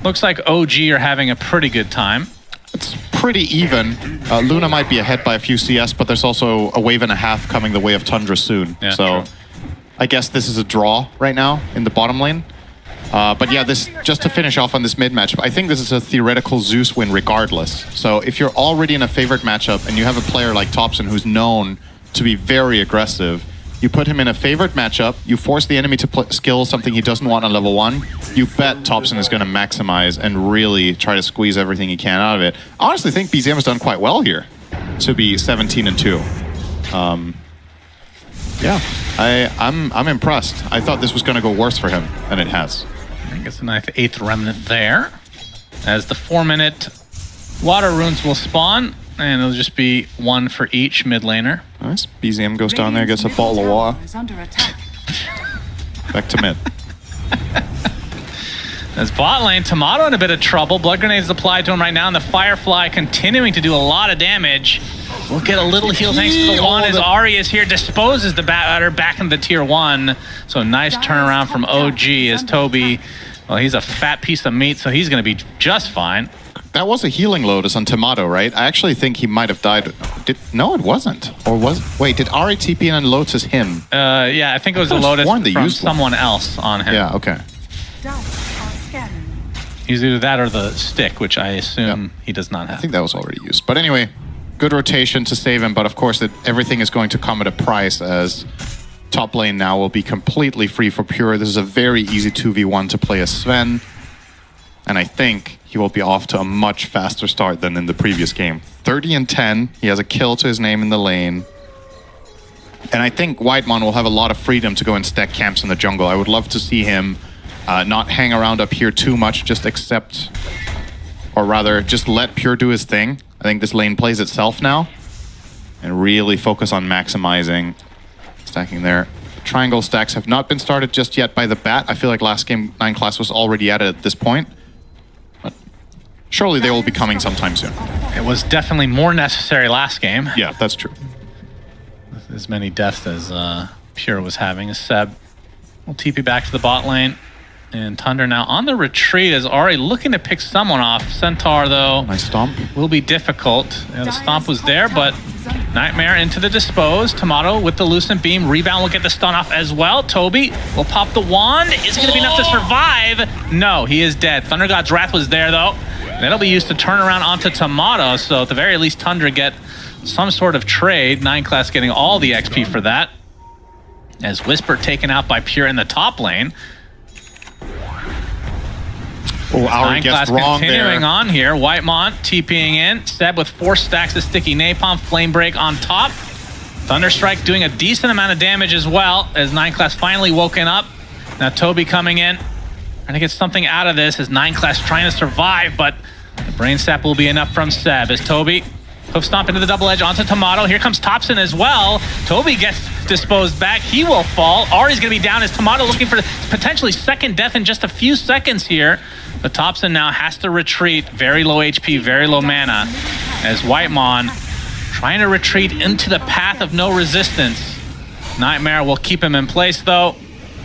Speaker 7: looks like OG are having a pretty good time.
Speaker 8: It's pretty even. Luna might be ahead by a few CS, but there's also a wave and a half coming the way of Tundra soon.
Speaker 7: Yeah,
Speaker 8: so
Speaker 7: true.
Speaker 8: I guess this is a draw right now in the bottom lane. But yeah, this just to finish off on this mid matchup, I think this is a theoretical Zeus win regardless. So if you're already in a favorite matchup and you have a player like Thompson who's known to be very aggressive, you put him in a favorite matchup, you force the enemy to skill something he doesn't want on level 1, you bet Thompson is going to maximize and really try to squeeze everything he can out of it. I honestly think BZM has done quite well here to be 17-2. Yeah, I'm impressed. I thought this was going to go worse for him than it has.
Speaker 7: I guess the 8th remnant there. As the 4-minute water runes will spawn, and it'll just be 1 for each mid laner.
Speaker 8: Nice. BZM goes down there, gets a bottle of water. Back to mid.
Speaker 7: As bot lane, Tomato in a bit of trouble. Blood grenades applied to him right now, and the Firefly continuing to do a lot of damage. We'll get a little heal thanks to the one as Ahri is here, disposes the batter back into the tier 1. So nice turnaround from OG as Toby, well, he's a fat piece of meat, so he's going to be just fine.
Speaker 8: That was a healing Lotus on Tomato, right? I actually think he might have died. No, it wasn't. Or was? Wait, did Ahri TP in and Lotus him?
Speaker 7: Yeah, I think it was a Lotus from someone else on him.
Speaker 8: Yeah, okay.
Speaker 7: He's either that or the stick, which I assume he does not have.
Speaker 8: I think that was already used. But anyway, good rotation to save him, but of course everything is going to come at a price as top lane now will be completely free for Pure. This is a very easy 2v1 to play as Sven, and I think he will be off to a much faster start than in the previous game. 30 and 10, he has a kill to his name in the lane, and I think Whitemon will have a lot of freedom to go and stack camps in the jungle. I would love to see him not hang around up here too much, just accept, or rather just let Pure do his thing. I think this lane plays itself now, and really focus on maximizing stacking there. Triangle stacks have not been started just yet by the bat. I feel like last game 9 class was already at it at this point, but surely they will be coming sometime soon.
Speaker 7: It was definitely more necessary last game.
Speaker 8: Yeah, that's true.
Speaker 7: With as many deaths as Pure was having. Seb will TP back to the bot lane. And Tundra now on the retreat is already looking to pick someone off. Centaur, though,
Speaker 8: nice stomp,
Speaker 7: will be difficult. Yeah, the stomp was there, but Nightmare into the dispose. Tomato with the Lucent Beam. Rebound will get the stun off as well. Toby will pop the wand. Is it going to be enough to survive? No, he is dead. Thunder God's Wrath was there, though. That'll be used to turn around onto Tomato, so at the very least, Tundra get some sort of trade. 9 class getting all the XP for that. As Whisper taken out by Pure in the top lane.
Speaker 8: Oh, Ahri gets wrong
Speaker 7: continuing
Speaker 8: there.
Speaker 7: on here. Whitemon TPing in. Seb with 4 stacks of sticky napalm. Flame break on top. Thunderstrike doing a decent amount of damage as well as 9 class finally woken up. Now Toby coming in. Trying to get something out of this as 9 class trying to survive, but the brain sap will be enough from Seb as Toby hoof stomp into the double edge onto Tomato. Here comes Thompson as well. Toby gets disposed back. He will fall. Ahri's going to be down as Tomato looking for potentially second death in just a few seconds here. But Thompson now has to retreat. Very low HP, very low mana. As Whitemon trying to retreat into the path of no resistance. Nightmare will keep him in place though.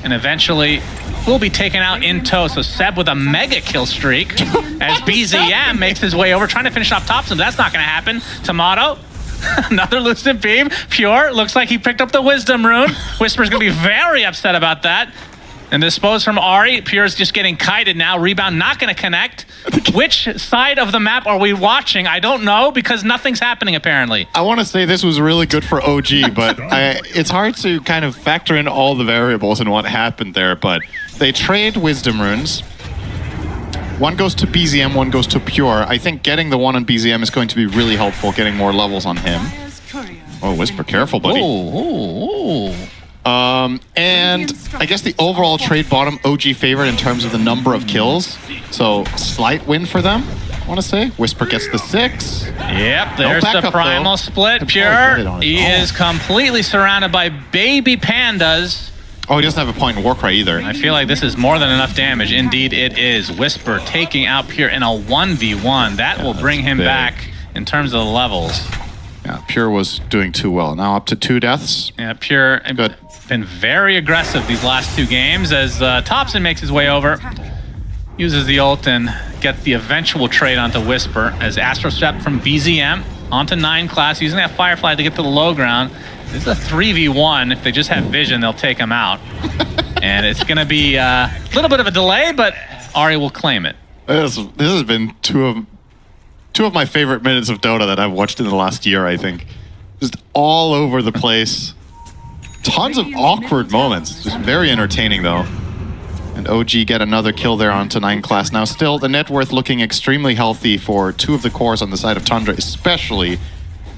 Speaker 7: And eventually will be taken out in tow. So Seb with a mega kill streak as BZM makes his way over, trying to finish off Thompson. That's not going to happen. Tomato, another Lucent Beam. Pure, looks like he picked up the Wisdom Rune. Whisper's going to be very upset about that. And dispose from Ahri. Pure's just getting kited now. Rebound not going to connect. Which side of the map are we watching? I don't know, because nothing's happening apparently.
Speaker 8: I want to say this was really good for OG, but it's hard to kind of factor in all the variables and what happened there. But they trade Wisdom Runes. One goes to BZM, one goes to Pure. I think getting the one on BZM is going to be really helpful, getting more levels on him. Oh, Whisper, careful, buddy. And I guess the overall trade bottom OG favorite in terms of the number of kills. So slight win for them, I want to say. Whisper gets the 6.
Speaker 7: Yep, there's the primal split. Pure, he is completely surrounded by baby pandas.
Speaker 8: Oh, he doesn't have a point in Warcry either.
Speaker 7: I feel like this is more than enough damage. Indeed it is. Whisper taking out Pure in a 1v1. That will bring him back in terms of the levels.
Speaker 8: Yeah, Pure was doing too well. Now up to 2 deaths.
Speaker 7: Yeah, Pure
Speaker 8: good.
Speaker 7: Been very aggressive these last 2 games as Thompson makes his way over. Uses the ult and gets the eventual trade onto Whisper as Astro Step from BZM onto 9 class, using that Firefly to get to the low ground. This is a 3v1. If they just have vision, they'll take him out. And it's going to be a little bit of a delay, but Ahri will claim it.
Speaker 8: This has been two of my favorite minutes of Dota that I've watched in the last year, I think. Just all over the place. Tons of awkward moments. Just very entertaining, though. And OG get another kill there onto 9 class. Now, still, the net worth looking extremely healthy for 2 of the cores on the side of Tundra, especially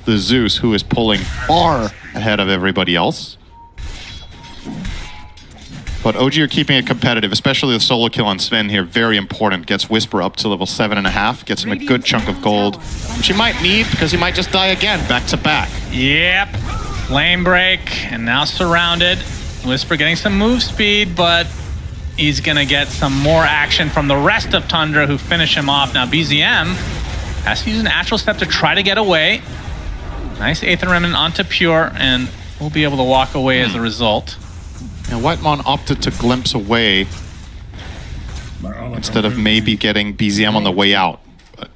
Speaker 8: the Zeus, who is pulling far ahead of everybody else. But OG are keeping it competitive, especially the solo kill on Sven here. Very important. Gets Whisper up to level 7.5. Gets him a good chunk of gold, which he might need because he might just die again, back to back.
Speaker 7: Yep. Flame break, and now surrounded. Whisper getting some move speed, but he's going to get some more action from the rest of Tundra, who finish him off. Now BZM has to use an Astral Step to try to get away. Nice Aether Remnant onto Pure, and we'll be able to walk away as a result.
Speaker 8: And Whitemon opted to glimpse away instead of maybe getting BZM on the way out. But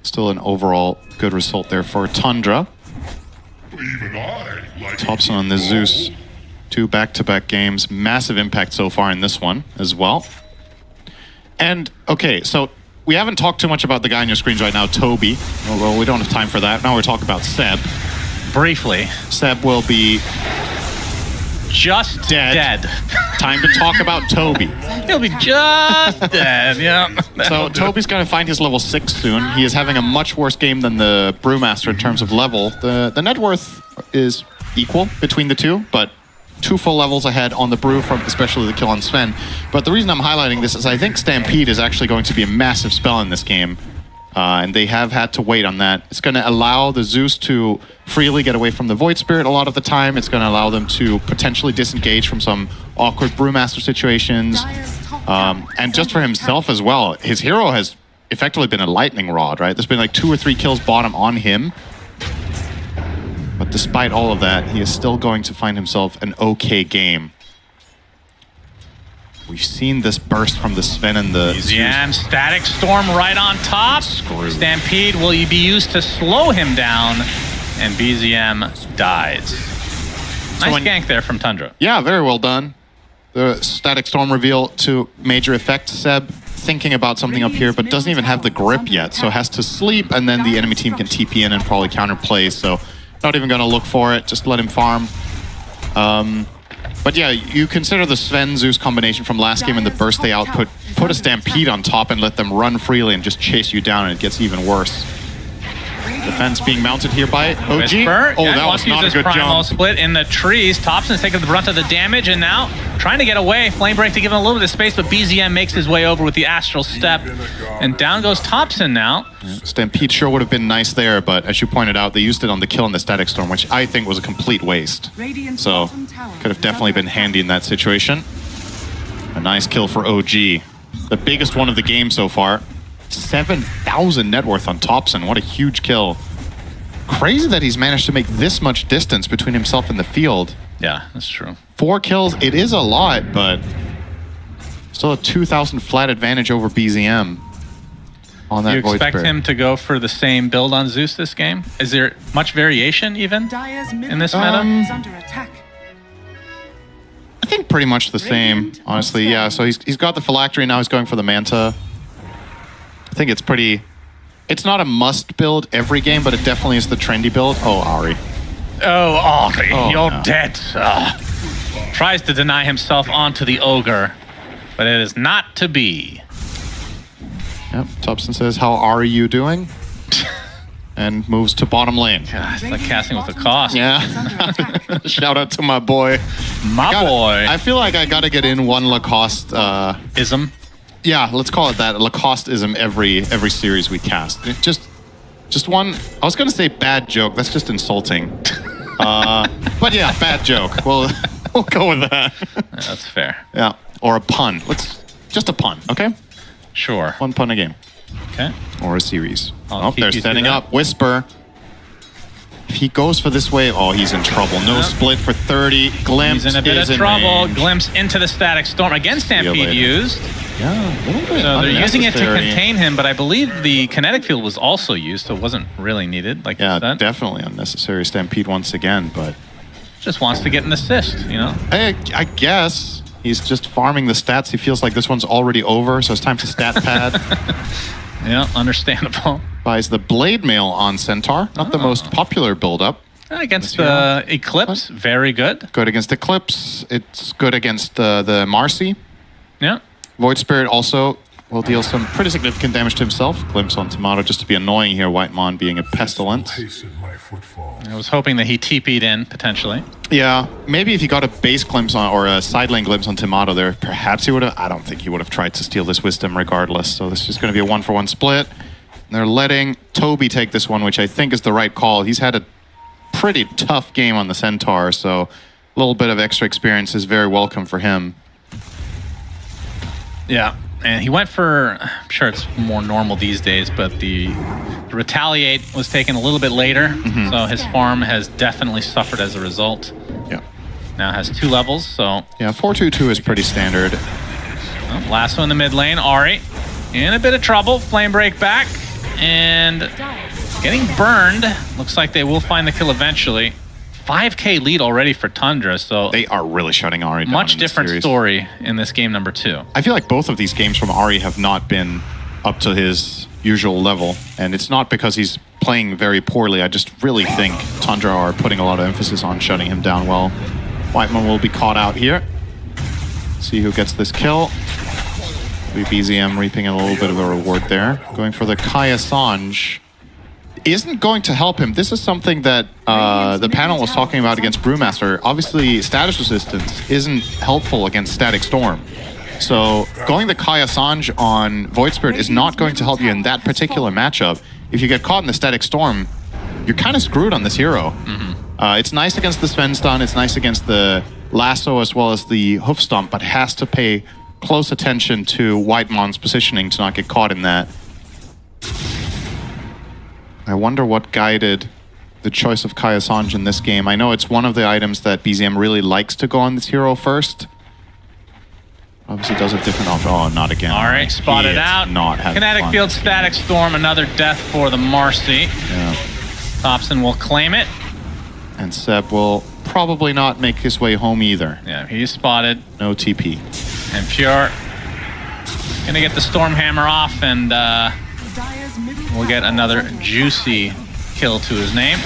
Speaker 8: still an overall good result there for Tundra. Thompson on the Zeus. 2 back-to-back games. Massive impact so far in this one as well. And, okay, so we haven't talked too much about the guy on your screens right now, Toby. Well, we don't have time for that. Now we're talking about Seb.
Speaker 7: Briefly.
Speaker 8: Seb will be...
Speaker 7: just dead.
Speaker 8: Time to talk about Toby.
Speaker 7: He'll be just dead, yeah.
Speaker 8: So Toby's going to find his level 6 soon. He is having a much worse game than the Brewmaster in terms of level. The net worth is equal between the two, but 2 full levels ahead on the Brew from especially the kill on Sven. But the reason I'm highlighting this is I think Stampede is actually going to be a massive spell in this game. And they have had to wait on that. It's going to allow the Zeus to freely get away from the Void Spirit a lot of the time. It's going to allow them to potentially disengage from some awkward Brewmaster situations. And just for himself as well, his hero has effectively been a lightning rod, right? There's been like 2 or 3 kills bottom on him. But despite all of that, he is still going to find himself an okay game. We've seen this burst from the Sven and the
Speaker 7: BZM, Static Storm right on top. Stampede will be used to slow him down, and BZM dies. Nice gank there from Tundra.
Speaker 8: Yeah, very well done. The Static Storm reveal to major effect. Seb thinking about something up here, but doesn't even have the grip yet, so has to sleep, and then the enemy team can TP in and probably counterplay, so not even going to look for it, just let him farm. But yeah, you consider the Sven Zeus combination from last game and the burst they output, put a Stampede on top and let them run freely and just chase you down, and it gets even worse. Defense being mounted here by OG.
Speaker 7: Whisper.
Speaker 8: Oh, that was not a good
Speaker 7: primal
Speaker 8: jump.
Speaker 7: Split in the trees. Thompson's taking the brunt of the damage, and now trying to get away. Flame Break to give him a little bit of space, but BZM makes his way over with the Astral Step. And down goes Thompson now.
Speaker 8: Yeah, Stampede sure would have been nice there, but as you pointed out, they used it on the kill in the Static Storm, which I think was a complete waste. So, could have definitely been handy in that situation. A nice kill for OG. The biggest one of the game so far. 7,000 net worth on Thompson. What a huge kill. Crazy that he's managed to make this much distance between himself and the field.
Speaker 7: Yeah, that's true.
Speaker 8: 4 kills, it is a lot, but still a 2,000 flat advantage over BZM on that Void Spirit.
Speaker 7: You expect him to go for the same build on Zeus this game? Is there much variation even in this meta?
Speaker 8: I think pretty much the same, honestly. Yeah, so he's got the Phylactery, now he's going for the Manta. I think it's pretty... It's not a must build every game, but it definitely is the trendy build. Oh, Ari.
Speaker 7: Oh, Ari, you're
Speaker 8: no.
Speaker 7: dead. Tries to deny himself onto the Ogre, but it is not to be.
Speaker 8: Yep, Thompson says, how are you doing? And moves to bottom lane.
Speaker 7: God, it's like casting with a cost.
Speaker 8: Yeah. Shout out to my boy.
Speaker 7: Boy.
Speaker 8: I feel like I gotta get in one Lacoste...
Speaker 7: ism?
Speaker 8: Yeah, let's call it that. Lacoste-ism every series we cast. Just one... I was gonna say bad joke. That's just insulting. But yeah, bad joke. We'll go with that.
Speaker 7: Yeah, that's fair.
Speaker 8: Yeah, or a pun. Just a pun, okay?
Speaker 7: Sure.
Speaker 8: One pun a game.
Speaker 7: Okay.
Speaker 8: Or a series.
Speaker 7: I'll
Speaker 8: They're setting up. Whisper. If he goes for this way, oh, he's in trouble. No split for 30. Glimpse
Speaker 7: he's in a bit of trouble.
Speaker 8: Range.
Speaker 7: Glimpse into the Static Storm. Again, Stampede used.
Speaker 8: Yeah, a little bit
Speaker 7: so they're using it to
Speaker 8: unnecessary.
Speaker 7: contain him, but I believe the kinetic field was also used, so it wasn't really needed. Like
Speaker 8: yeah,
Speaker 7: you said.
Speaker 8: Definitely unnecessary Stampede once again, but
Speaker 7: just wants to get an assist, you know?
Speaker 8: I guess he's just farming the stats. He feels like this one's already over, so it's time to stat pad.
Speaker 7: Yeah, understandable.
Speaker 8: Buys the Blade Mail on Centaur. Not the most popular build-up.
Speaker 7: Against Eclipse, very good.
Speaker 8: Good against Eclipse. It's good against the Marcy.
Speaker 7: Yeah.
Speaker 8: Void Spirit also will deal some pretty significant damage to himself. Glimpse on Tomato just to be annoying here, Whitemon being a pestilence.
Speaker 7: I was hoping that he TP'd in, potentially.
Speaker 8: Yeah, maybe if he got a base glimpse on, or a side lane glimpse on Tomato there, perhaps he would have... I don't think he would have tried to steal this Wisdom regardless. So this is going to be a 1-for-1 split. And they're letting Toby take this one, which I think is the right call. He's had a pretty tough game on the Centaur, so a little bit of extra experience is very welcome for him.
Speaker 7: Yeah, and he went for, I'm sure it's more normal these days, but the Retaliate was taken a little bit later, so his farm has definitely suffered as a result.
Speaker 8: Yeah.
Speaker 7: Now has 2 levels, so...
Speaker 8: Yeah, 4-2-2 is pretty standard.
Speaker 7: Well, lasso in the mid lane, Ahri in a bit of trouble. Flame break back, and getting burned. Looks like they will find the kill eventually. 5k lead already for Tundra, so...
Speaker 8: They are really shutting Ahri down.
Speaker 7: Much different story in this game number 2.
Speaker 8: I feel like both of these games from Ahri have not been up to his usual level, and it's not because he's playing very poorly. I just really think Tundra are putting a lot of emphasis on shutting him down well. Whitemon will be caught out here. See who gets this kill. BZM reaping a little bit of a reward there. Going for the Kai Assange. Isn't going to help him. This is something that the panel was talking about against Brewmaster. Obviously, status resistance isn't helpful against Static Storm. So going the Kai Assange on Void Spirit is not going to help you in that particular matchup. If you get caught in the Static Storm, you're kind of screwed on this hero. It's nice against the Sven stun, it's nice against the Lasso as well as the Hoof Stomp, but has to pay close attention to Whitemon's positioning to not get caught in that. I wonder what guided the choice of Kai Assange in this game. I know it's one of the items that BZM really likes to go on this hero first. Obviously does a different option. Oh, not again.
Speaker 7: All right, spotted out.
Speaker 8: Not
Speaker 7: Kinetic
Speaker 8: fun.
Speaker 7: Field, Static Storm, another death for the Marcy.
Speaker 8: Yeah.
Speaker 7: Thompson will claim it.
Speaker 8: And Seb will probably not make his way home either.
Speaker 7: Yeah, he's spotted.
Speaker 8: No TP.
Speaker 7: And Pure gonna get the Stormhammer off, and we'll get another juicy kill to his name.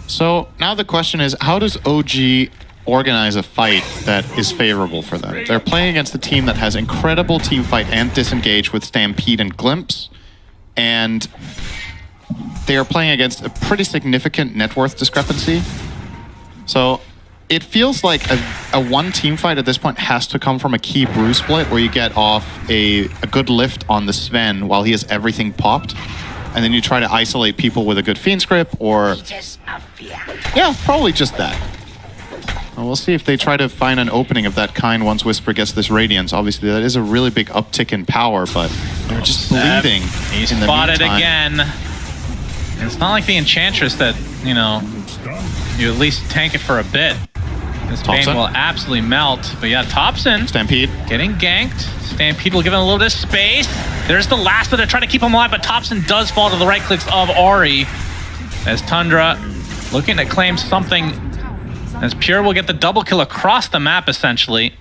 Speaker 8: So now the question is, how does OG organize a fight that is favorable for them? They're playing against a team that has incredible team fight and disengage with Stampede and Glimpse, and they are playing against a pretty significant net worth discrepancy. So it feels like a one team fight at this point has to come from a key brew split where you get off a good lift on the Sven while he has everything popped, and then you try to isolate people with a good Fiend's Grip, or... Yeah, probably just that. Well, we'll see if they try to find an opening of that kind once Whisper gets this Radiance. Obviously, that is a really big uptick in power, but they're just bleeding.
Speaker 7: He's
Speaker 8: in the
Speaker 7: spotted
Speaker 8: meantime.
Speaker 7: again. And it's not like the Enchantress that, you know, you at least tank it for a bit. This Bane will absolutely melt. But yeah, Thompson.
Speaker 8: Stampede.
Speaker 7: Getting ganked. Stampede will give him a little bit of space. There's the last bit to try to keep him alive, but Thompson does fall to the right clicks of Ahri. As Tundra looking to claim something, as Pure will get the double kill across the map, essentially.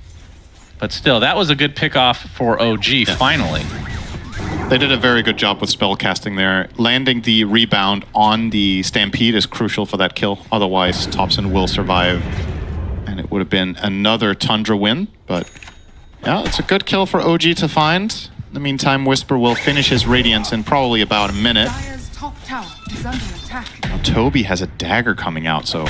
Speaker 7: But still, that was a good pickoff for OG, finally.
Speaker 8: They did a very good job with spell casting there. Landing the rebound on the Stampede is crucial for that kill. Otherwise, Thompson will survive. And it would have been another Tundra win. But yeah, it's a good kill for OG to find. In the meantime, Whisper will finish his Radiance in probably about a minute.
Speaker 6: Top tower is under attack.
Speaker 8: Now, Toby has a dagger coming out, so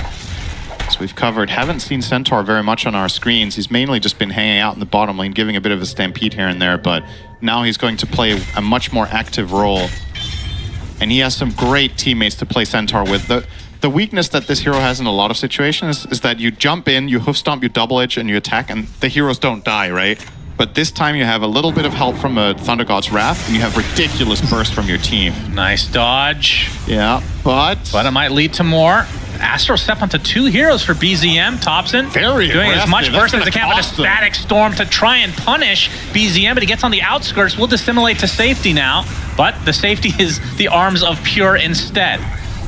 Speaker 8: as we've covered, haven't seen Centaur very much on our screens. He's mainly just been hanging out in the bottom lane, giving a bit of a stampede here and there, but now he's going to play a much more active role. And he has some great teammates to play Centaur with. The weakness that this hero has in a lot of situations is that you jump in, you hoof stomp, you double edge, and you attack, and the heroes don't die, right? But this time you have a little bit of help from a Thunder God's Wrath, and you have ridiculous burst from your team.
Speaker 7: Nice dodge.
Speaker 8: Yeah, but
Speaker 7: it might lead to more. Astro step onto 2 heroes for BZM. Thompson doing as much burst as he can with a Static Storm to try and punish BZM, but he gets on the outskirts, will dissimulate to safety now, but the safety is the arms of Pure instead.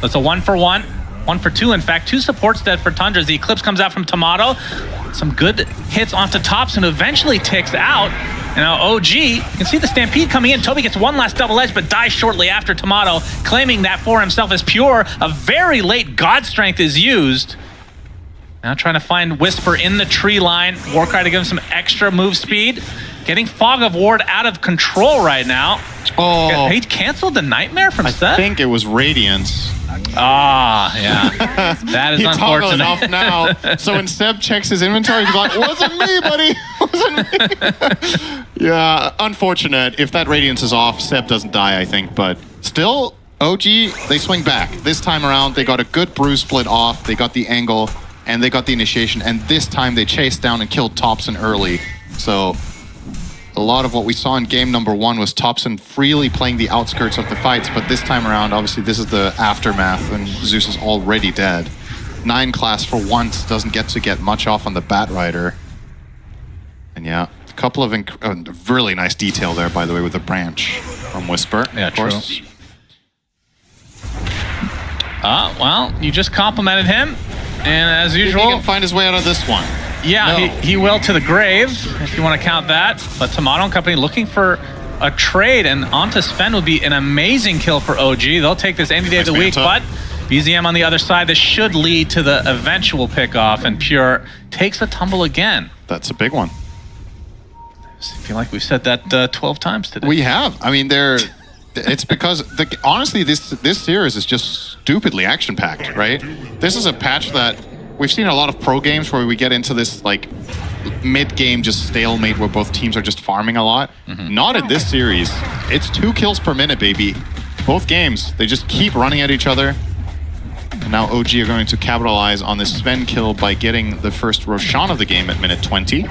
Speaker 7: That's a 1-for-1, 1-for-2 in fact. 2 supports dead for Tundra as the Eclipse comes out from Tomato. Some good hits onto Thompson, who eventually ticks out. And now OG, you can see the Stampede coming in. Toby gets one last double edge, but dies shortly after Tomato, claiming that for himself as Pure. A very late God Strength is used. Now trying to find Whisper in the tree line. Warcry to give him some extra move speed. Getting Fog of Ward out of control right now.
Speaker 8: Oh.
Speaker 7: He canceled the Nightmare from Seth?
Speaker 8: I think it was Radiance.
Speaker 7: Ah, yeah. That is
Speaker 8: he
Speaker 7: unfortunate.
Speaker 8: Off now. So when Seb checks his inventory, he's like, wasn't me, buddy. Wasn't me. Yeah, unfortunate. If that Radiance is off, Seb doesn't die, I think. But still, OG, they swing back. This time around, they got a good bruise split off. They got the angle, and they got the initiation. And this time, they chased down and killed Thompson early. So a lot of what we saw in game number 1 was Thompson freely playing the outskirts of the fights, but this time around, obviously, this is the aftermath, and Zeus is already dead. 9 class for once doesn't get much off on the Batrider. And yeah, a couple of really nice detail there, by the way, with the branch from Whisper.
Speaker 7: Yeah,
Speaker 8: of course.
Speaker 7: True. Well, you just complimented him, and as usual,
Speaker 8: he can find his way out of this one.
Speaker 7: Yeah,
Speaker 8: No.
Speaker 7: he will to the grave, if you want to count that. But Tomato and Company looking for a trade, and onto Sven would be an amazing kill for OG. They'll take this any day of the week, but BZM on the other side, this should lead to the eventual pickoff, and Pure takes a tumble again.
Speaker 8: That's a big one.
Speaker 7: I feel like we've said that 12 times today.
Speaker 8: We have. I mean, it's because, honestly, this series is just stupidly action-packed, right? This is a patch that we've seen a lot of pro games where we get into this like mid-game just stalemate where both teams are just farming a lot. Not in this series. It's 2 kills per minute, baby. Both games, they just keep running at each other. And now OG are going to capitalize on this Sven kill by getting the first Roshan of the game at minute 20.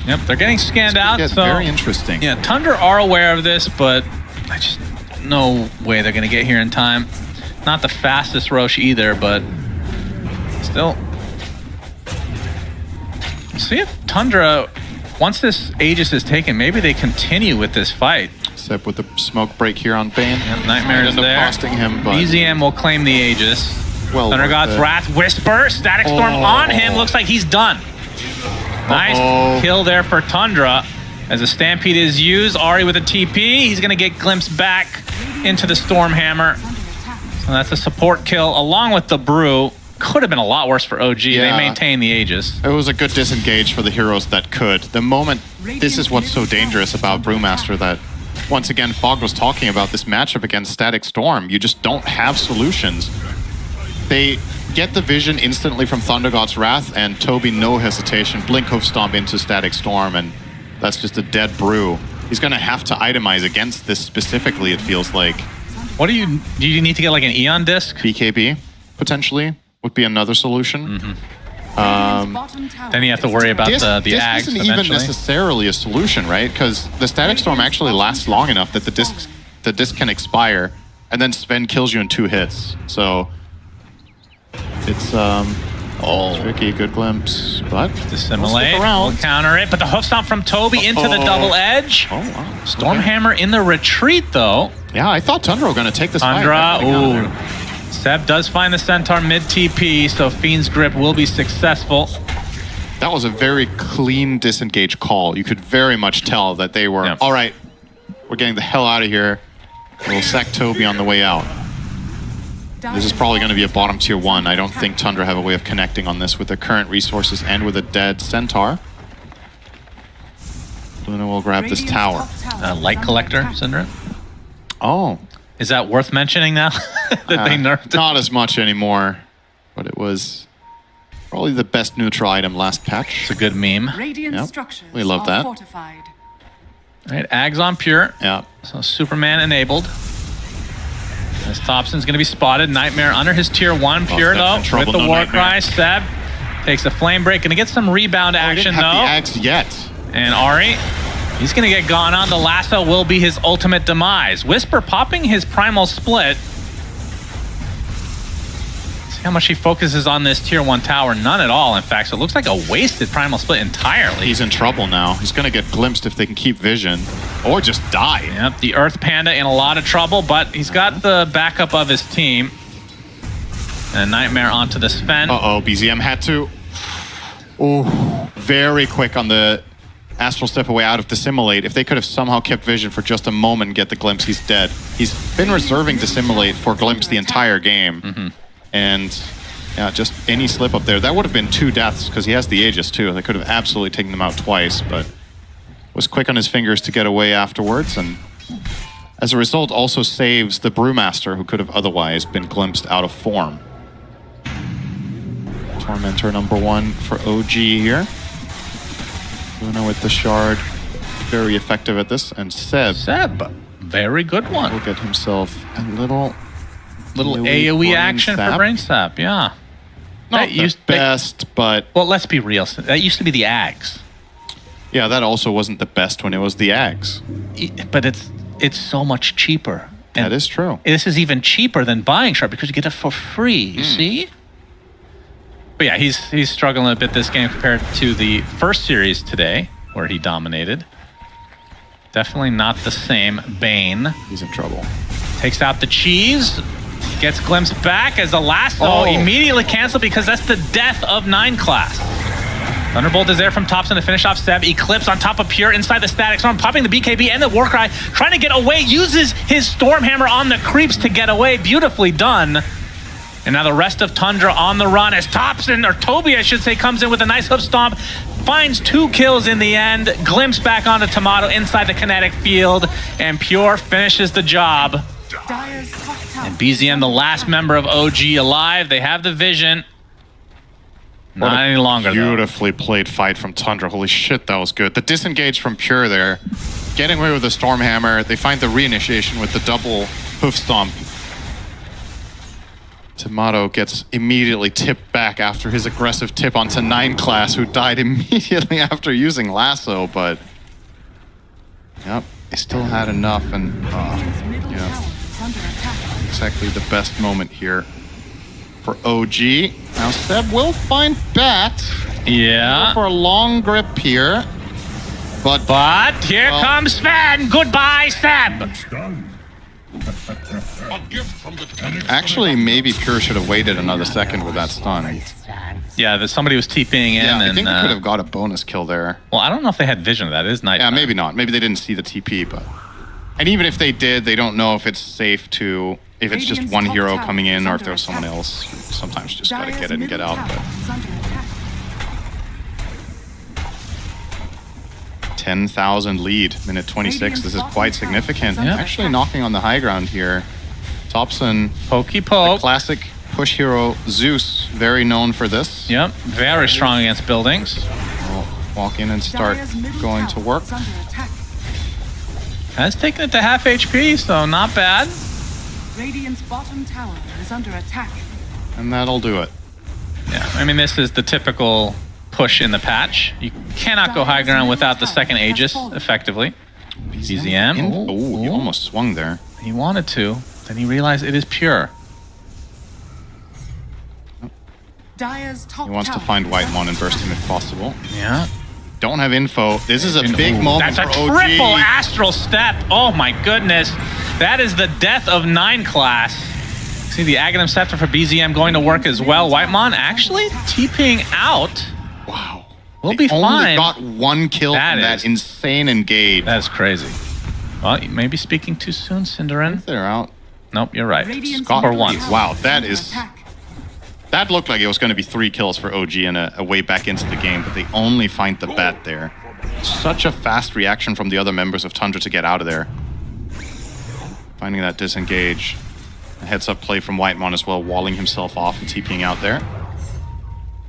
Speaker 7: Yep, they're getting scanned out.
Speaker 8: So very interesting.
Speaker 7: Yeah, Tundra are aware of this, but I just no way they're going to get here in time. Not the fastest Roche either, but still. See if Tundra, once this Aegis is taken, maybe they continue with this fight.
Speaker 8: Except with the smoke break here on Bane.
Speaker 7: Yep, Nightmare is there.
Speaker 8: Costing him, but
Speaker 7: BZM will claim the Aegis.
Speaker 8: Well,
Speaker 7: Thunder God's Wrath, Whisper, Static Storm on him. Looks like he's done. Nice kill there for Tundra. As a Stampede is used, Ari with a TP. He's going to get glimpsed back into the Stormhammer. So that's a support kill along with the Brew. Could have been a lot worse for OG.
Speaker 8: Yeah.
Speaker 7: They maintain the Aegis.
Speaker 8: It was a good disengage for the heroes that could. The moment, this is what's so dangerous about Brewmaster, that once again, Fog was talking about this matchup against Static Storm. You just don't have solutions. They get the vision instantly from Thunder God's Wrath, and Toby, no hesitation, Blink Hoof Stomp into Static Storm, and that's just a dead Brew. He's going to have to itemize against this specifically, it feels like.
Speaker 7: What do you need to get, like an Eon disc?
Speaker 8: BKB, potentially, would be another solution.
Speaker 7: Then you have to worry about the Ags
Speaker 8: isn't
Speaker 7: eventually.
Speaker 8: even necessarily a solution, right? Because the Static Storm actually lasts long enough that the disc can expire, and then Sven kills you in 2 hits. So it's tricky, good glimpse, but
Speaker 7: Dissimulate, we'll counter it, but the hoof stomp from Toby into the double edge.
Speaker 8: Oh, wow.
Speaker 7: Stormhammer in the retreat, though.
Speaker 8: Yeah, I thought Tundra were going to take this fight.
Speaker 7: Tundra, ooh. Seb does find the Centaur mid-TP, so Fiend's Grip will be successful.
Speaker 8: That was a very clean disengage call. You could very much tell that they were, all right, we're getting the hell out of here. We'll sack Toby on the way out. This is probably going to be a bottom tier 1. I don't think Tundra have a way of connecting on this with their current resources and with a dead Centaur. Luna will grab this tower.
Speaker 7: Light Collector, Syndra.
Speaker 8: Oh.
Speaker 7: Is that worth mentioning now? That they nerfed it?
Speaker 8: Not as much anymore, but it was probably the best neutral item last patch.
Speaker 7: It's a good meme.
Speaker 6: Radiant
Speaker 8: structures we love that.
Speaker 6: Fortified.
Speaker 7: All right, Ags on Pure.
Speaker 8: Yeah.
Speaker 7: So Superman enabled. As Thompson's going to be spotted. Nightmare under his tier 1. Pure, though, with the Warcry. Seb takes a flame break. Going to get some rebound action, though.
Speaker 8: Have the Ags yet.
Speaker 7: And Ari, he's going to get gone on. The lasso will be his ultimate demise. Whisper popping his primal split. See how much he focuses on this tier 1 tower. None at all, in fact. So it looks like a wasted primal split entirely.
Speaker 8: He's in trouble now. He's going to get glimpsed if they can keep vision. Or just die.
Speaker 7: Yep, the Earth Panda in a lot of trouble, but he's got the backup of his team. And Nightmare onto the Sven.
Speaker 8: Uh-oh, BZM had to. Oh, very quick on the Astral Step away out of Dissimulate. If they could have somehow kept vision for just a moment and get the glimpse, he's dead. He's been reserving Dissimulate for glimpse the entire game. And Yeah, just any slip up there. That would have been 2 deaths because he has the Aegis too. They could have absolutely taken them out twice, but was quick on his fingers to get away afterwards, and as a result also saves the Brewmaster, who could have otherwise been glimpsed out of form. Tormentor number 1 for OG here. Luna with the shard, very effective at this, and Seb,
Speaker 7: very good one.
Speaker 8: Will get himself a little
Speaker 7: AoE action for Brain Sap, yeah.
Speaker 8: Not the best, but...
Speaker 7: Well, let's be real. That used to be the Ags.
Speaker 8: Yeah, that also wasn't the best when it was the Ags.
Speaker 7: But it's so much cheaper. And
Speaker 8: that is true.
Speaker 7: This is even cheaper than buying Shard because you get it for free, you see? But yeah, he's struggling a bit this game compared to the first series today, where he dominated. Definitely not the same Bane.
Speaker 8: He's in trouble.
Speaker 7: Takes out the cheese. Gets glimpsed back as the lasso immediately canceled because that's the death of 9 class. Thunderbolt is there from Topson to finish off Seb. Eclipse on top of Pure inside the Static Storm, popping the BKB and the Warcry, trying to get away, uses his Stormhammer on the creeps to get away. Beautifully done. And now the rest of Tundra on the run as Topson, or Toby I should say, comes in with a nice hoof stomp, finds 2 kills in the end, glimpse back onto Tomato inside the kinetic field, and Pure finishes the job. And BZM, the last member of OG alive, they have the vision. Not any longer,
Speaker 8: beautifully played fight from Tundra. Holy shit, that was good. The disengage from Pure there, getting away with the Stormhammer. They find the reinitiation with the double hoof stomp. Tomato gets immediately tipped back after his aggressive tip onto 9 class, who died immediately after using lasso, but yep, they still had enough, and yeah, exactly the best moment here for OG. Now Seb will find Bat.
Speaker 7: Yeah.
Speaker 8: Go for a long grip here, but
Speaker 7: here comes Sven. Goodbye, Seb.
Speaker 8: Actually, maybe Pure should have waited another second with that stun.
Speaker 7: Yeah, that somebody was TPing in.
Speaker 8: Yeah, I
Speaker 7: and,
Speaker 8: think they could have got a bonus kill there.
Speaker 7: Well, I don't know if they had vision of that. It is night.
Speaker 8: Yeah, maybe not. Maybe they didn't see the TP, but... And even if they did, they don't know if it's safe to... If it's just one hero coming in or if there's someone else. Sometimes you just gotta get it and get out. But 10,000 lead, minute 26. This is quite significant.
Speaker 7: Yeah.
Speaker 8: Actually knocking on the high ground here. Topson,
Speaker 7: pokey poke.
Speaker 8: The classic push hero Zeus, very known for this.
Speaker 7: Yep, very strong against buildings.
Speaker 8: We'll walk in and start going to work.
Speaker 7: Has taken it to half HP, so not bad.
Speaker 6: Radiant's bottom tower is under attack.
Speaker 8: And that'll do it.
Speaker 7: Yeah, I mean, this is the typical push in the patch. You cannot go high ground without the second Aegis, effectively. BZM.
Speaker 8: Oh, he almost swung there.
Speaker 7: He wanted to. Then he realized it is Pure.
Speaker 8: He wants to find Whitemon and burst him if possible.
Speaker 7: Yeah.
Speaker 8: Don't have info. This is a big moment
Speaker 7: That's
Speaker 8: for
Speaker 7: a
Speaker 8: OG.
Speaker 7: triple astral step. Oh my goodness. That is the death of 9 class. See the Aghanim Scepter for BZM going to work as well. Whitemon actually TPing out.
Speaker 8: Wow.
Speaker 7: We'll be fine.
Speaker 8: Only got 1 kill from that insane engage.
Speaker 7: That's crazy. Well, you may be speaking too soon, Cinderin.
Speaker 8: They're out.
Speaker 7: Nope, you're right.
Speaker 8: Scott
Speaker 7: for once.
Speaker 8: Wow, that looked like it was going to be 3 kills for OG and a way back into the game, but they only find the bat there. Such a fast reaction from the other members of Tundra to get out of there. Finding that disengage. A heads-up play from Whitemon as well, walling himself off and TPing out there.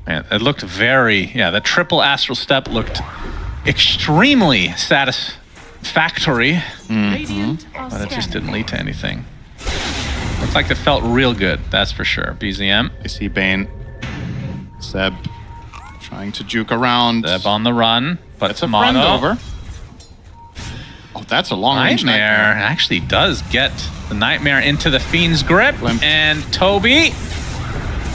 Speaker 7: Man, it looked very... Yeah, the triple astral step looked extremely satisfactory. But it just didn't lead to anything. Looks like it felt real good, that's for sure. BZM.
Speaker 8: I see Bane. Seb trying to juke around.
Speaker 7: Seb on the run, but
Speaker 8: it's a friend over. Oh, that's a long range
Speaker 7: Nightmare actually does get the Nightmare into the Fiend's grip. And Toby.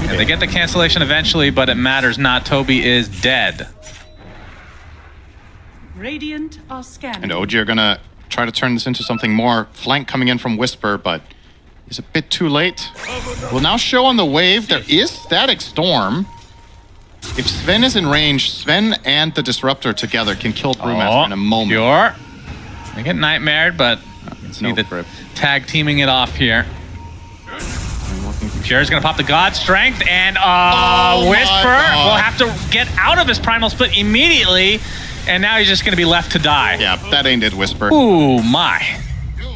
Speaker 7: Yeah, they get the cancellation eventually, but it matters not. Toby is dead.
Speaker 6: Radiant are scanning.
Speaker 8: And OG are gonna try to turn this into something more. Flank coming in from Whisper, but he's a bit too late. We'll now show on the wave. There is Static Storm. If Sven is in range, Sven and the Disruptor together can kill Brewmaster in a moment.
Speaker 7: Pure. They get nightmared, but it's no the tag teaming it off here. Pure's gonna pop the God Strength, and Whisper will have to get out of his Primal Split immediately, and now he's just gonna be left to die.
Speaker 8: Yeah, that ain't it, Whisper.
Speaker 7: Ooh, my.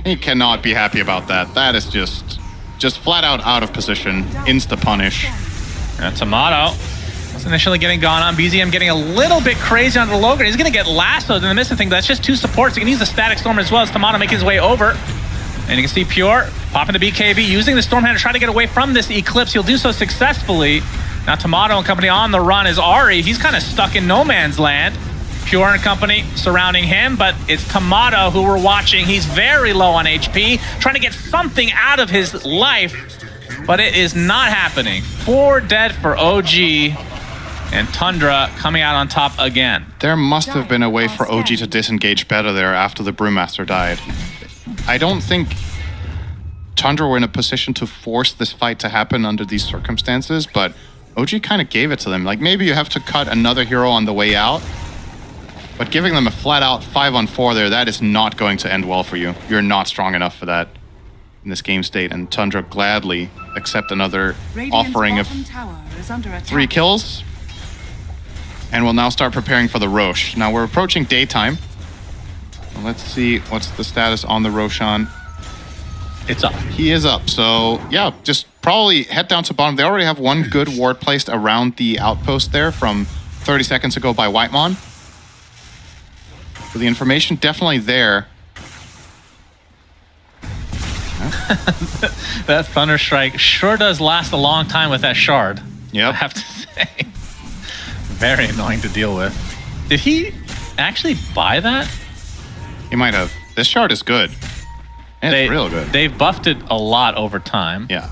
Speaker 8: He cannot be happy about that. That is just flat out of position. Insta-punish.
Speaker 7: And Tomato was initially getting gone on. BZM getting a little bit crazy on the Logan. He's gonna get lassoed in the midst of things. That's just 2 supports. He can use the Static Storm as well as Tomato making his way over. And you can see Pure popping the BKB, using the Stormhand to try to get away from this Eclipse. He'll do so successfully. Now Tomato and company on the run is Ari. He's kind of stuck in no man's land. Pure and company surrounding him, but it's Tomato who we're watching. He's very low on HP, trying to get something out of his life, but it is not happening. 4 dead for OG, and Tundra coming out on top again.
Speaker 8: There must have been a way for OG to disengage better there after the Brewmaster died. I don't think Tundra were in a position to force this fight to happen under these circumstances, but OG kind of gave it to them. Like, maybe you have to cut another hero on the way out, but giving them a flat-out 5-on-4 there, that is not going to end well for you. You're not strong enough for that in this game state, and Tundra gladly accept another offering of 3 kills, and will now start preparing for the Rosh. Now, we're approaching daytime. Let's see what's the status on the Roshan.
Speaker 7: It's up.
Speaker 8: He is up, so yeah, just probably head down to bottom. They already have 1 good ward placed around the outpost there from 30 seconds ago by Whitemon. So the information definitely there.
Speaker 7: That Thunder Strike sure does last a long time with that shard.
Speaker 8: Yep.
Speaker 7: I have to say. Very annoying to deal with. Did he actually buy that?
Speaker 8: He might have. This shard is good. And it's real good.
Speaker 7: They've buffed it a lot over time.
Speaker 8: Yeah.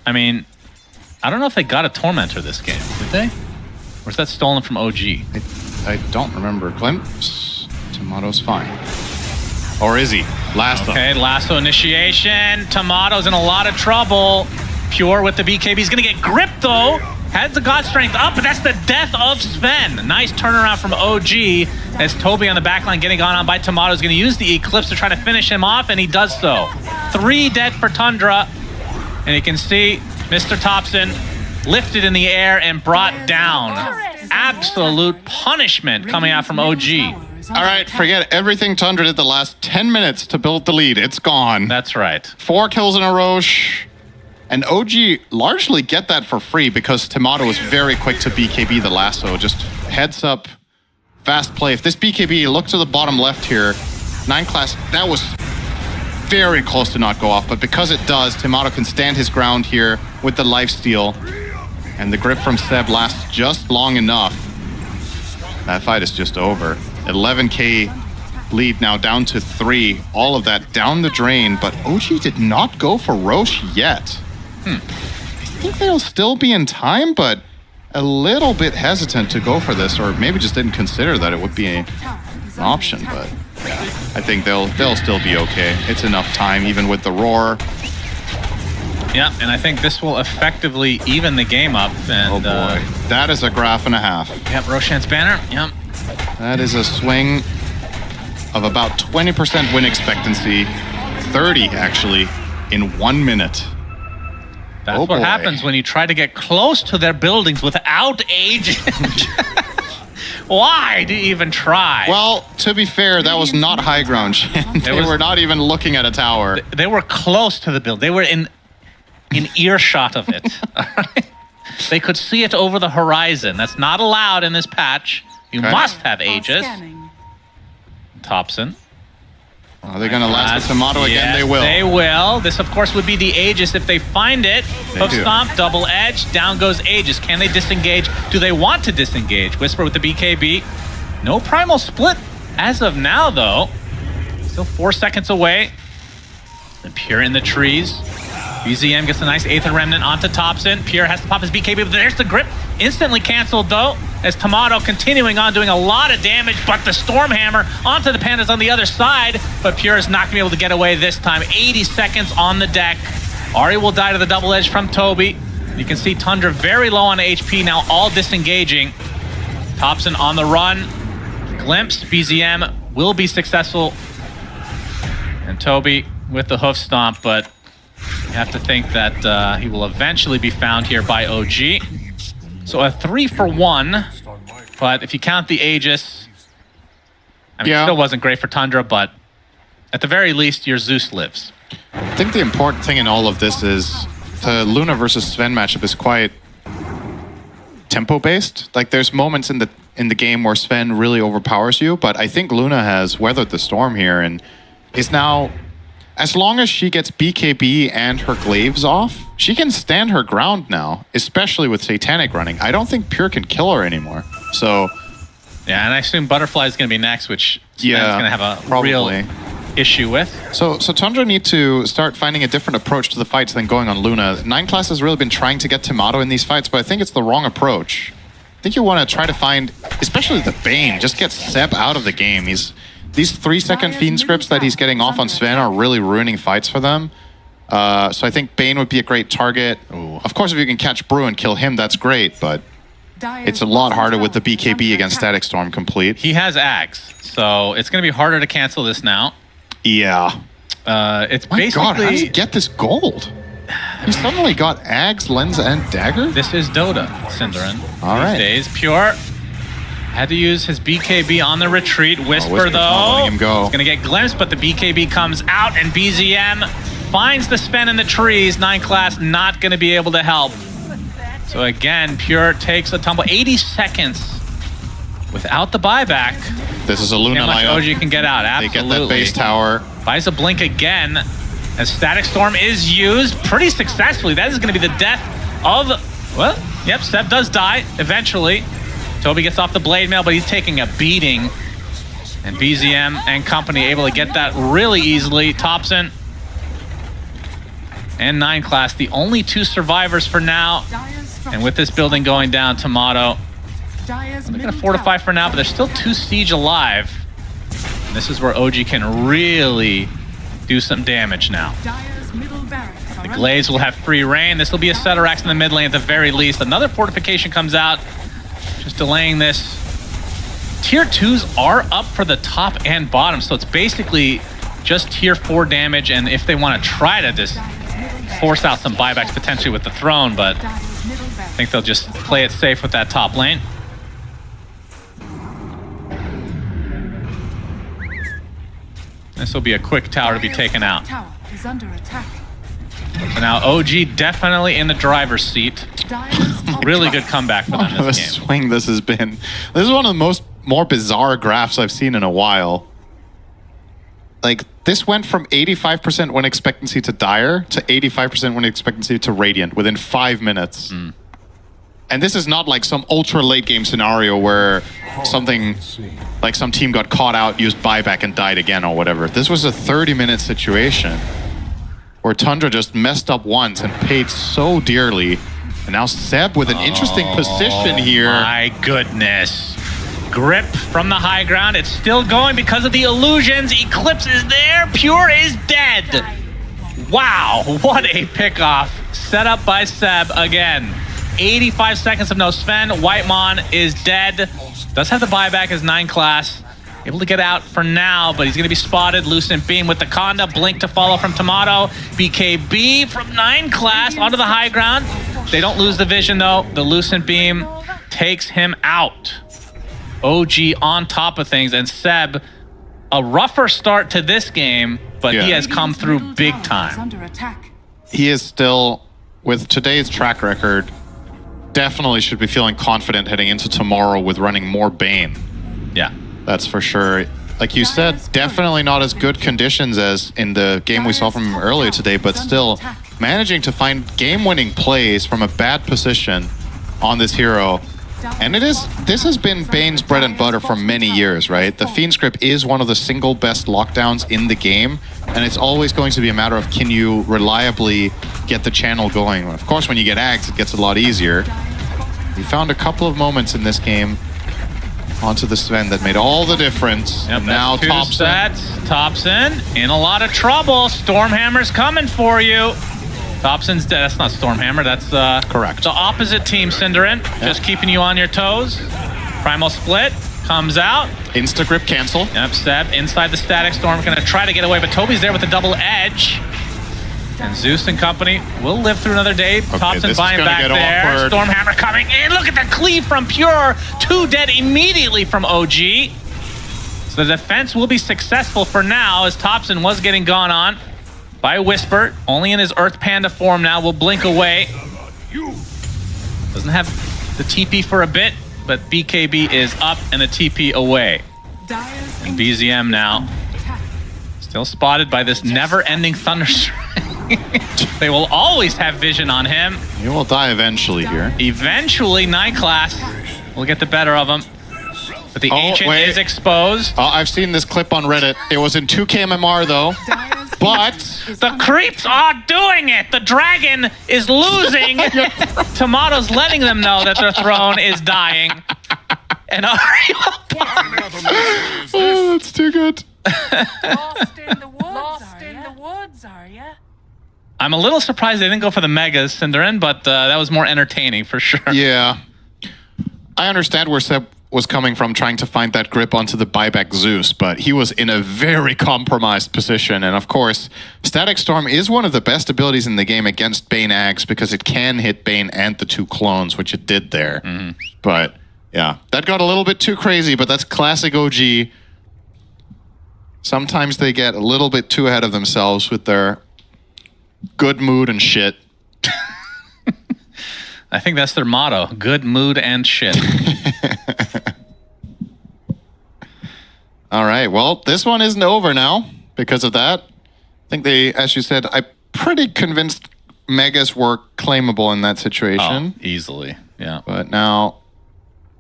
Speaker 7: I mean, I don't know if they got a Tormentor this game, did they? Or is that stolen from OG?
Speaker 8: I don't remember. Glimpse. Tomato's fine. Or is he? Lasso.
Speaker 7: Okay, lasso initiation. Tomato's in a lot of trouble. Pure with the BKB. He's going to get gripped, though. Has the God Strength up, but that's the death of Sven. Nice turnaround from OG as Toby on the backline getting gone on by Tomato is going to use the Eclipse to try to finish him off, and he does so. 3 dead for Tundra, and you can see Mr. Thompson lifted in the air and brought down. Absolute punishment coming out from OG.
Speaker 8: All right, forget everything Tundra did the last 10 minutes to build the lead. It's gone.
Speaker 7: That's right.
Speaker 8: 4 kills in a row. And OG largely get that for free because Tomato was very quick to BKB the lasso. Just heads up, fast play. If this BKB, look to the bottom left here, 9 class, that was very close to not go off. But because it does, Tomato can stand his ground here with the lifesteal. And the grip from Seb lasts just long enough. That fight is just over. 11k lead now down to 3. All of that down the drain, but OG did not go for Rosh yet. I think they'll still be in time, but a little bit hesitant to go for this, or maybe just didn't consider that it would be an option, but yeah, I think they'll still be okay. It's enough time, even with the roar.
Speaker 7: Yeah, and I think this will effectively even the game up. And,
Speaker 8: oh boy, that is a graph and a half.
Speaker 7: Yep, Roshan's banner, yep.
Speaker 8: That is a swing of about 20% win expectancy, 30 actually, in 1 minute.
Speaker 7: That's what happens when you try to get close to their buildings without agent. Why do you even try?
Speaker 8: Well, to be fair, that was not high ground. They were not even looking at a tower.
Speaker 7: They were close to the building. They were in earshot of it. They could see it over the horizon. That's not allowed in this patch. You must have Aegis. Thompson.
Speaker 8: Are they going to last with Tomato again?
Speaker 7: Yes,
Speaker 8: they will.
Speaker 7: They will. This, of course, would be the Aegis if they find it. Hoof Stomp, double edge, down goes Aegis. Can they disengage? Do they want to disengage? Whisper with the BKB. No Primal Split as of now, though. Still 4 seconds away. And Pure in the trees. BZM gets a nice Aether Remnant onto Thompson. Pure has to pop his BKB, but there's the grip. Instantly canceled, though, as Tomato continuing on, doing a lot of damage, but the Stormhammer onto the Pandas on the other side, but Pure is not going to be able to get away this time. 80 seconds on the deck. Ari will die to the double edge from Toby. You can see Tundra very low on HP now, all disengaging. Thompson on the run. Glimpse, BZM will be successful. And Toby with the hoof stomp, but You have to think that he will eventually be found here by OG. So a 3-for-1, but if you count the Aegis, I mean, it still wasn't great for Tundra, but at the very least, your Zeus lives.
Speaker 8: I think the important thing in all of this is the Luna versus Sven matchup is quite tempo-based. Like, there's moments in the game where Sven really overpowers you, but I think Luna has weathered the storm here and is now, as long as she gets BKB and her glaives off, she can stand her ground now, especially with Satanic running. I don't think Pure can kill her anymore. So,
Speaker 7: yeah, and I assume Butterfly is going to be next, which Sven's going to have a real issue with.
Speaker 8: So Tundra need to start finding a different approach to the fights than going on Luna. 9 Class has really been trying to get Tomato in these fights, but I think it's the wrong approach. I think you want to try to find, especially the Bane, just get Seb out of the game. These 3-second Fiend scripts that he's getting off on Sven are really ruining fights for them. So I think Bane would be a great target. Ooh. Of course, if you can catch Brew and kill him, that's great, but it's a lot harder with the BKB against Static Storm complete.
Speaker 7: He has Ags, so it's going to be harder to cancel this now.
Speaker 8: Yeah.
Speaker 7: It's
Speaker 8: My
Speaker 7: basically...
Speaker 8: God, how does he get this gold? He suddenly got Ags, Lens, and Dagger?
Speaker 7: This is Dota, Cinderin.
Speaker 8: All right.
Speaker 7: These days, Pure had to use his BKB on the retreat. Whisper, though,
Speaker 8: him go.
Speaker 7: He's going to get glimpsed, but the BKB comes out, and BZM finds the Sven in the trees. 9 Class not going to be able to help. So again, Pure takes a tumble. 80 seconds without the buyback.
Speaker 8: This is a Luna
Speaker 7: lineup. OG can get out, absolutely.
Speaker 8: They get that base tower.
Speaker 7: Buys a blink again as Static Storm is used pretty successfully. That is going to be the death of, well, yep, Seb does die eventually. Toby gets off the blade mail, but he's taking a beating. And BZM and company able to get that really easily. Thompson and 9 Class, the only 2 survivors for now. And with this building going down, Tomato, they're going to fortify for now, but there's still 2 Siege alive. And this is where OG can really do some damage now. The Glaives will have free reign. This will be a Seterax in the mid lane at the very least. Another fortification comes out, just delaying this. Tier 2s are up for the top and bottom, so it's basically just tier 4 damage, and if they want to try to just force out some buybacks potentially with the throne, but I think they'll just play it safe with that top lane. This will be a quick tower to be taken out. So now OG definitely in the driver's seat. Really good comeback for them this game.
Speaker 8: What a swing this has been. This is one of the more bizarre graphs I've seen in a while. Like, this went from 85% win expectancy to Dire to 85% win expectancy to Radiant within 5 minutes. And this is not like some ultra late game scenario where something like some team got caught out, used buyback, and died again or whatever. This was a 30-minute situation where Tundra just messed up once and paid so dearly. And now Seb with an interesting position here.
Speaker 7: My goodness. Grip from the high ground. It's still going because of the illusions. Eclipse is there. Pure is dead. Wow, what a pickoff set up by Seb again. 85 seconds of no Sven. Whitemon is dead. Does have the buyback as 9 Class. Able to get out for now, but he's going to be spotted. Lucent Beam with the Conda. Blink to follow from Tomato. BKB from 9 Class onto the high ground. They don't lose the vision, though. The Lucent Beam takes him out. OG on top of things, and Seb, a rougher start to this game, but he has come through big time.
Speaker 8: He is still, with today's track record, definitely should be feeling confident heading into tomorrow with running more Bane.
Speaker 7: Yeah.
Speaker 8: That's for sure. Like you said, definitely not as good conditions as in the game we saw from him earlier today, but still managing to find game-winning plays from a bad position on this hero. And this has been Bane's bread and butter for many years, right? The Fiend script is one of the single best lockdowns in the game, and it's always going to be a matter of can you reliably get the channel going. Of course, when you get Ags, it gets a lot easier. We found a couple of moments in this game onto the Sven that made all the difference.
Speaker 7: Yep,
Speaker 8: now
Speaker 7: Thompson in a lot of trouble. Stormhammer's coming for you. Thompson's dead. That's not Stormhammer. That's
Speaker 8: correct.
Speaker 7: The opposite team, Cinderin. Yep. Just keeping you on your toes. Primal Split comes out.
Speaker 8: Insta-grip cancel.
Speaker 7: Yep, Seb inside the Static Storm. Going to try to get away, but Toby's there with the double edge. And Zeus and company will live through another day. Thompson
Speaker 8: this is
Speaker 7: buying
Speaker 8: gonna
Speaker 7: back
Speaker 8: get
Speaker 7: there.
Speaker 8: awkward.
Speaker 7: Stormhammer coming in. Look at the cleave from Pure. 2 dead immediately from OG. So the defense will be successful for now as Thompson was getting gone on by Whisper. Only in his Earth Panda form now. Will blink away. Doesn't have the TP for a bit, but BKB is up and the TP away. And BZM now still spotted by this never-ending Thunderstrike. They will always have vision on him.
Speaker 8: He will die eventually here.
Speaker 7: Eventually, 9 class will get the better of him. But the Ancient is exposed.
Speaker 8: Oh, I've seen this clip on Reddit. It was in 2K MMR though. But
Speaker 7: the creeps are doing it. The dragon is losing. Tomato's letting them know that their throne is dying. And Ari will
Speaker 8: oh, that's too good.
Speaker 6: Lost in the woods, are ya?
Speaker 7: I'm a little surprised they didn't go for the Megas, Cinderin, but that was more entertaining for sure.
Speaker 8: Yeah. I understand where Seb was coming from trying to find that grip onto the buyback Zeus, but he was in a very compromised position. And of course, Static Storm is one of the best abilities in the game against Bane Axe because it can hit Bane and the 2 clones, which it did there. But yeah, that got a little bit too crazy, but that's classic OG. Sometimes they get a little bit too ahead of themselves with their good mood and shit.
Speaker 7: I think that's their motto. Good mood and shit.
Speaker 8: All right. Well, this one isn't over now because of that. I think they, as you said, I'm pretty convinced Megas were claimable in that situation.
Speaker 7: Oh, easily. Yeah.
Speaker 8: But now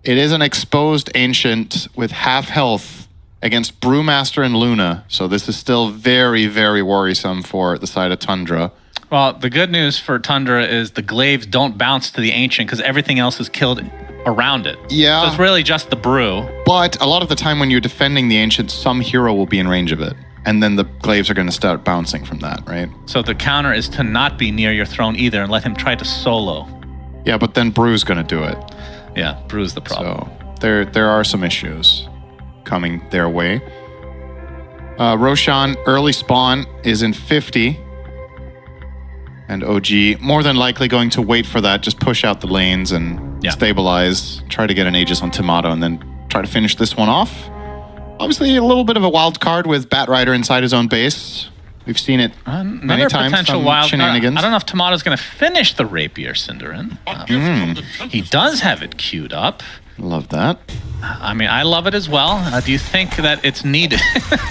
Speaker 8: it is an exposed Ancient with half health against Brewmaster and Luna. So this is still very, very worrisome for the side of Tundra.
Speaker 7: Well, the good news for Tundra is the glaives don't bounce to the Ancient because everything else is killed around it.
Speaker 8: Yeah.
Speaker 7: So it's really just the brew.
Speaker 8: But a lot of the time when you're defending the Ancient, some hero will be in range of it. And then the glaives are going to start bouncing from that, right?
Speaker 7: So the counter is to not be near your throne either and let him try to solo.
Speaker 8: Yeah, but then Brew's going to do it.
Speaker 7: Yeah, Brew's the problem.
Speaker 8: So there are some issues coming their way. Roshan, early spawn, is in 50. And OG, more than likely going to wait for that, just push out the lanes and stabilize, try to get an Aegis on Tomato, and then try to finish this one off. Obviously, a little bit of a wild card with Batrider inside his own base. We've seen it many times.
Speaker 7: Potential
Speaker 8: some
Speaker 7: wild
Speaker 8: shenanigans.
Speaker 7: I don't know if Tomato's going to finish the Rapier, Cinderin. He does have it queued up.
Speaker 8: Love that.
Speaker 7: I mean, I love it as well. Do you think that it's needed?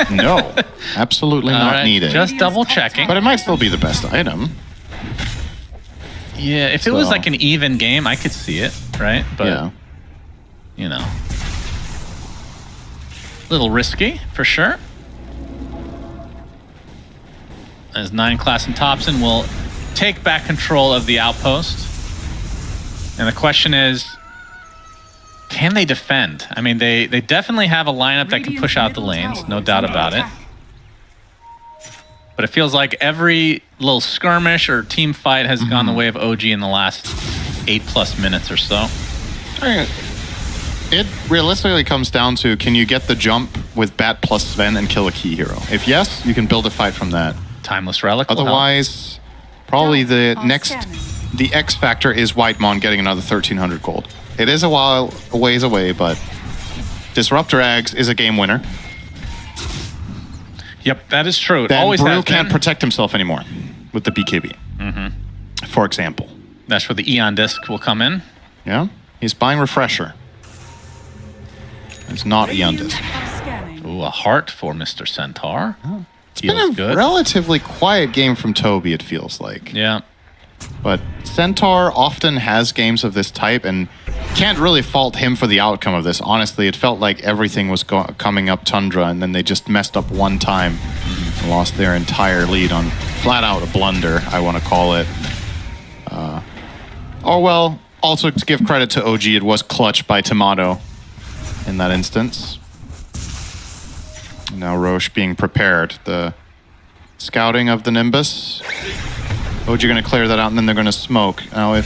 Speaker 8: No, absolutely not needed.
Speaker 7: Just double checking.
Speaker 8: But it might still be the best item.
Speaker 7: Yeah, if it was like an even game, I could see it, right? But, you know, a little risky for sure. As 9 class and Thompson will take back control of the outpost. And the question is, can they defend? I mean, they definitely have a lineup that can push out the lanes, no doubt about it. But it feels like every little skirmish or team fight has gone the way of OG in the last 8+ minutes or so.
Speaker 8: It realistically comes down to, can you get the jump with Bat plus Sven and kill a key hero? If yes, you can build a fight from that.
Speaker 7: Timeless Relic.
Speaker 8: Otherwise, probably the X factor is Whitemon getting another 1,300 gold. It is a ways away, but Disruptor Ags is a game winner.
Speaker 7: Yep, that is true. It
Speaker 8: then
Speaker 7: always
Speaker 8: Brew can't protect himself anymore with the BKB, for example.
Speaker 7: That's where the Eon Disc will come in.
Speaker 8: Yeah, he's buying Refresher. It's not Eon Disc.
Speaker 7: Ooh, a heart for Mr. Centaur.
Speaker 8: Oh. It's been a relatively quiet game from Toby, it feels like.
Speaker 7: Yeah.
Speaker 8: But Centaur often has games of this type, and can't really fault him for the outcome of this. Honestly, it felt like everything was coming up Tundra, and then they just messed up one time and lost their entire lead on flat out a blunder, I want to call it. Oh well, also to give credit to OG, it was clutch by Tomato in that instance. Now Roche being prepared. The scouting of the Nimbus. OG are going to clear that out, and then they're going to smoke. Now, if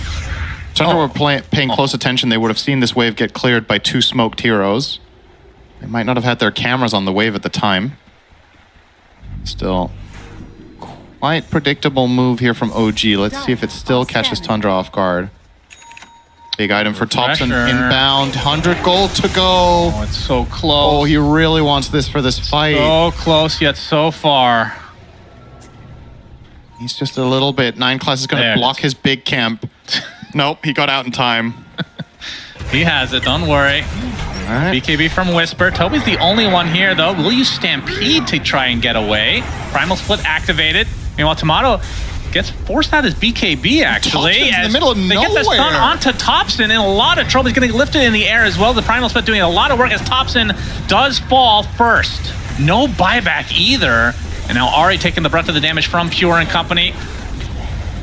Speaker 8: Tundra were paying close attention, they would have seen this wave get cleared by 2 smoked heroes. They might not have had their cameras on the wave at the time. Still, Quite predictable move here from OG. Let's see if it still catches Tundra off guard. Big item for Thompson inbound. 100 gold to go.
Speaker 7: Oh, it's so close.
Speaker 8: Oh, he really wants this for this fight.
Speaker 7: So close yet so far.
Speaker 8: He's just a little bit. 9class is going to block his big camp. Nope, he got out in time.
Speaker 7: He has it, don't worry.
Speaker 8: All right.
Speaker 7: BKB from Whisper. Toby's the only one here, though. Will you Stampede to try and get away? Primal Split activated. Meanwhile, Tomato gets forced out as BKB, actually.
Speaker 8: Thompson's in the middle of
Speaker 7: they
Speaker 8: nowhere.
Speaker 7: get the stun onto Thompson in a lot of trouble. He's getting lifted in the air as well. The Primal Split doing a lot of work as Thompson does fall first. No buyback either. And now Ari taking the brunt of the damage from Pure and company.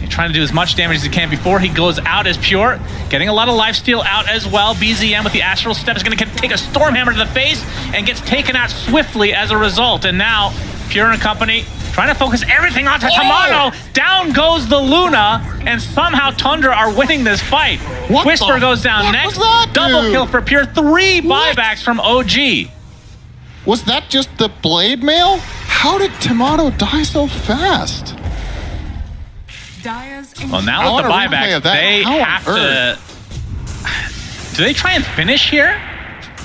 Speaker 7: He's trying to do as much damage as he can before he goes out as Pure. Getting a lot of lifesteal out as well. BZM with the Astral Step is going to take a Stormhammer to the face and gets taken out swiftly as a result. And now Pure and company trying to focus everything onto Tomato. Down goes the Luna, and somehow Tundra are winning this fight. Whisper goes down next. Double kill for Pure. 3 buybacks from OG.
Speaker 8: Was that just the blade mail? How did Tomato die so fast?
Speaker 7: Well, now with the buyback, they have to... Do they try and finish here?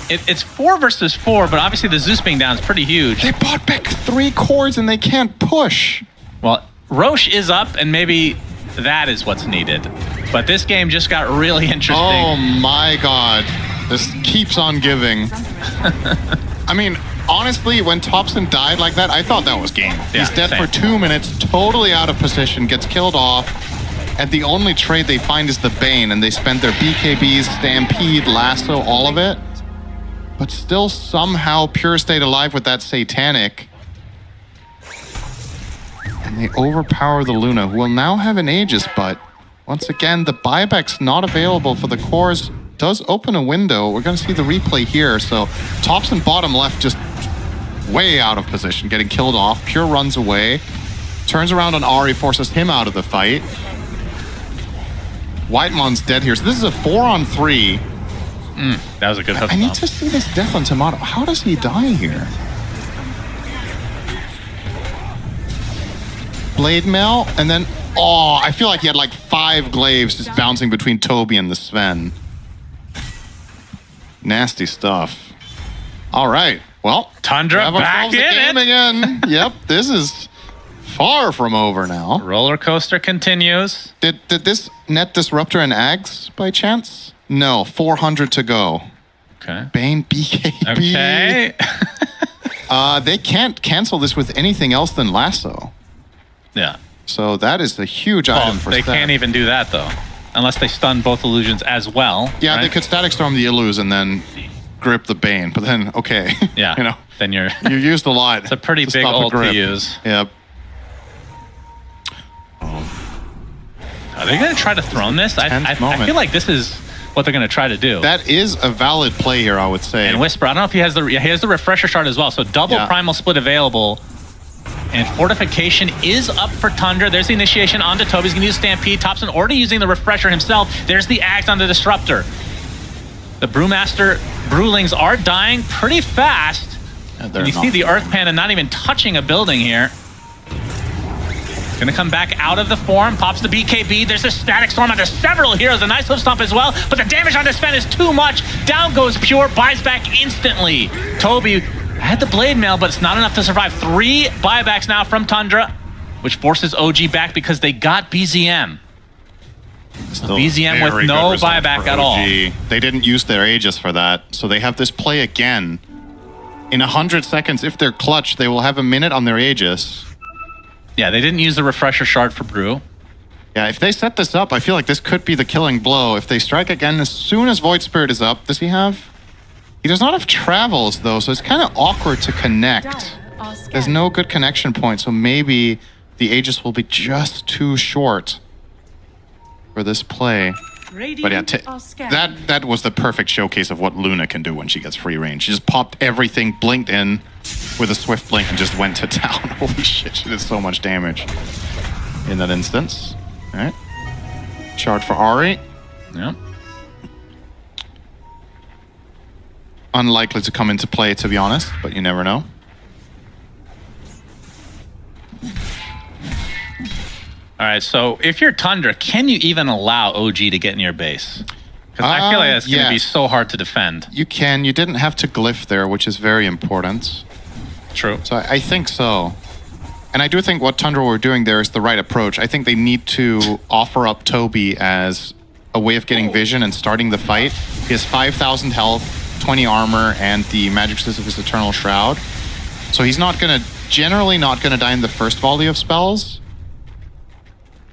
Speaker 7: It's 4 versus 4, but obviously the Zeus being down is pretty huge.
Speaker 8: They bought back 3 cores and they can't push.
Speaker 7: Well, Roche is up, and maybe that is what's needed. But this game just got really interesting.
Speaker 8: Oh my god. This keeps on giving. I mean, honestly, when Thompson died like that, I thought that was game. He's dead for 2 minutes, totally out of position, gets killed off, and the only trade they find is the Bane, and they spend their BKBs, Stampede, Lasso, all of it. But still somehow Pure stayed alive with that Satanic. And they overpower the Luna, who will now have an Aegis, but once again, the buyback's not available for the cores. Does open a window. We're going to see the replay here. So Thompson bottom left just way out of position, getting killed off. Pure runs away. Turns around on Ari, forces him out of the fight. Whitemon's dead here. So this is a 4-on-3.
Speaker 7: That was a good hook.
Speaker 8: I need to see this death on Tomato. How does he die here? Blade mail, and then... Oh, I feel like he had like 5 glaives just bouncing between Toby and the Sven. Nasty stuff. All right. Well,
Speaker 7: Tundra back in it
Speaker 8: again. Yep, this is far from over now.
Speaker 7: Roller coaster continues.
Speaker 8: Did this net Disruptor and Ags by chance? No, 400 to go.
Speaker 7: Okay.
Speaker 8: Bane BKB.
Speaker 7: Okay.
Speaker 8: They can't cancel this with anything else than Lasso.
Speaker 7: Yeah.
Speaker 8: So that is a huge item for
Speaker 7: They
Speaker 8: Static.
Speaker 7: can't even do that, though. Unless they stun both illusions as well.
Speaker 8: Yeah,
Speaker 7: right?
Speaker 8: they could Static Storm the Illus and then grip the Bane. But then, okay.
Speaker 7: Yeah.
Speaker 8: You know,
Speaker 7: then you're...
Speaker 8: you used a lot.
Speaker 7: It's a pretty big ult to use.
Speaker 8: Yep.
Speaker 7: Are they going to try to throne this? I feel like this is what they're going to try to do.
Speaker 8: That is a valid play here, I would say.
Speaker 7: And Whisper, I don't know if he has the refresher shard as well. So double Primal Split available. And Fortification is up for Tundra. There's the initiation onto Toby. He's going to use Stampede. Thompson already using the refresher himself. There's the Axe on the Disruptor. The Brewmaster Brewlings are dying pretty fast. And you see the Earth Panda not even touching a building here. Gonna come back out of the form, pops the BKB. There's a Static Storm onto several heroes. A nice hoof stomp as well, but the damage on this Sven is too much. Down goes Pure, buys back instantly. Toby had the Blade Mail, but it's not enough to survive. 3 buybacks now from Tundra, which forces OG back because they got BZM. BZM with no buyback at all.
Speaker 8: They didn't use their Aegis for that, so they have this play again. In 100 seconds, if they're clutch, they will have a minute on their Aegis.
Speaker 7: Yeah, they didn't use the refresher shard for Brew.
Speaker 8: Yeah, if they set this up, I feel like this could be the killing blow. If they strike again as soon as Void Spirit is up, does he have? He does not have travels, though, so it's kind of awkward to connect. There's no good connection point, so maybe the Aegis will be just too short for this play. But yeah, that was the perfect showcase of what Luna can do when she gets free range. She just popped everything, blinked in with a swift blink, and just went to town. Holy shit, she did so much damage in that instance. All right. Shard for Ari.
Speaker 7: Yep.
Speaker 8: Unlikely to come into play, to be honest, but you never know.
Speaker 7: All right, so if you're Tundra, can you even allow OG to get in your base? Because I feel like that's going to be so hard to defend.
Speaker 8: You can. You didn't have to glyph there, which is very important.
Speaker 7: True.
Speaker 8: So I think so. And I do think what Tundra were doing there is the right approach. I think they need to offer up Toby as a way of getting vision and starting the fight. He has 5,000 health, 20 armor, and the magic resist of his Eternal Shroud. So he's not going to, generally not going to die in the first volley of spells.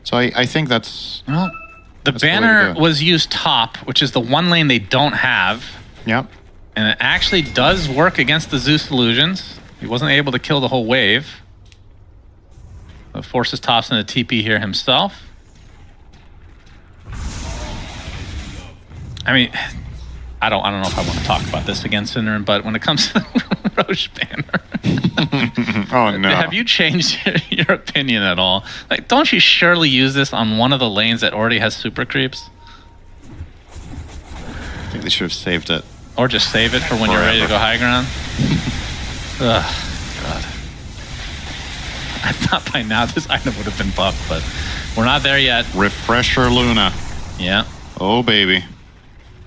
Speaker 8: So I think that's...
Speaker 7: Well, the banner was used top, which is the one lane they don't have.
Speaker 8: Yep.
Speaker 7: And it actually does work against the Zeus illusions. He wasn't able to kill the whole wave. But forces tops into TP here himself. I mean, I don't know if I want to talk about this again, Synderen, but when it comes to the Roche banner,
Speaker 8: oh no,
Speaker 7: have you changed your opinion at all? Like, don't you surely use this on one of the lanes that already has super creeps?
Speaker 8: I think they should have saved it,
Speaker 7: or just save it for when you're ready to go high ground. Ugh, God. I thought by now this item would have been buffed, but we're not there yet.
Speaker 8: Refresher Luna.
Speaker 7: Yeah.
Speaker 8: Oh baby.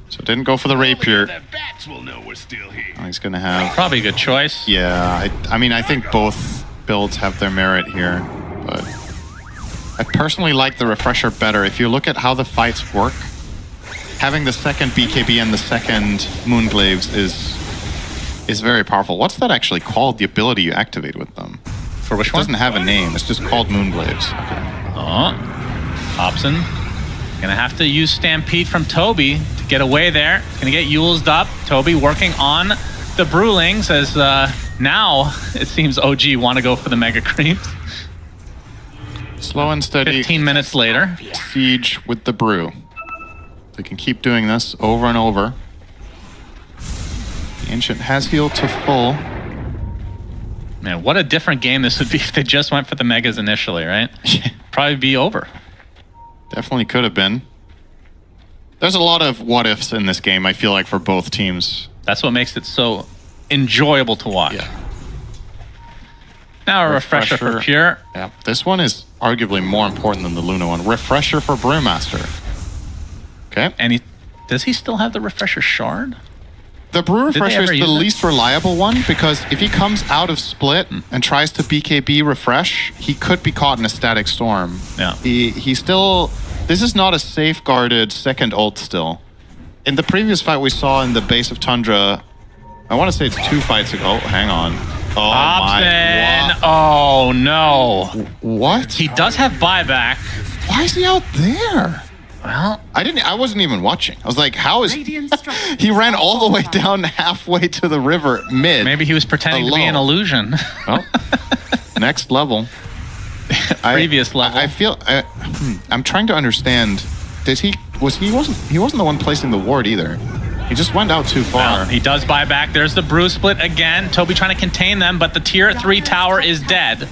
Speaker 8: So didn't go for the rapier.
Speaker 3: Oh,
Speaker 8: he's gonna have
Speaker 7: probably a good choice.
Speaker 8: Yeah, I mean I think both builds have their merit here, but I personally like the refresher better. If you look at how the fights work, having the second BKB and the second Moonglaves is very powerful. What's that actually called? The ability you activate with them?
Speaker 7: For which one?
Speaker 8: It doesn't have a name. It's just called Moonglaves.
Speaker 7: Oh, Hobson. Gonna have to use Stampede from Toby to get away there. Gonna get Yules'd up. Toby working on the Brewlings as now it seems OG want to go for the Mega Creep.
Speaker 8: Slow and steady.
Speaker 7: 15 minutes later.
Speaker 8: Siege with the Brew. They can keep doing this over and over. The Ancient has healed to full.
Speaker 7: Man, what a different game this would be if they just went for the Megas initially, right? Probably be over.
Speaker 8: Definitely could have been. There's a lot of what ifs in this game, I feel like, for both teams.
Speaker 7: That's what makes it so enjoyable to watch.
Speaker 8: Yeah.
Speaker 7: Now a refresher for Pure.
Speaker 8: Yeah. This one is arguably more important than the Luna one. Refresher for Brewmaster. Okay.
Speaker 7: And does he still have the refresher shard?
Speaker 8: The Brew Refresher is the least reliable one because if he comes out of split and tries to BKB refresh, he could be caught in a static storm.
Speaker 7: Yeah.
Speaker 8: He still... This is not a safeguarded second ult still. In the previous fight we saw in the base of Tundra, I want to say it's 2 fights ago. Oh, hang on. Oh
Speaker 7: my... Oh no.
Speaker 8: What?
Speaker 7: He does have buyback.
Speaker 8: Why is he out there?
Speaker 7: Well,
Speaker 8: I wasn't even watching. I was like, how is he ran all the way down halfway to the river mid.
Speaker 7: Maybe he was pretending to be an illusion.
Speaker 8: Oh. Next level.
Speaker 7: Previous level.
Speaker 8: I feel I'm trying to understand. He wasn't the one placing the ward either. He just went out too far.
Speaker 7: Well, he does buy back. There's the Brew split again. Toby trying to contain them, but the tier 3 tower is dead.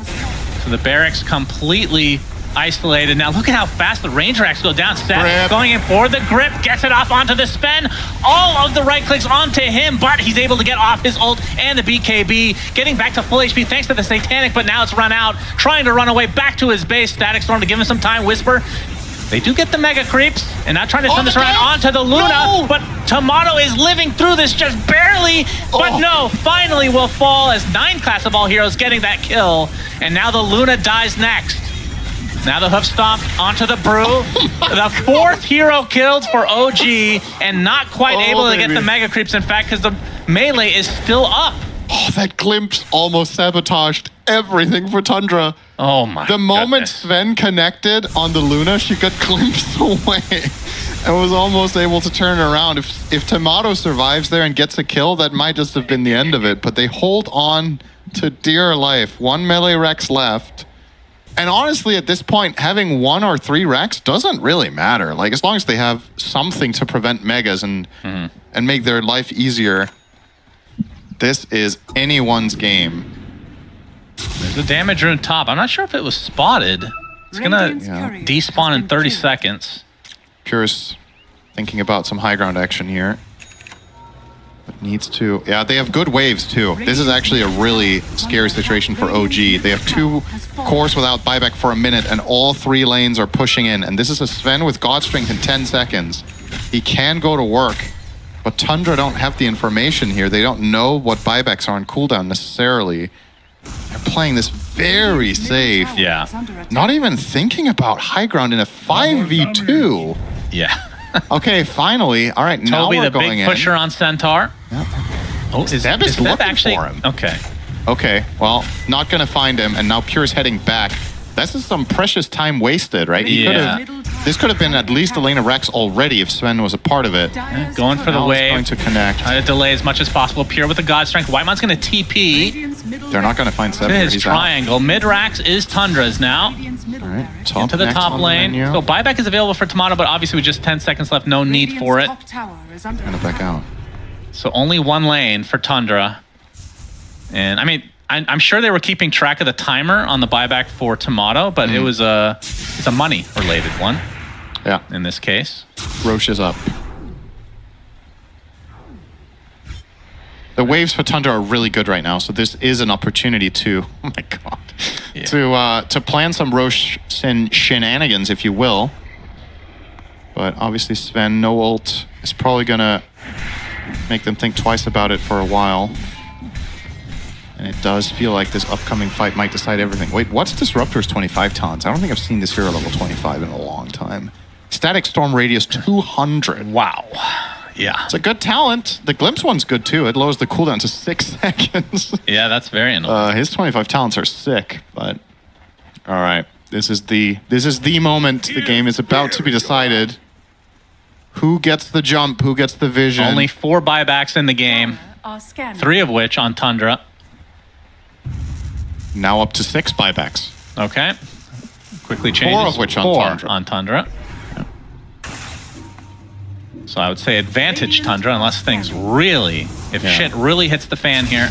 Speaker 7: So the barracks completely isolated. Now look at how fast the Ranger Axe go down. Seth going in for the grip, gets it off onto the Sven. All of the right clicks onto him, but he's able to get off his ult and the BKB, getting back to full HP thanks to the Satanic, but now it's run out, trying to run away back to his base. Static Storm to give him some time. Whisper. They do get the Mega Creeps, and now trying to turn this around onto the Luna, but Tomato is living through this just barely, but no, finally will fall as 9 class of all heroes getting that kill, and now the Luna dies next. Now the hoof stomp onto the Brew. The 4th hero killed for OG, and not quite able to get the Mega Creeps, in fact, because the melee is still up.
Speaker 8: Oh, that glimpse almost sabotaged everything for Tundra.
Speaker 7: Oh my
Speaker 8: The moment Sven connected on the Luna, she got glimpsed away and was almost able to turn around. If Tomato survives there and gets a kill, that might just have been the end of it. But they hold on to dear life. 1 melee Rex left. And honestly, at this point, having 1 or 3 Rex doesn't really matter. Like, as long as they have something to prevent Megas and make their life easier, this is anyone's game.
Speaker 7: There's a damage rune top. I'm not sure if it was spotted. It's gonna despawn in 30 seconds.
Speaker 8: Pure's thinking about some high ground action here. But needs to... Yeah, they have good waves, too. This is actually a really scary situation for OG. They have 2 cores without buyback for a minute, and all 3 lanes are pushing in. And this is a Sven with God Strength in 10 seconds. He can go to work, but Tundra don't have the information here. They don't know what buybacks are on cooldown necessarily. They're playing this very safe.
Speaker 7: Yeah.
Speaker 8: Not even thinking about high ground in a 5v2.
Speaker 7: Yeah.
Speaker 8: Okay, finally. All right, now
Speaker 7: Toby,
Speaker 8: we're
Speaker 7: the
Speaker 8: going
Speaker 7: big
Speaker 8: in.
Speaker 7: pusher on Centaur.
Speaker 8: Yep.
Speaker 7: Oh, is
Speaker 8: Zeb is looking
Speaker 7: actually
Speaker 8: for him.
Speaker 7: Okay.
Speaker 8: Okay, well, not gonna find him, and now Pure's heading back. This is some precious time wasted, right? He this could have been at least a lane of Rex already if Sven was a part of it.
Speaker 7: Yeah, going for the
Speaker 8: Now
Speaker 7: wave.
Speaker 8: Going to connect.
Speaker 7: Try to delay as much as possible. Pure with the God Strength. Whitemon's going to TP
Speaker 8: They're not gonna find Seb
Speaker 7: to
Speaker 8: here.
Speaker 7: his
Speaker 8: He's
Speaker 7: triangle. Mid-Rax is Tundra's now.
Speaker 8: out. All right,
Speaker 7: Into the
Speaker 8: next
Speaker 7: top
Speaker 8: on the
Speaker 7: lane.
Speaker 8: menu.
Speaker 7: So buyback is available for Tomato, but obviously with just 10 seconds left, no need for it.
Speaker 8: Gonna back out.
Speaker 7: So only 1 lane for Tundra. And I mean, I'm sure they were keeping track of the timer on the buyback for Tomato, but it's a money-related one.
Speaker 8: Yeah.
Speaker 7: In this case.
Speaker 8: Roche is up. The waves for Tundra are really good right now, so this is an opportunity to, oh my god, to plan some Roche shenanigans, if you will. But obviously Sven, no ult, is probably gonna make them think twice about it for a while. And it does feel like this upcoming fight might decide everything. Wait, what's Disruptor's 25 tons? I don't think I've seen this hero level 25 in a long time. Static Storm Radius 200.
Speaker 7: Wow. Yeah.
Speaker 8: It's a good talent. The Glimpse one's good too. It lowers the cooldown to 6 seconds.
Speaker 7: Yeah, that's very annoying.
Speaker 8: His 25 talents are sick, but all right. This is the moment. The game is about to be decided. Who gets the jump? Who gets the vision?
Speaker 7: Only 4 buybacks in the game. 3 of which on Tundra.
Speaker 8: Now up to 6 buybacks.
Speaker 7: Okay. Quickly changes.
Speaker 8: 4 of which on
Speaker 7: 4
Speaker 8: Tundra.
Speaker 7: on Tundra. So I would say advantage Tundra, unless things really, if shit really hits the fan here.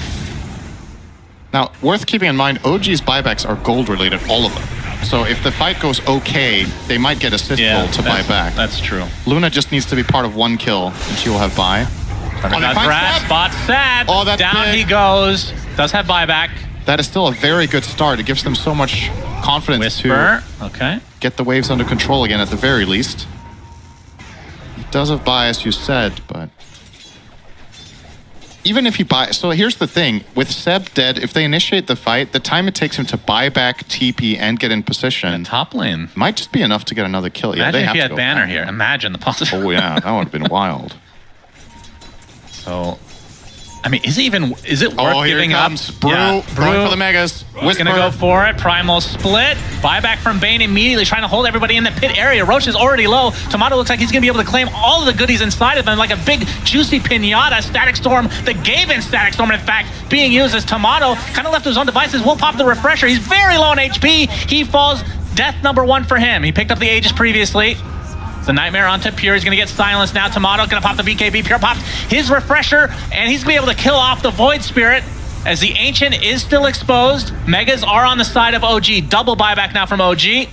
Speaker 8: Now, worth keeping in mind, OG's buybacks are gold related, all of them. So if the fight goes okay, they might get assist gold to buy back.
Speaker 7: That's true.
Speaker 8: Luna just needs to be part of 1 kill, and she will have buy.
Speaker 7: Rat spots Sad.
Speaker 8: Oh, that's
Speaker 7: down
Speaker 8: big.
Speaker 7: he goes. Does have buyback.
Speaker 8: That is still a very good start. It gives them so much confidence
Speaker 7: Whisper. Okay.
Speaker 8: get the waves under control again at the very least. He does have buy, as you said, but even if he buys... So here's the thing. With Seb dead, if they initiate the fight, the time it takes him to buy back TP and get in position...
Speaker 7: Top lane.
Speaker 8: Might just be enough to get another kill.
Speaker 7: Imagine
Speaker 8: they
Speaker 7: if
Speaker 8: have
Speaker 7: you
Speaker 8: to
Speaker 7: had
Speaker 8: go
Speaker 7: Banner
Speaker 8: back.
Speaker 7: here. Imagine the possibility.
Speaker 8: Oh yeah, that would have been wild.
Speaker 7: So... I mean, is it worth giving up?
Speaker 8: Brew, going for the Megas.
Speaker 7: He's gonna go for it. Primal split. Buyback from Bane immediately, trying to hold everybody in the pit area. Roche is already low. Tomato looks like he's gonna be able to claim all of the goodies inside of him, like a big juicy pinata. Static Storm, the Gaven Static Storm, in fact, being used as Tomato kind of left to his own devices. Will pop the refresher. He's very low on HP. He falls. Death number 1 for him. He picked up the Aegis previously. It's a nightmare onto Pure. He's going to get silenced now. Tomato going to pop the BKB. Pure popped his refresher, and he's going to be able to kill off the Void Spirit as the Ancient is still exposed. Megas are on the side of OG. Double buyback now from OG. It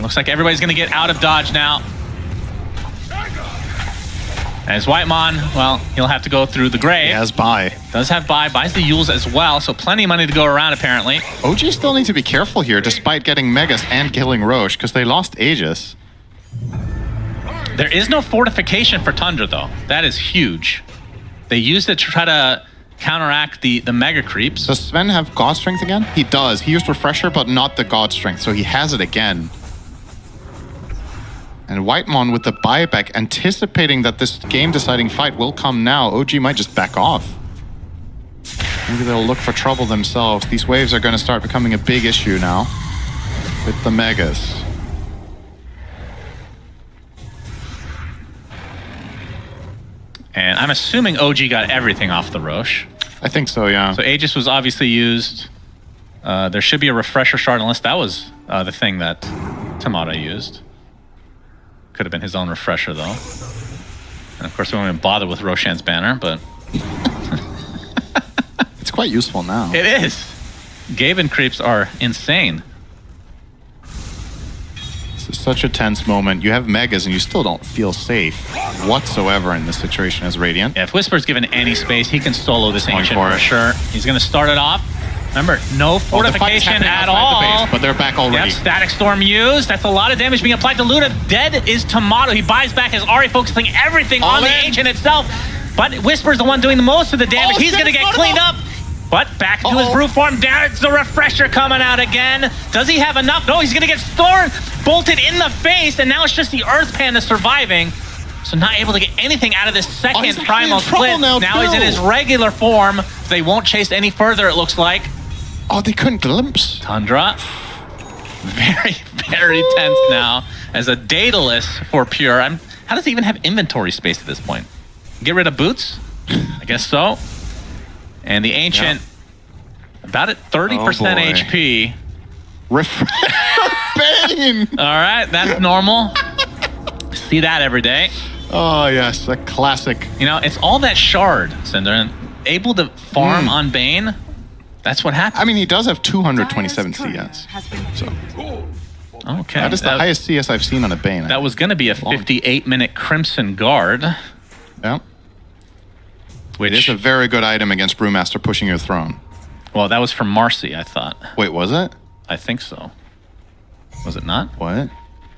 Speaker 7: looks like everybody's going to get out of dodge now. As Whitemon, well, he'll have to go through the grave.
Speaker 8: He has buy.
Speaker 7: Does have buy. Buys the Yules as well, so plenty of money to go around, apparently.
Speaker 8: OG still need to be careful here, despite getting Megas and killing Roche, because they lost Aegis.
Speaker 7: There is no fortification for Tundra, though. That is huge. They used it to try to counteract the Mega Creeps.
Speaker 8: Does Sven have God Strength again? He does. He used Refresher, but not the God Strength, so he has it again. And Whitemon with the buyback, anticipating that this game-deciding fight will come now. OG might just back off. Maybe they'll look for trouble themselves. These waves are going to start becoming a big issue now with the Megas.
Speaker 7: And I'm assuming OG got everything off the Roche.
Speaker 8: I think so, yeah.
Speaker 7: So Aegis was obviously used. There should be a refresher shard, unless that was the thing that Tomato used. Could have been his own refresher, though. And of course, we won't even bother with Roshan's banner, but...
Speaker 8: It's quite useful now.
Speaker 7: It is! Gaven creeps are insane.
Speaker 8: This is such a tense moment. You have Megas and you still don't feel safe whatsoever in this situation as Radiant.
Speaker 7: Yeah, if Whisper's given any space, he can solo this Ancient for sure. He's going to start it off. Remember, no fortification at all.
Speaker 8: The base, but they're back already.
Speaker 7: Yep, Static Storm used. That's a lot of damage being applied to Luna. Dead is Tomato. He buys back his Ahri, focusing everything on the Ancient itself. But Whisper's the one doing the most of the damage. He's going to get cleaned up. But back to his brute form. There's the refresher coming out again. Does he have enough? No, he's going to get bolted in the face. And now it's just the Earth Panda surviving. So not able to get anything out of this second Primal Split. Now he's in his regular form. They won't chase any further, it looks like.
Speaker 8: Oh, they couldn't glimpse.
Speaker 7: Tundra. Very, very tense now as a Daedalus for Pure. How does he even have inventory space at this point? Get rid of boots? I guess so. And the Ancient, about at 30% HP.
Speaker 8: Bane!
Speaker 7: All right, that's normal. See that every day.
Speaker 8: Oh, yes, a classic.
Speaker 7: You know, it's all that shard, Cinder, and able to farm on Bane. That's what happened.
Speaker 8: I mean, he does have 227 CS. So.
Speaker 7: Okay.
Speaker 8: That is the highest CS I've seen on a Bane.
Speaker 7: That was going to be a 58-minute Crimson Guard.
Speaker 8: Yeah.
Speaker 7: Which
Speaker 8: it is a very good item against Brewmaster pushing your throne.
Speaker 7: Well, that was from Marcy, I thought.
Speaker 8: Wait, was it?
Speaker 7: I think so. Was it not?
Speaker 8: What?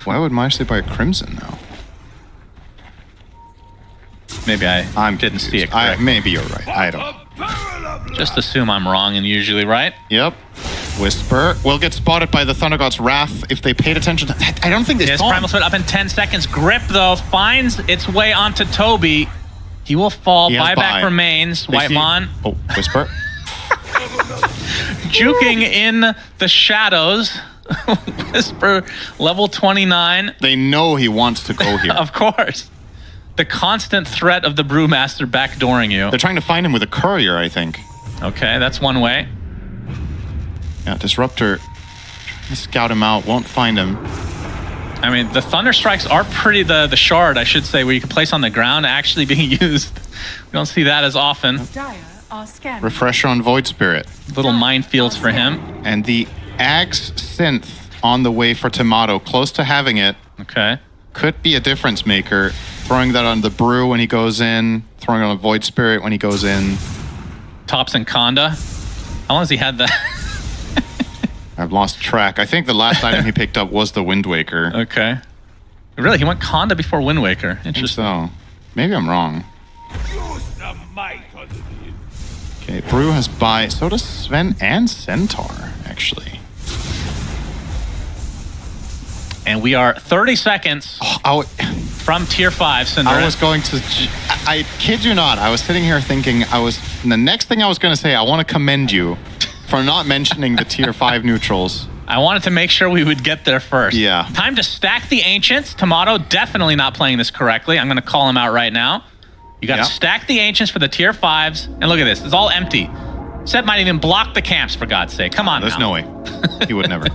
Speaker 8: Why would Marcy buy a Crimson now?
Speaker 7: Maybe I didn't see it correctly.
Speaker 8: Maybe you're right. I don't know.
Speaker 7: Just assume I'm wrong and usually right.
Speaker 8: Yep. Whisper will get spotted by the Thunder God's Wrath if they paid attention to that. I don't think they saw
Speaker 7: Primal Split up in 10 seconds. Grip, though, finds its way onto Toby. He will fall. Buyback remains. Whitemon.
Speaker 8: Oh, Whisper.
Speaker 7: Juking in the shadows. Whisper, level 29.
Speaker 8: They know he wants to go here.
Speaker 7: Of course. The constant threat of the Brewmaster backdooring you.
Speaker 8: They're trying to find him with a courier, I think.
Speaker 7: Okay, that's one way.
Speaker 8: Yeah, Disruptor. Scout him out, won't find him.
Speaker 7: I mean, the Thunder Strikes are pretty, the shard, I should say, where you can place on the ground actually being used. We don't see that as often.
Speaker 8: Refresher on Void Spirit.
Speaker 7: Little minefields for him.
Speaker 8: And the Axe Synth on the way for Tomato, close to having it.
Speaker 7: Okay.
Speaker 8: Could be a difference maker. Throwing that on the Brew when he goes in. Throwing it on a Void Spirit when he goes in.
Speaker 7: Tops and Conda. How long has he had that?
Speaker 8: I've lost track. I think the last item he picked up was the Wind Waker.
Speaker 7: Okay. Really? He went Conda before Wind Waker. Interesting.
Speaker 8: So. Maybe I'm wrong. Okay, Brew has buy. So does Sven and Centaur, actually.
Speaker 7: And we are 30 seconds from tier 5, Cinder.
Speaker 8: I was going to... I kid you not. I was sitting here thinking the next thing I was going to say, I want to commend you for not mentioning the tier 5 neutrals.
Speaker 7: I wanted to make sure we would get there first.
Speaker 8: Yeah.
Speaker 7: Time to stack the Ancients. Tomato definitely not playing this correctly. I'm going to call him out right now. You got to stack the Ancients for the tier 5s. And look at this. It's all empty. Seth might even block the camps, for God's sake. Come on
Speaker 8: There's no way. He would never.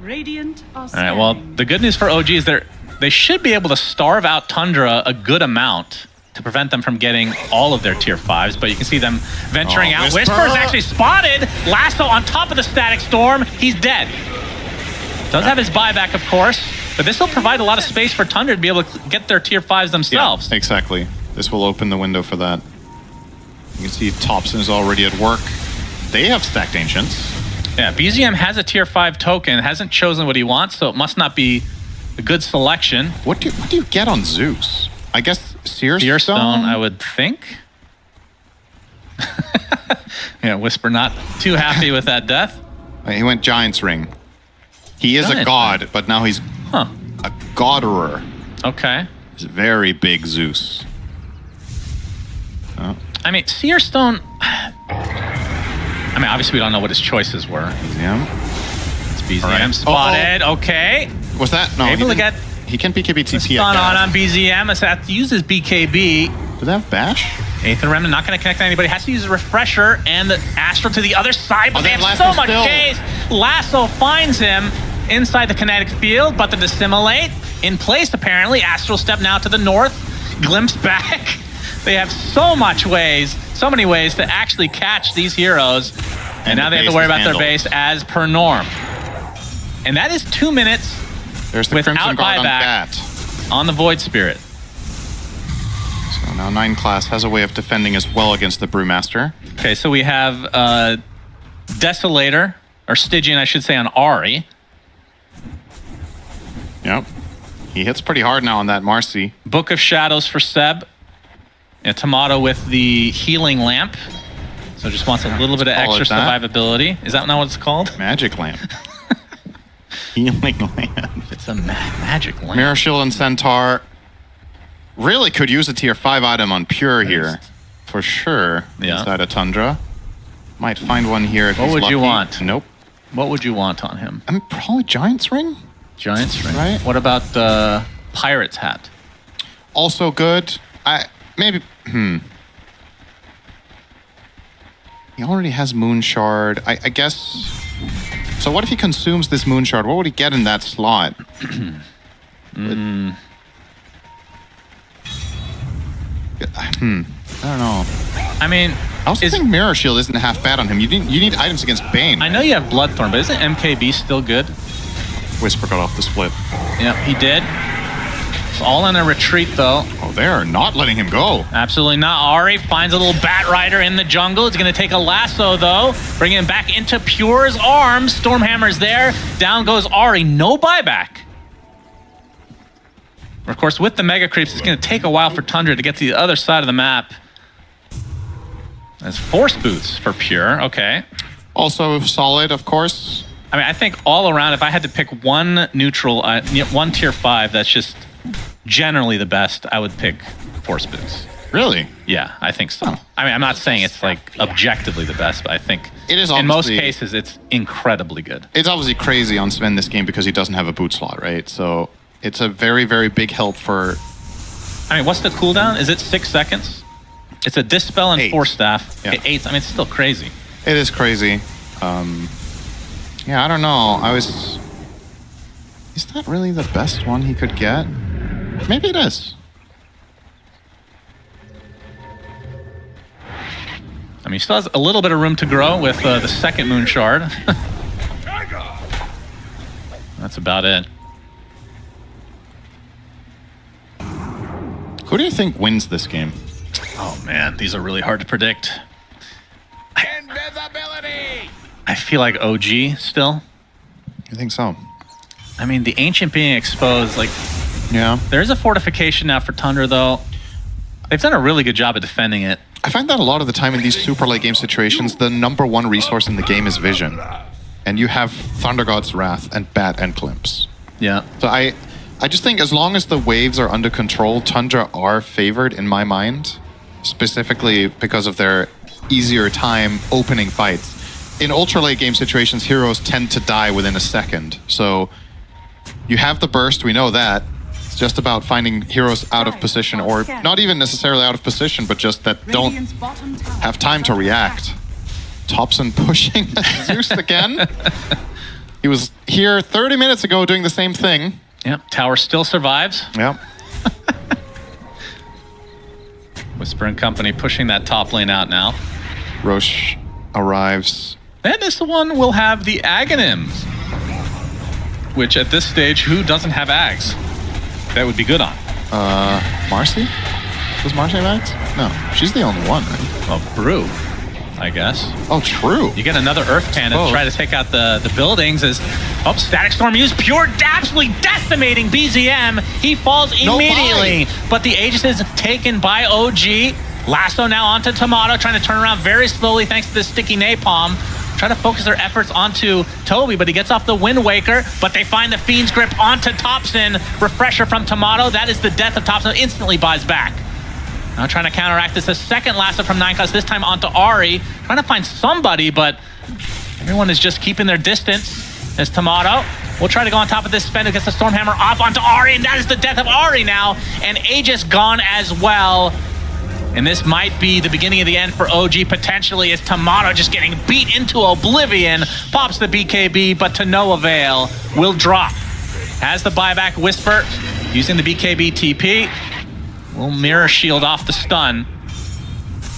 Speaker 6: Radiant
Speaker 7: all right, well, the good news for OG is they should be able to starve out Tundra a good amount to prevent them from getting all of their tier 5s, but you can see them venturing out. Whisper's actually spotted. Lasso on top of the Static Storm. He's dead. Does have his buyback, of course, but this will provide a lot of space for Tundra to be able to get their tier 5s themselves.
Speaker 8: Yeah, exactly. This will open the window for that. You can see Thompson is already at work. They have stacked Ancients.
Speaker 7: Yeah, BZM has a tier 5 token, hasn't chosen what he wants, so it must not be a good selection.
Speaker 8: What do you get on Zeus? I guess Seer Stone,
Speaker 7: I would think. Yeah, Whisper not too happy with that death.
Speaker 8: He went Giant's Ring. He is a god, but now he's a goderer.
Speaker 7: Okay.
Speaker 8: He's a very big Zeus. Oh.
Speaker 7: I mean, Seer Stone... I mean, obviously we don't know what his choices were.
Speaker 8: BZM.
Speaker 7: It's BZM spotted. Okay.
Speaker 8: Was that? No,
Speaker 7: able to get...
Speaker 8: He can BKB TP.
Speaker 7: Stun on BZM. It's have to use his BKB.
Speaker 8: Do they have Bash?
Speaker 7: Aether Remnant not going to connect anybody. Has to use a Refresher and the Astral to the other side, but they have so much days. Lasso finds him inside the kinetic field, but the Dissimulate in place apparently. Astral Step now to the north. Glimpse back. They have so many ways to actually catch these heroes. And now they have to worry about their base as per norm. And that is 2 minutes
Speaker 8: There's the
Speaker 7: without
Speaker 8: Crimson Guard on
Speaker 7: buyback
Speaker 8: that.
Speaker 7: on the Void Spirit.
Speaker 8: So now 9 class has a way of defending as well against the Brewmaster.
Speaker 7: Okay, so we have Desolator, or Stygian, I should say, on Ahri.
Speaker 8: Yep. He hits pretty hard now on that Marcy.
Speaker 7: Book of Shadows for Seb. And Tomato with the Healing Lamp. So just wants a little bit of extra survivability. Is that not what it's called?
Speaker 8: Magic Lamp. Healing Lamp.
Speaker 7: It's a magic lamp.
Speaker 8: Mirror Shield and Centaur really could use a tier 5 item on Pure here. For sure.
Speaker 7: Yeah.
Speaker 8: Inside of Tundra. Might find one here if
Speaker 7: What
Speaker 8: he's
Speaker 7: would you
Speaker 8: lucky.
Speaker 7: want?
Speaker 8: Nope.
Speaker 7: What would you want on him?
Speaker 8: Probably Giant's Ring?
Speaker 7: Giant's Ring.
Speaker 8: Right.
Speaker 7: What about the Pirate's Hat?
Speaker 8: Also good. He already has Moon Shard. I guess. So what if he consumes this Moon Shard? What would he get in that slot? I don't know.
Speaker 7: I mean,
Speaker 8: I also think Mirror Shield isn't half bad on him. You need items against Bane.
Speaker 7: I know you have Bloodthorn, but isn't MKB still good?
Speaker 8: Whisper got off the split.
Speaker 7: Yep, he did. It's all in a retreat, though.
Speaker 8: Oh, they're not letting him go.
Speaker 7: Absolutely not. Ahri finds a little Bat Rider in the jungle. He's going to take a lasso, though. Bring him back into Pure's arms. Stormhammer's there. Down goes Ahri. No buyback. Of course, with the Mega Creeps, it's going to take a while for Tundra to get to the other side of the map. That's Force Boots for Pure. Okay.
Speaker 8: Also solid, of course.
Speaker 7: I mean, I think all around, if I had to pick one neutral, one tier 5 that's just generally the best, I would pick Force Boots.
Speaker 8: Really?
Speaker 7: Yeah, I think so. I mean, I'm not saying it's like objectively the best, but I think
Speaker 8: it is.
Speaker 7: In most cases, it's incredibly good.
Speaker 8: It's obviously crazy on Sven this game because he doesn't have a boot slot, right? So it's a very, very big help for...
Speaker 7: I mean, what's the cooldown? Is it 6 seconds? It's a Dispel and 4 staff.
Speaker 8: Yeah.
Speaker 7: Okay, 8. I mean, it's still crazy.
Speaker 8: It is crazy. Yeah, I don't know. Is that really the best one he could get? Maybe it is.
Speaker 7: I mean, he still has a little bit of room to grow with the second Moon Shard. That's about it.
Speaker 8: Who do you think wins this game?
Speaker 7: Oh man, these are really hard to predict.
Speaker 3: Invisibility!
Speaker 7: I feel like OG still.
Speaker 8: You think so?
Speaker 7: I mean, the Ancient being exposed, like...
Speaker 8: Yeah.
Speaker 7: There's a fortification now for Tundra, though. They've done a really good job at defending it.
Speaker 8: I find that a lot of the time in these super late game situations, the #1 resource in the game is vision. And you have Thunder God's Wrath and Bat and Glimpse.
Speaker 7: Yeah.
Speaker 8: So I just think as long as the waves are under control, Tundra are favored in my mind. Specifically because of their easier time opening fights. In ultra late game situations, heroes tend to die within a second. So you have the burst, we know that. It's just about finding heroes out of position, or not even necessarily out of position, but just that don't have time to react. Thompson pushing Zeus again. He was here 30 minutes ago doing the same thing.
Speaker 7: Yep, tower still survives.
Speaker 8: Yep.
Speaker 7: Whisper and company pushing that top lane out now.
Speaker 8: Roche arrives.
Speaker 7: And this one will have the Aghanims. Which at this stage, who doesn't have Ags? That would be good on.
Speaker 8: Marcy? Does Marcy have Ags? No, she's the only one, right?
Speaker 7: Well, Brew, I guess.
Speaker 8: Oh, true.
Speaker 7: You get another Earth Cannon to try to take out the buildings as... Oh, Static Storm used Pure, absolutely decimating BZM. He falls immediately. But the Aegis is taken by OG. Lasso now onto Tomato, trying to turn around very slowly thanks to the sticky napalm. Trying to focus their efforts onto Toby, but he gets off the Wind Waker. But they find the Fiend's Grip onto Thompson. Refresher from Tomato. That is the death of Thompson. Instantly buys back. Now trying to counteract this. A second Lasso from 9class, this time onto Ahri. Trying to find somebody, but everyone is just keeping their distance. As Tomato will try to go on top of this spend against the Stormhammer off onto Ahri, and that is the death of Ahri now. And Aegis gone as well. And this might be the beginning of the end for OG, potentially, as Tomato just getting beat into oblivion. Pops the BKB, but to no avail. Will drop. Has the buyback Whisper, using the BKB TP. Will mirror shield off the stun.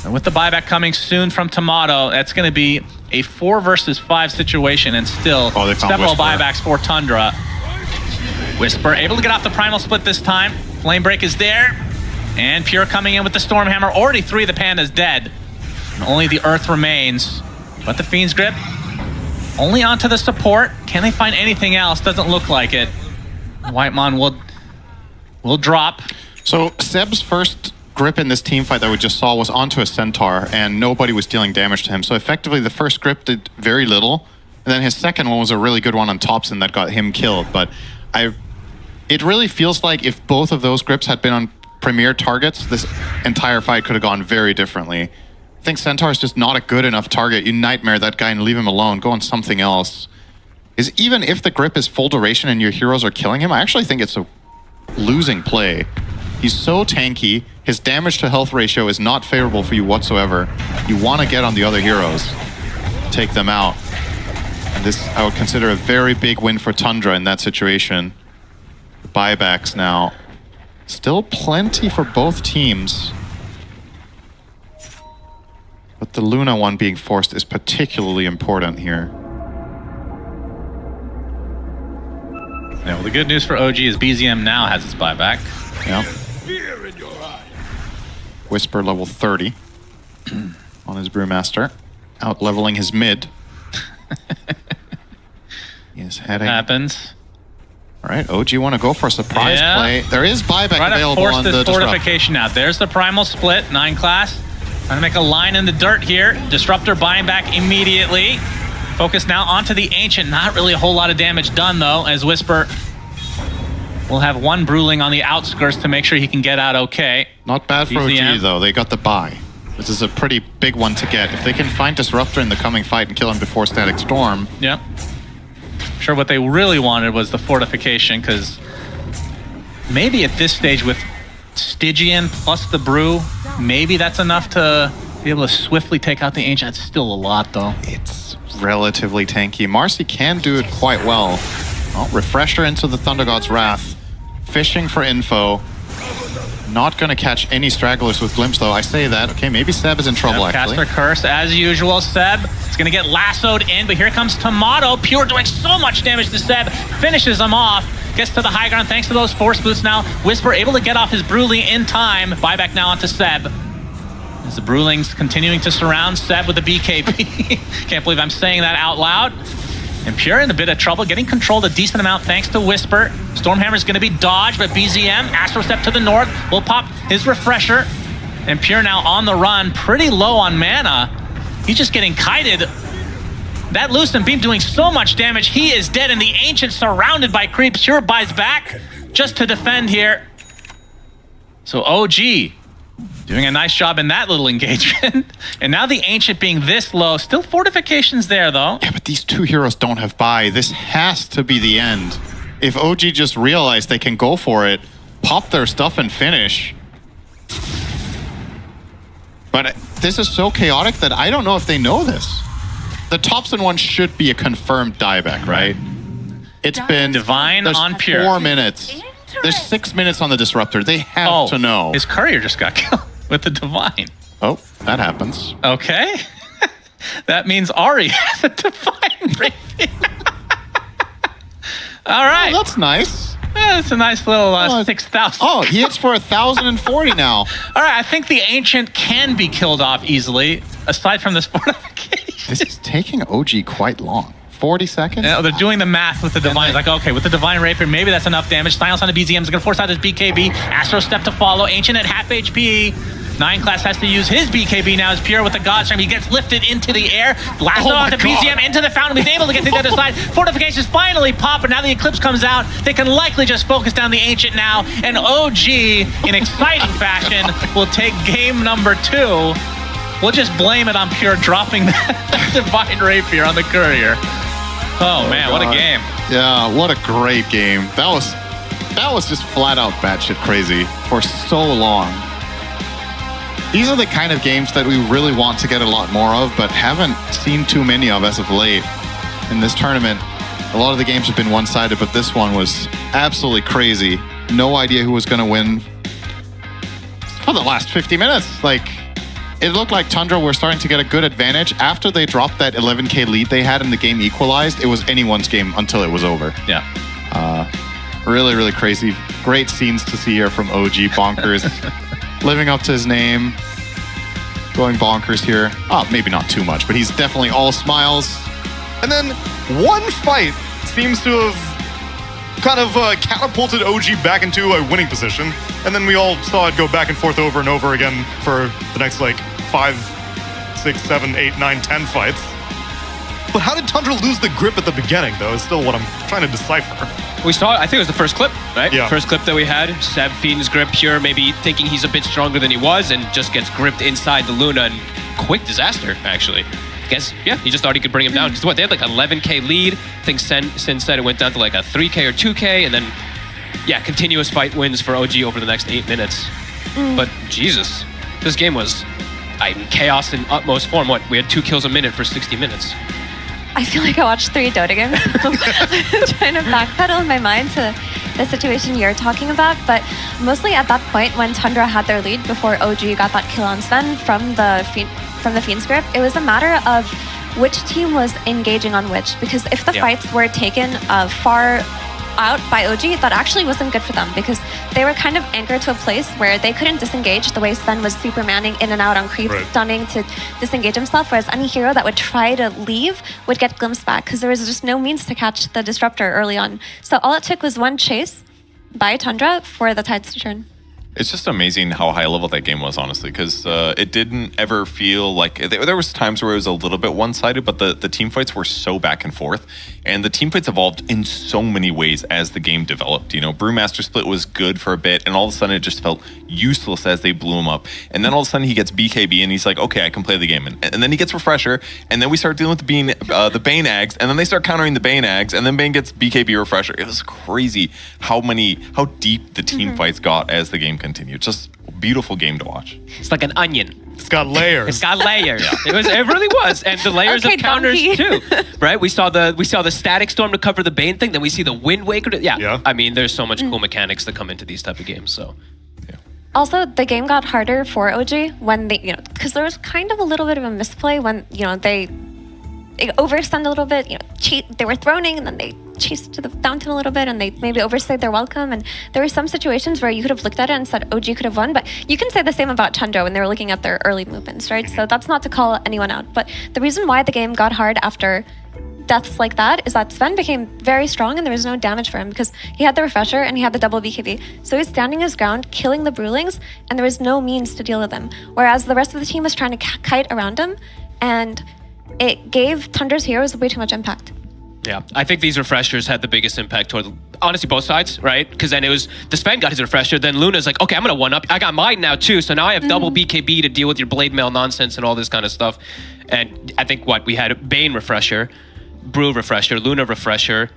Speaker 7: And with the buyback coming soon from Tomato, that's going to be a 4 versus 5 situation and still several buybacks for Tundra. Whisper able to get off the primal split this time. Flame break is there. And Pure coming in with the Stormhammer. Already 3 of the Pandas dead. And only the Earth remains. But the Fiend's Grip only onto the support. Can they find anything else? Doesn't look like it. Whitemon will drop.
Speaker 8: So Seb's first grip in this team fight that we just saw was onto a Centaur, and nobody was dealing damage to him. So effectively, the first grip did very little, and then his second one was a really good one on Thompson that got him killed. But it really feels like if both of those grips had been on premier targets, this entire fight could have gone very differently. I think Centaur is just not a good enough target. You nightmare that guy and leave him alone. Go on something else. Even if the grip is full duration and your heroes are killing him, I actually think it's a losing play. He's so tanky. His damage to health ratio is not favorable for you whatsoever. You want to get on the other heroes, take them out. And this, I would consider a very big win for Tundra in that situation. The buybacks now. Still plenty for both teams. But the Luna one being forced is particularly important here.
Speaker 7: Yeah, well, the good news for OG is BZM now has its buyback.
Speaker 8: Yeah. Whisper level 30 on his Brewmaster. Out leveling his mid. He is heading.
Speaker 7: Happens.
Speaker 8: All right, OG want to go for a surprise play. There is buyback available on the
Speaker 7: force this fortification out. There's the primal split, 9 class. Trying to make a line in the dirt here. Disruptor buying back immediately. Focus now onto the Ancient. Not really a whole lot of damage done though, as Whisper will have one Bruling on the outskirts to make sure he can get out okay.
Speaker 8: Not bad for OG though, they got the buy. This is a pretty big one to get. If they can find Disruptor in the coming fight and kill him before Static Storm.
Speaker 7: Yep. I'm sure what they really wanted was the fortification, because maybe at this stage with Stygian plus the Brew, maybe that's enough to be able to swiftly take out the Ancient. It's still a lot though.
Speaker 8: It's relatively tanky. Marcy can do it quite well. Oh, Refresher into the Thunder God's Wrath. Fishing for info. Not going to catch any stragglers with Glimpse, though. I say that. Okay, maybe Seb is in trouble, actually.
Speaker 7: Caster Curse, as usual. Seb is going to get lassoed in, but here comes Tomato. Pure doing so much damage to Seb. Finishes him off. Gets to the high ground thanks to those force boosts now. Whisper able to get off his Bruling in time. Buyback now onto Seb. As the Brulings continuing to surround Seb with the BKB. Can't believe I'm saying that out loud. And Pure in a bit of trouble, getting controlled a decent amount thanks to Whisper. Stormhammer's going to be dodged, but BZM, Astro Step to the north, will pop his Refresher. And Pure now on the run, pretty low on mana. He's just getting kited. That Lucent Beam doing so much damage, he is dead, and the Ancient surrounded by creeps. Pure buys back just to defend here. So OG doing a nice job in that little engagement. And now the Ancient being this low. Still fortifications there, though.
Speaker 8: Yeah, but these two heroes don't have buy. This has to be the end. If OG just realized they can go for it, pop their stuff and finish. But this is so chaotic that I don't know if they know this. The Thompson one should be a confirmed dieback, right? It's been
Speaker 7: Divine on Pure.
Speaker 8: 4 minutes. There's 6 minutes on the Disruptor. They have to know.
Speaker 7: His courier just got killed with the Divine.
Speaker 8: Oh, that happens.
Speaker 7: Okay. That means Ari has a Divine Rapier. All right.
Speaker 8: Oh, that's nice.
Speaker 7: Yeah, it's a nice little 6,000.
Speaker 8: Oh, he hits for 1,040 now.
Speaker 7: All right, I think the Ancient can be killed off easily, aside from this fortification.
Speaker 8: This is taking OG quite long. 40 seconds?
Speaker 7: Yeah, they're doing the math with the Divine. It's like, okay, with the Divine Rapier, maybe that's enough damage. Silence on the BZM is going to force out his BKB. Astro Step to follow. Ancient at half HP. 9 class has to use his BKB now as Pure with the God Stream. He gets lifted into the air. Lasso onto BZM into the fountain. He's able to get to the other side. Fortifications finally pop, but now the Eclipse comes out. They can likely just focus down the Ancient now. And OG, in exciting fashion, will take game number 2. We'll just blame it on Pure dropping that Divine Rapier on the Courier. Oh man, what a game.
Speaker 8: Yeah, what a great game. That was just flat out batshit crazy for so long. These are the kind of games that we really want to get a lot more of, but haven't seen too many of as of late. In this tournament, a lot of the games have been one-sided, but this one was absolutely crazy. No idea who was going to win for the last 50 minutes. Like, it looked like Tundra were starting to get a good advantage. After they dropped that 11k lead they had and the game equalized, it was anyone's game until it was over.
Speaker 7: Yeah.
Speaker 8: Really, really crazy. Great scenes to see here from OG. Bonkers. Living up to his name. Going bonkers here. Oh, maybe not too much, but he's definitely all smiles.
Speaker 5: And then one fight seems to have kind of catapulted OG back into a winning position. And then we all saw it go back and forth over and over again for the next, like, 5, 6, 7, 8, 9, 10 fights. But how did Tundra lose the grip at the beginning, though, is still what I'm trying to decipher.
Speaker 2: We saw, I think it was the first clip, right?
Speaker 5: Yeah.
Speaker 2: First clip that we had. Seb feeding grip here, maybe thinking he's a bit stronger than he was, and just gets gripped inside the Luna, and quick disaster, actually. I guess, yeah, he just thought he could bring him down. Because what, they had like 11k lead. I think Sin said it went down to like a 3k or 2k, and then, yeah, continuous fight wins for OG over the next 8 minutes. But Jesus, this game was chaos in utmost form. What, we had 2 kills a minute for 60 minutes.
Speaker 4: I feel like I watched 3 Dota games. I'm trying to backpedal in my mind to the situation you're talking about, but mostly at that point when Tundra had their lead before OG got that kill on Sven from the Fiend's grip, it was a matter of which team was engaging on which, because if the fights were taken far out by OG, that actually wasn't good for them because they were kind of anchored to a place where they couldn't disengage the way Sven was supermanning in and out on creeps, stunning to disengage himself, whereas any hero that would try to leave would get glimpsed back because there was just no means to catch the disruptor early on. So all it took was one chase by Tundra for the tides to turn.
Speaker 3: It's just amazing how high level that game was, honestly, because it didn't ever feel like there was times where it was a little bit one-sided, but the team fights were so back and forth, and the team fights evolved in so many ways as the game developed. You know, Brewmaster Split was good for a bit, and all of a sudden it just felt useless as they blew him up. And then all of a sudden he gets BKB, and he's like, okay, I can play the game. And then he gets Refresher, and then we start dealing with the Bane Ags, and then they start countering the Bane Ags, and then Bane gets BKB Refresher. It was crazy how deep the team fights got as the game continued. Just a beautiful game to watch.
Speaker 2: It's like an onion.
Speaker 5: It's got layers.
Speaker 2: It's got layers. It really was, and the layers of counters too. Right? We saw the static storm to cover the Bane thing. Then we see the Wind Waker. Yeah. I mean, there's so much cool mechanics that come into these type of games. So.
Speaker 4: Also, the game got harder for OG when they, because there was kind of a little bit of a misplay when they overextended a little bit. They were throning and then they chased to the fountain a little bit and they maybe overstayed their welcome. And there were some situations where you could have looked at it and said OG could have won, but you can say the same about Tundra when they were looking at their early movements, right? So that's not to call anyone out. But the reason why the game got hard after deaths like that is that Sven became very strong and there was no damage for him because he had the Refresher and he had the double BKB. So he's standing his ground, killing the Brewlings, and there was no means to deal with him. Whereas the rest of the team was trying to kite around him, and it gave Tundra's heroes way too much impact.
Speaker 2: Yeah, I think these Refreshers had the biggest impact toward, honestly, both sides, right? Because then it was, the Sven got his Refresher, then Luna's like, okay, I'm going to one-up. I got mine now, too, so now I have double BKB to deal with your Blade Mail nonsense and all this kind of stuff. And I think, we had Bane Refresher, Brew Refresher, Luna Refresher.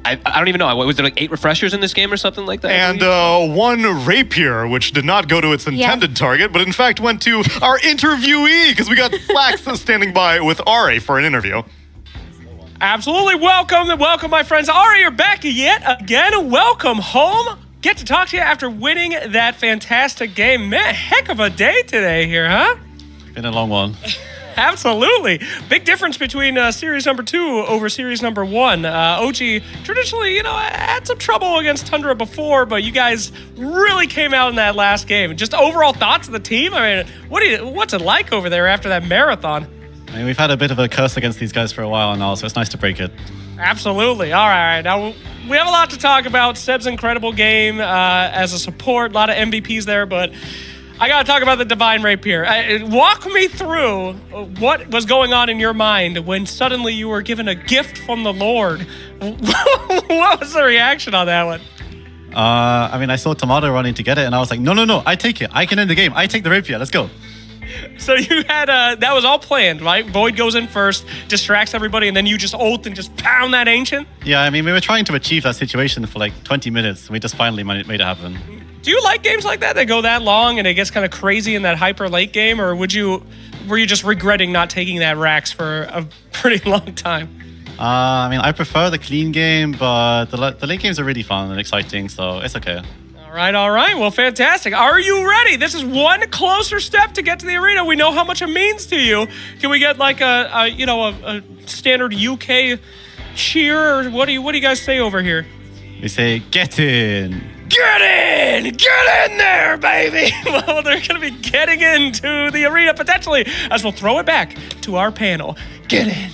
Speaker 2: I don't even know. Was there like 8 Refreshers in this game or something like that?
Speaker 5: And one Rapier, which did not go to its intended target, but in fact went to our interviewee, because we got Flax standing by with Ari for an interview.
Speaker 9: Absolutely. Welcome, my friends. Ari, you're back yet again. Welcome home. Get to talk to you after winning that fantastic game. Man, heck of a day today here, huh?
Speaker 10: Been a long one.
Speaker 9: Absolutely. Big difference between series number 2 over series number 1. OG traditionally, had some trouble against Tundra before, but you guys really came out in that last game. Just overall thoughts of the team? I mean, what's it like over there after that marathon?
Speaker 10: I mean, we've had a bit of a curse against these guys for a while now, so it's nice to break it.
Speaker 9: Absolutely. All right. Now, we have a lot to talk about. Seb's incredible game as a support. A lot of MVPs there, but I got to talk about the Divine Rapier. Walk me through what was going on in your mind when suddenly you were given a gift from the Lord. What was the reaction on that one?
Speaker 10: I mean, I saw Tomato running to get it, and I was like, no, I take it. I can end the game. I take the Rapier. Let's go.
Speaker 9: So you had, that was all planned, right? Void goes in first, distracts everybody, and then you just ult and just pound that Ancient?
Speaker 10: Yeah, I mean, we were trying to achieve that situation for like 20 minutes. We just finally made it happen.
Speaker 9: Do you like games like that go that long and it gets kind of crazy in that hyper late game, or were you just regretting not taking that Rax for a pretty long time?
Speaker 10: I mean, I prefer the clean game, but the late games are really fun and exciting, so it's okay.
Speaker 9: All All right. Well, fantastic. Are you ready? This is one closer step to get to the arena. We know how much it means to you. Can we get like a standard UK cheer, or what do you guys say over here?
Speaker 10: We say, get in.
Speaker 9: Get in! Get in there, baby! Well, they're going to be getting into the arena potentially, as we'll throw it back to our panel. Get in.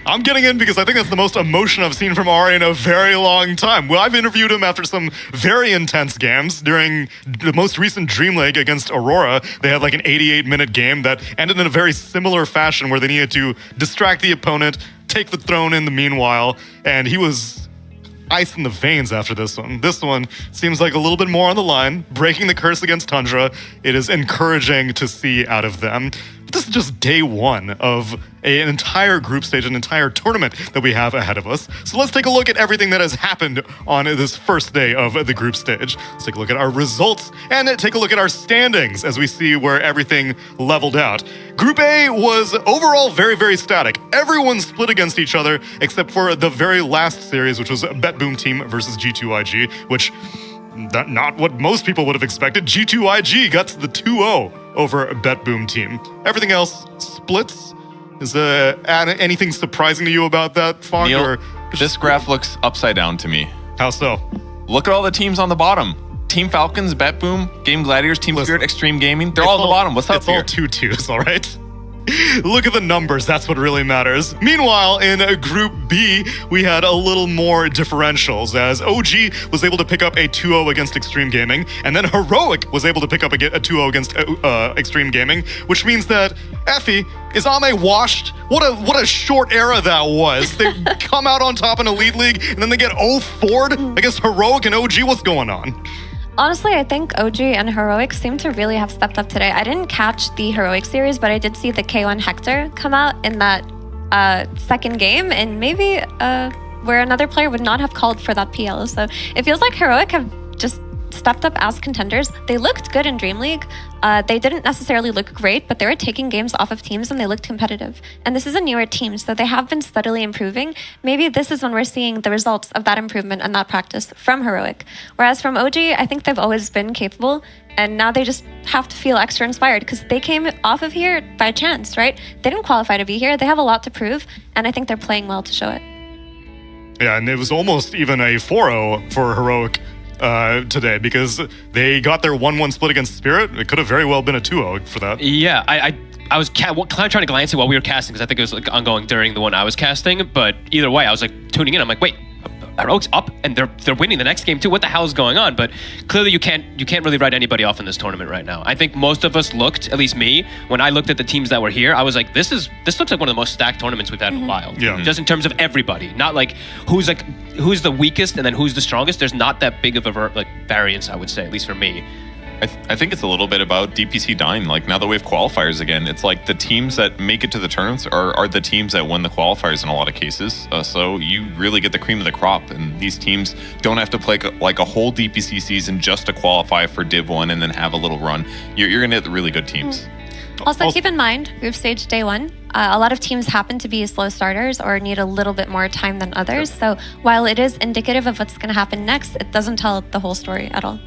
Speaker 5: I'm getting in because I think that's the most emotion I've seen from Ari in a very long time. Well, I've interviewed him after some very intense games. During the most recent Dream League against Aurora, they had like an 88-minute game that ended in a very similar fashion where they needed to distract the opponent, take the throne in the meanwhile, and he was ice in the veins after this one. This one seems like a little bit more on the line, breaking the curse against Tundra. It is encouraging to see out of them. This is just day one of an entire group stage, an entire tournament that we have ahead of us. So let's take a look at everything that has happened on this first day of the group stage. Let's take a look at our results and take a look at our standings as we see where everything leveled out. Group A was overall very, very static. Everyone split against each other except for the very last series, which was BetBoom Team versus G2IG, which not what most people would have expected. G2IG got to the 2-0 over BetBoom Team. Everything else splits. Is anything surprising to you about that, Fong?
Speaker 3: Neil, this graph looks upside down to me.
Speaker 5: How so?
Speaker 3: Look at all the teams on the bottom. Team Falcons, BetBoom, Game Gladiators, Team Spirit, Extreme Gaming. They're all on the bottom. What's up here?
Speaker 5: It's all 2-2s, all right? Look at the numbers, that's what really matters. Meanwhile, in Group B, we had a little more differentials, as OG was able to pick up a 2-0 against Extreme Gaming, and then Heroic was able to pick up a 2-0 against Extreme Gaming, which means that Effie, is Ame washed? What a short era that was. They come out on top in Elite League, and then they get 0-4'd against Heroic and OG. What's going on?
Speaker 4: Honestly, I think OG and Heroic seem to really have stepped up today. I didn't catch the Heroic series, but I did see the K1 Hector come out in that second game, and maybe where another player would not have called for that PL. So it feels like Heroic have just stepped up as contenders. They looked good in Dream League. They didn't necessarily look great, but they were taking games off of teams and they looked competitive. And this is a newer team, so they have been steadily improving. Maybe this is when we're seeing the results of that improvement and that practice from Heroic. Whereas from OG, I think they've always been capable, and now they just have to feel extra inspired because they came off of here by chance, right? They didn't qualify to be here. They have a lot to prove, and I think they're playing well to show it.
Speaker 5: Yeah, and it was almost even a 4-0 for Heroic today, because they got their 1-1 split against Spirit. It could have very well been a 2-0 for that.
Speaker 2: Yeah, I was trying to glance at while we were casting, because I think it was like ongoing during the one I was casting, but either way, I was like tuning in. I'm like, wait, Heroic's up and they're winning the next game too. What the hell is going on? But clearly you can't really write anybody off in this tournament right now. I think most of us looked, at least me, when I looked at the teams that were here, I was like, this looks like one of the most stacked tournaments we've had in a while.
Speaker 5: Yeah.
Speaker 2: Just in terms of everybody, not like who's the weakest and then who's the strongest. There's not that big of a variance, I would say, at least for me.
Speaker 3: I think it's a little bit about DPC dying. Like, now that we have qualifiers again, it's like the teams that make it to the tournaments are the teams that win the qualifiers in a lot of cases. So you really get the cream of the crop, and these teams don't have to play like a whole DPC season just to qualify for Div 1 and then have a little run. You're going to get the really good teams.
Speaker 4: Also, keep in mind, group stage day one, a lot of teams happen to be slow starters or need a little bit more time than others. So while it is indicative of what's going to happen next, it doesn't tell the whole story at all.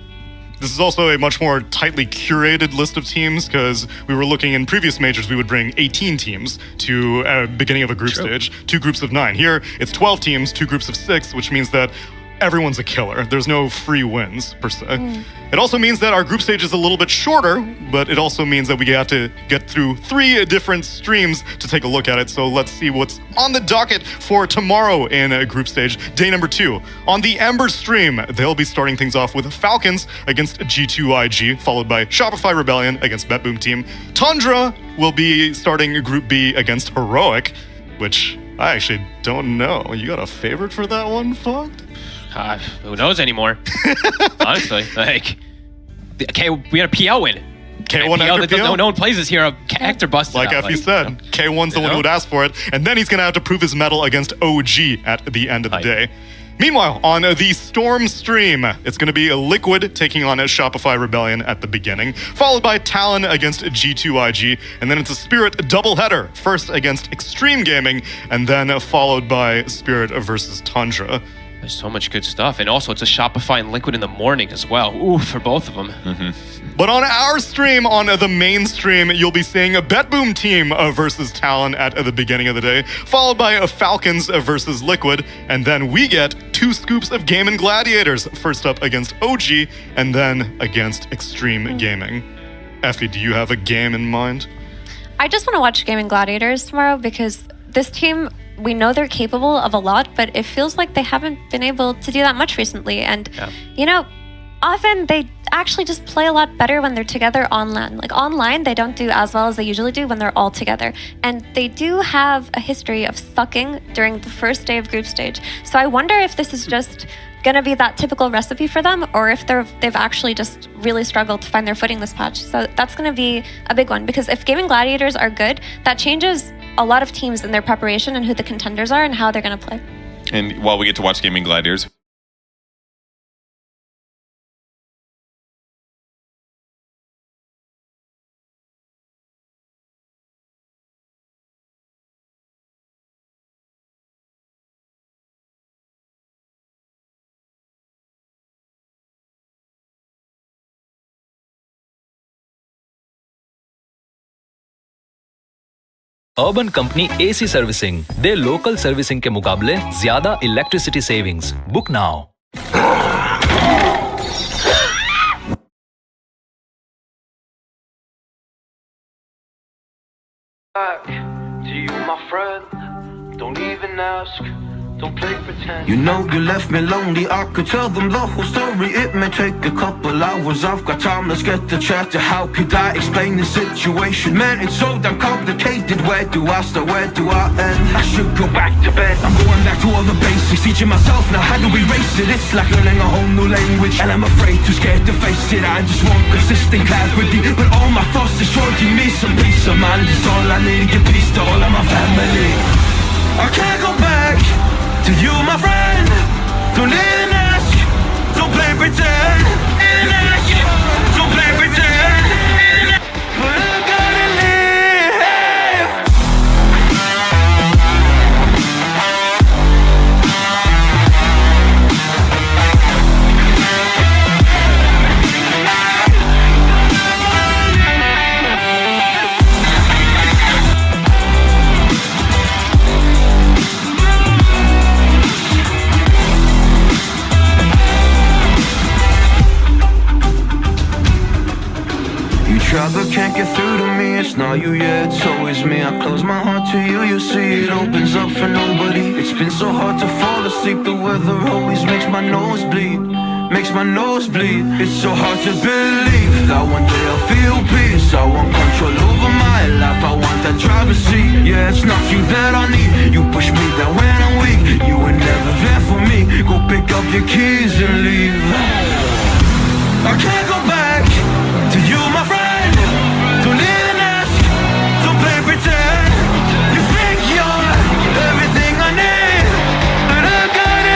Speaker 5: This is also a much more tightly curated list of teams, because we were looking in previous majors, we would bring 18 teams to beginning of a group stage, 2 groups of 9. Here, it's 12 teams, 2 groups of 6, which means that everyone's a killer. There's no free wins, per se. It also means that our group stage is a little bit shorter, but it also means that we have to get through 3 different streams to take a look at it. So let's see what's on the docket for tomorrow in group stage, day number 2. On the Ember stream, they'll be starting things off with Falcons against G2IG, followed by Shopify Rebellion against BetBoom Team. Tundra will be starting Group B against Heroic, which I actually don't know. You got a favorite for that one, Fog?
Speaker 2: Who knows anymore? Honestly, we had a PL win.
Speaker 5: K1 after PL?
Speaker 2: No one plays this hero. Hector busted
Speaker 5: like
Speaker 2: out.
Speaker 5: Effie said, K1's the one who would ask for it, and then he's going to have to prove his mettle against OG at the end of the day. Meanwhile, on the Storm stream, it's going to be Liquid taking on a Shopify Rebellion at the beginning, followed by Talon against G2IG, and then it's a Spirit doubleheader, first against Extreme Gaming, and then followed by Spirit versus Tundra.
Speaker 2: There's so much good stuff. And also, it's a Shopify and Liquid in the morning as well. Ooh, for both of them.
Speaker 5: But on our stream, on the main stream, you'll be seeing a BetBoom team versus Talon at the beginning of the day, followed by a Falcons versus Liquid, and then we get 2 scoops of Game and Gladiators, first up against OG, and then against Extreme Gaming. Effie, do you have a game in mind?
Speaker 4: I just want to watch Game and Gladiators tomorrow because this team, we know they're capable of a lot, but it feels like they haven't been able to do that much recently. And, you know, often they actually just play a lot better when they're together on LAN. Like online, they don't do as well as they usually do when they're all together. And they do have a history of sucking during the first day of group stage. So I wonder if this is just gonna be that typical recipe for them, or if they've actually just really struggled to find their footing this patch. So that's gonna be a big one, because if Game and Gladiators are good, that changes a lot of teams in their preparation and who the contenders are and how they're gonna play.
Speaker 3: And while we get to watch Gaming Gladiators,
Speaker 13: urban company AC servicing they local servicing के मुकाबले ज्यादा electricity savings book now
Speaker 14: To you, my friend, don't even ask. Don't play pretend. You know you left me lonely. I could tell them the whole story. It may take a couple hours. I've got time. Let's get the chat. How could I explain the situation? Man, it's so damn complicated. Where do I start? Where do I end? I should go back to bed. I'm going back to all the basics. Teaching myself now how to erase it. It's like learning a whole new language, and I'm afraid, too scared to face it. I just want consistent clarity, but all my thoughts destroying me. Some peace of mind is all I need. Give peace to all of my family. I can't go back to you, my friend. Don't even ask. Don't play pretend. Don't play pretend. But I gotta live. Try but can't get through to me. It's not you, yeah, it's always me. I close my heart to you, you see it opens up for nobody. It's been so hard to fall asleep. The weather always makes my nose bleed. Makes my nose bleed. It's so hard to believe that one day I'll feel peace. I want control over my life. I want that driver's seat. Yeah, it's not you that I need. You push me down when I'm weak. You were never there for me. Go pick up your keys and leave. I can't go back to you, my friend. Don't even ask, don't play pretend. You think you're everything I need, but I gotta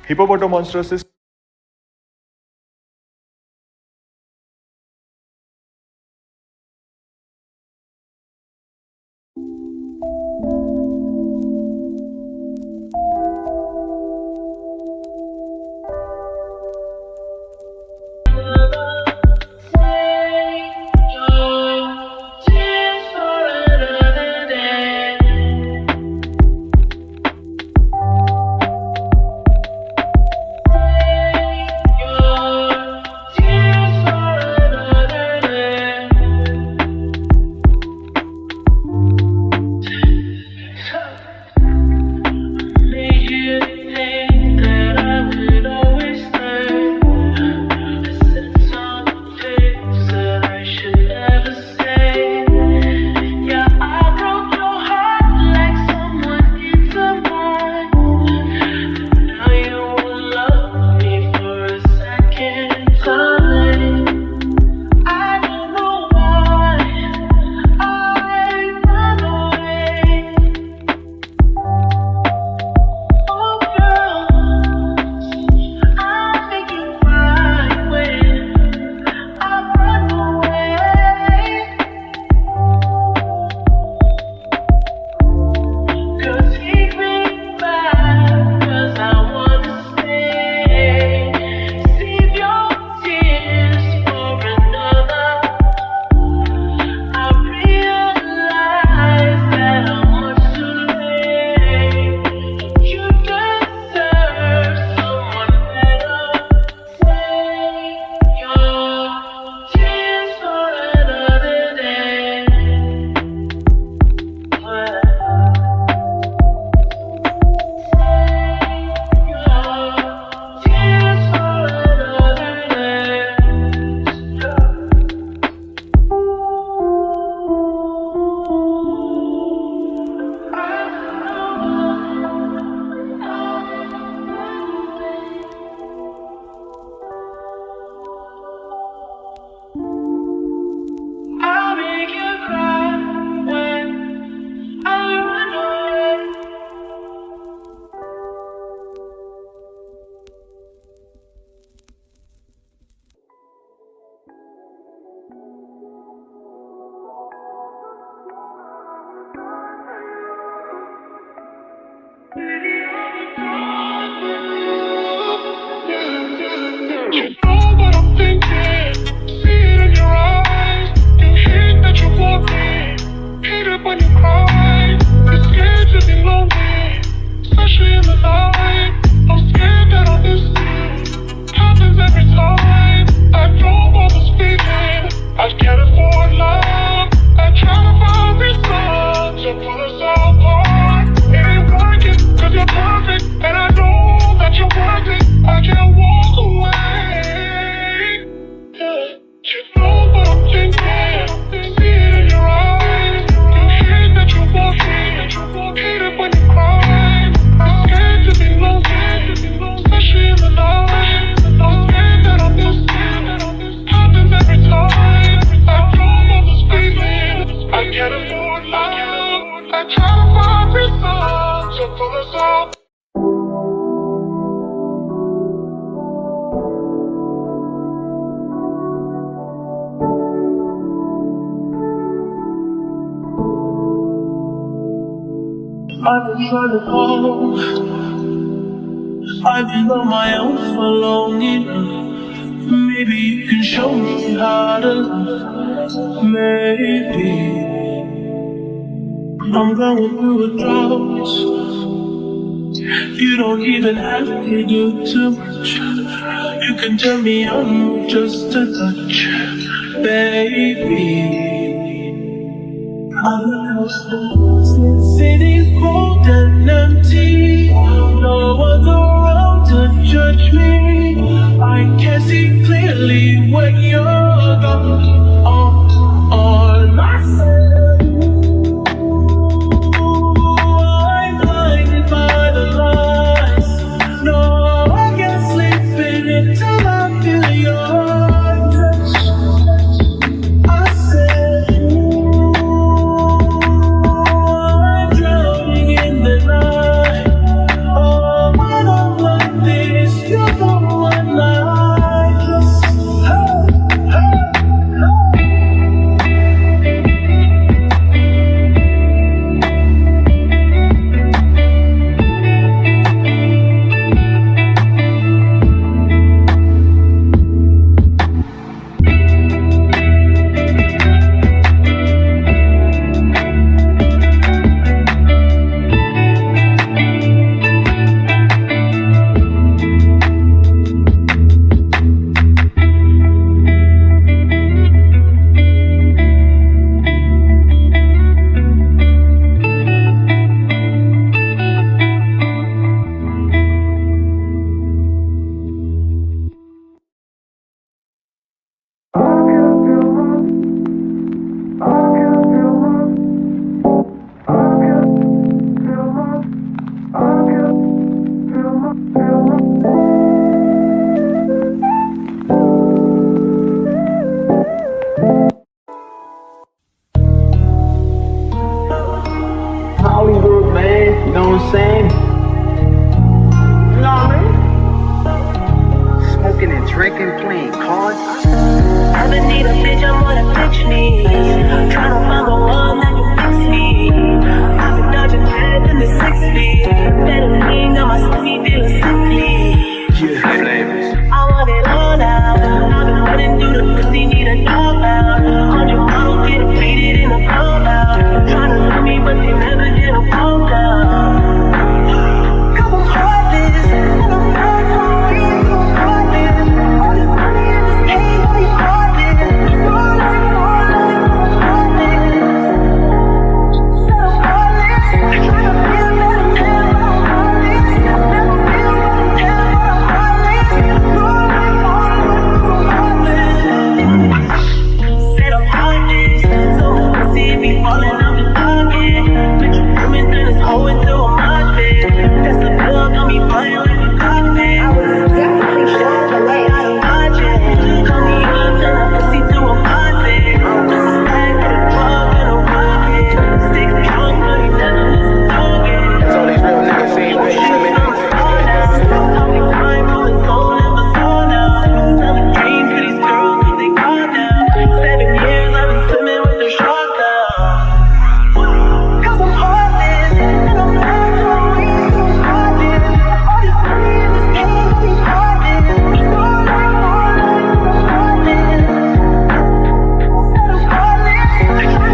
Speaker 15: Hippopotomonstrous is
Speaker 14: I've been trying to call. I've been on my own for long enough. Maybe you can show me how to love. Maybe I'm going through a drought. You don't even have to do too much. You can turn me on with just a touch, baby. I'm a house, city's cold and empty. No one's around to judge me. I can see clearly when you're gone on myself. I'm blinded by the lights. No, I can't sleep in it till I feel your touch. I said I'm drowning in the night. Oh, I don't like this. know what I'm saying? You know what I mean? Smoking and drinking, playing cards.
Speaker 15: I been need a bitch, I'm on a bitch me. Tryna find the one that can fix me. I've been dodging head in the 6 feet. Better lean, got my stomach feeling sickly.
Speaker 14: Yeah, flavors.
Speaker 15: I want it all now. I've been running through the pussy, need a dog now. 100 bottles getting faded in the compound. Tryna love me, but they never did a palm down. Cause I'm heartless, and I'm not trying to be heartless. All this money and this pain got me heartless. More life, I'm heartless. Said I'm heartless, tryna be a better man, but I'm heartless. Never been a better man, but I'm heartless. More life, I'm heartless. Said I'm heartless, so the pussy be falling out the pocket. Bitch, you women turn this hoe into a mosh pit. That's the pill, got me flying like a cockpit. I was definitely sure the way I don't watch it. Call me up, turn that pussy to a faucet. This is back to the drug and a rocket. Sticks drunk, but he never misses target.
Speaker 14: So these real niggas ain't rich, women.
Speaker 15: How many times I was sold, never sold out. Selling dreams for these girls, but they gone now. 7 years I've been swimming with the shark now. Cause I'm heartless, and I'm not trying to be heartless. All this money and this pain got me heartless. More life, I'm heartless. Said I'm heartless, tryna be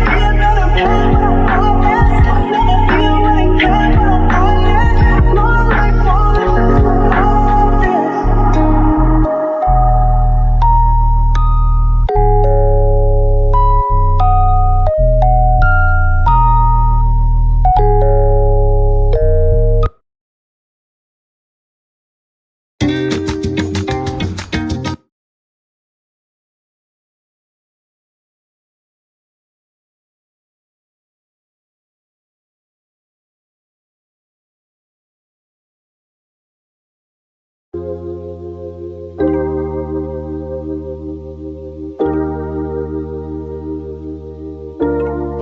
Speaker 15: a better man, but I'm heartless. Never been a better man, but I'm heartless. More life, I'm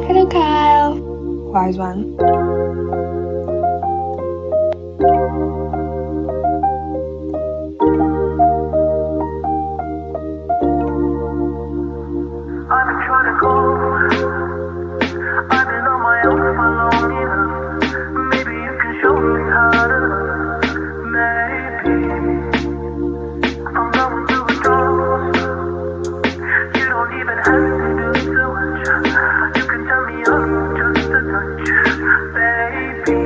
Speaker 16: Hello, Kyle. Wise one.
Speaker 15: I've been trying to go. I've been on my own for long enough. Maybe you can show me how to love. Maybe I'm going through a dose. You don't even have to do too much. You can turn me on just a touch, baby.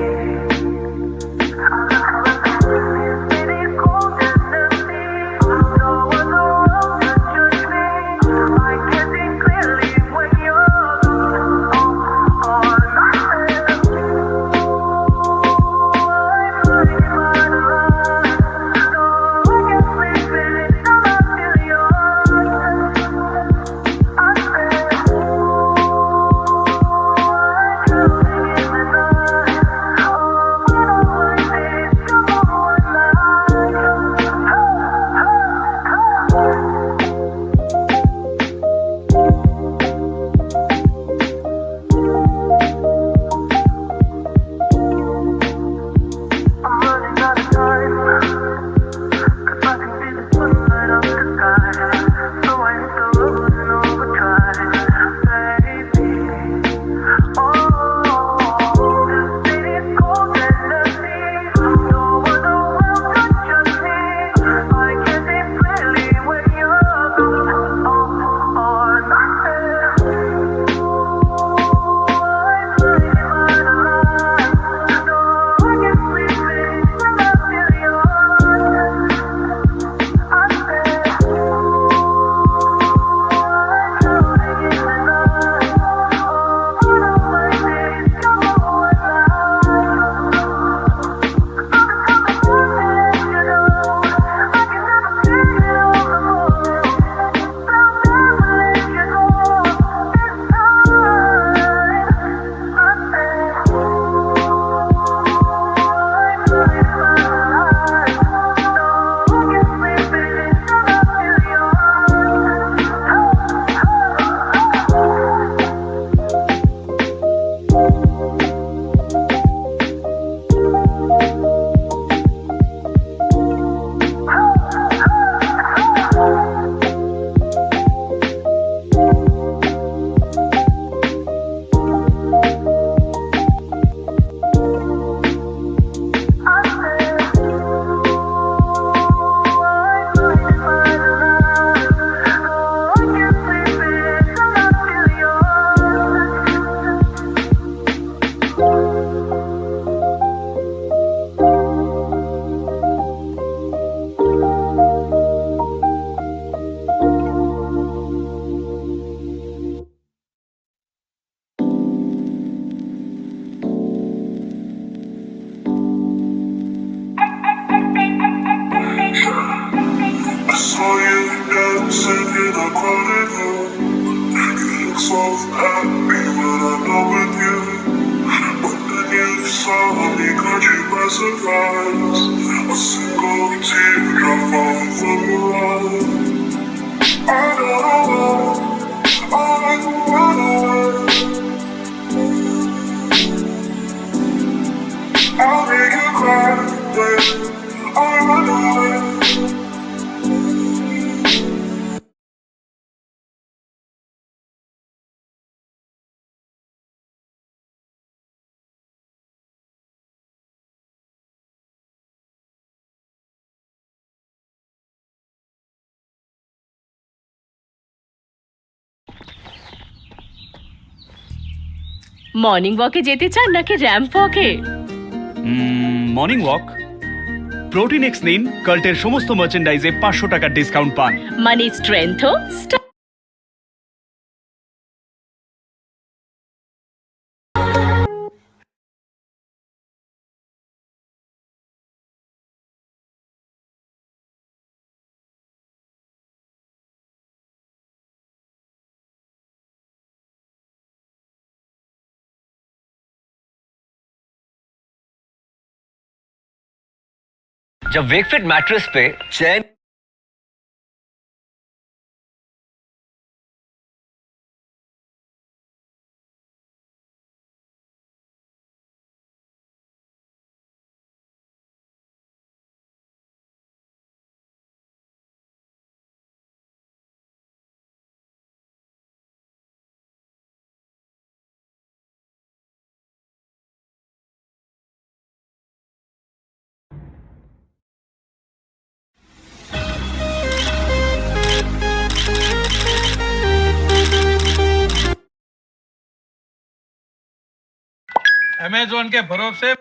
Speaker 17: Morning ওয়াকে যেতে চান নাকি ramp ওয়াকে?
Speaker 18: Morning walk. Protein x নিন, কাল্টের সমস্ত মার্চেন্ডাইজে 500 টাকার discount পান।
Speaker 17: মানে স্ট্রেংথও
Speaker 13: जब वेकफिट मैट्रेस पे चैन
Speaker 19: अमेज़न के भरोसे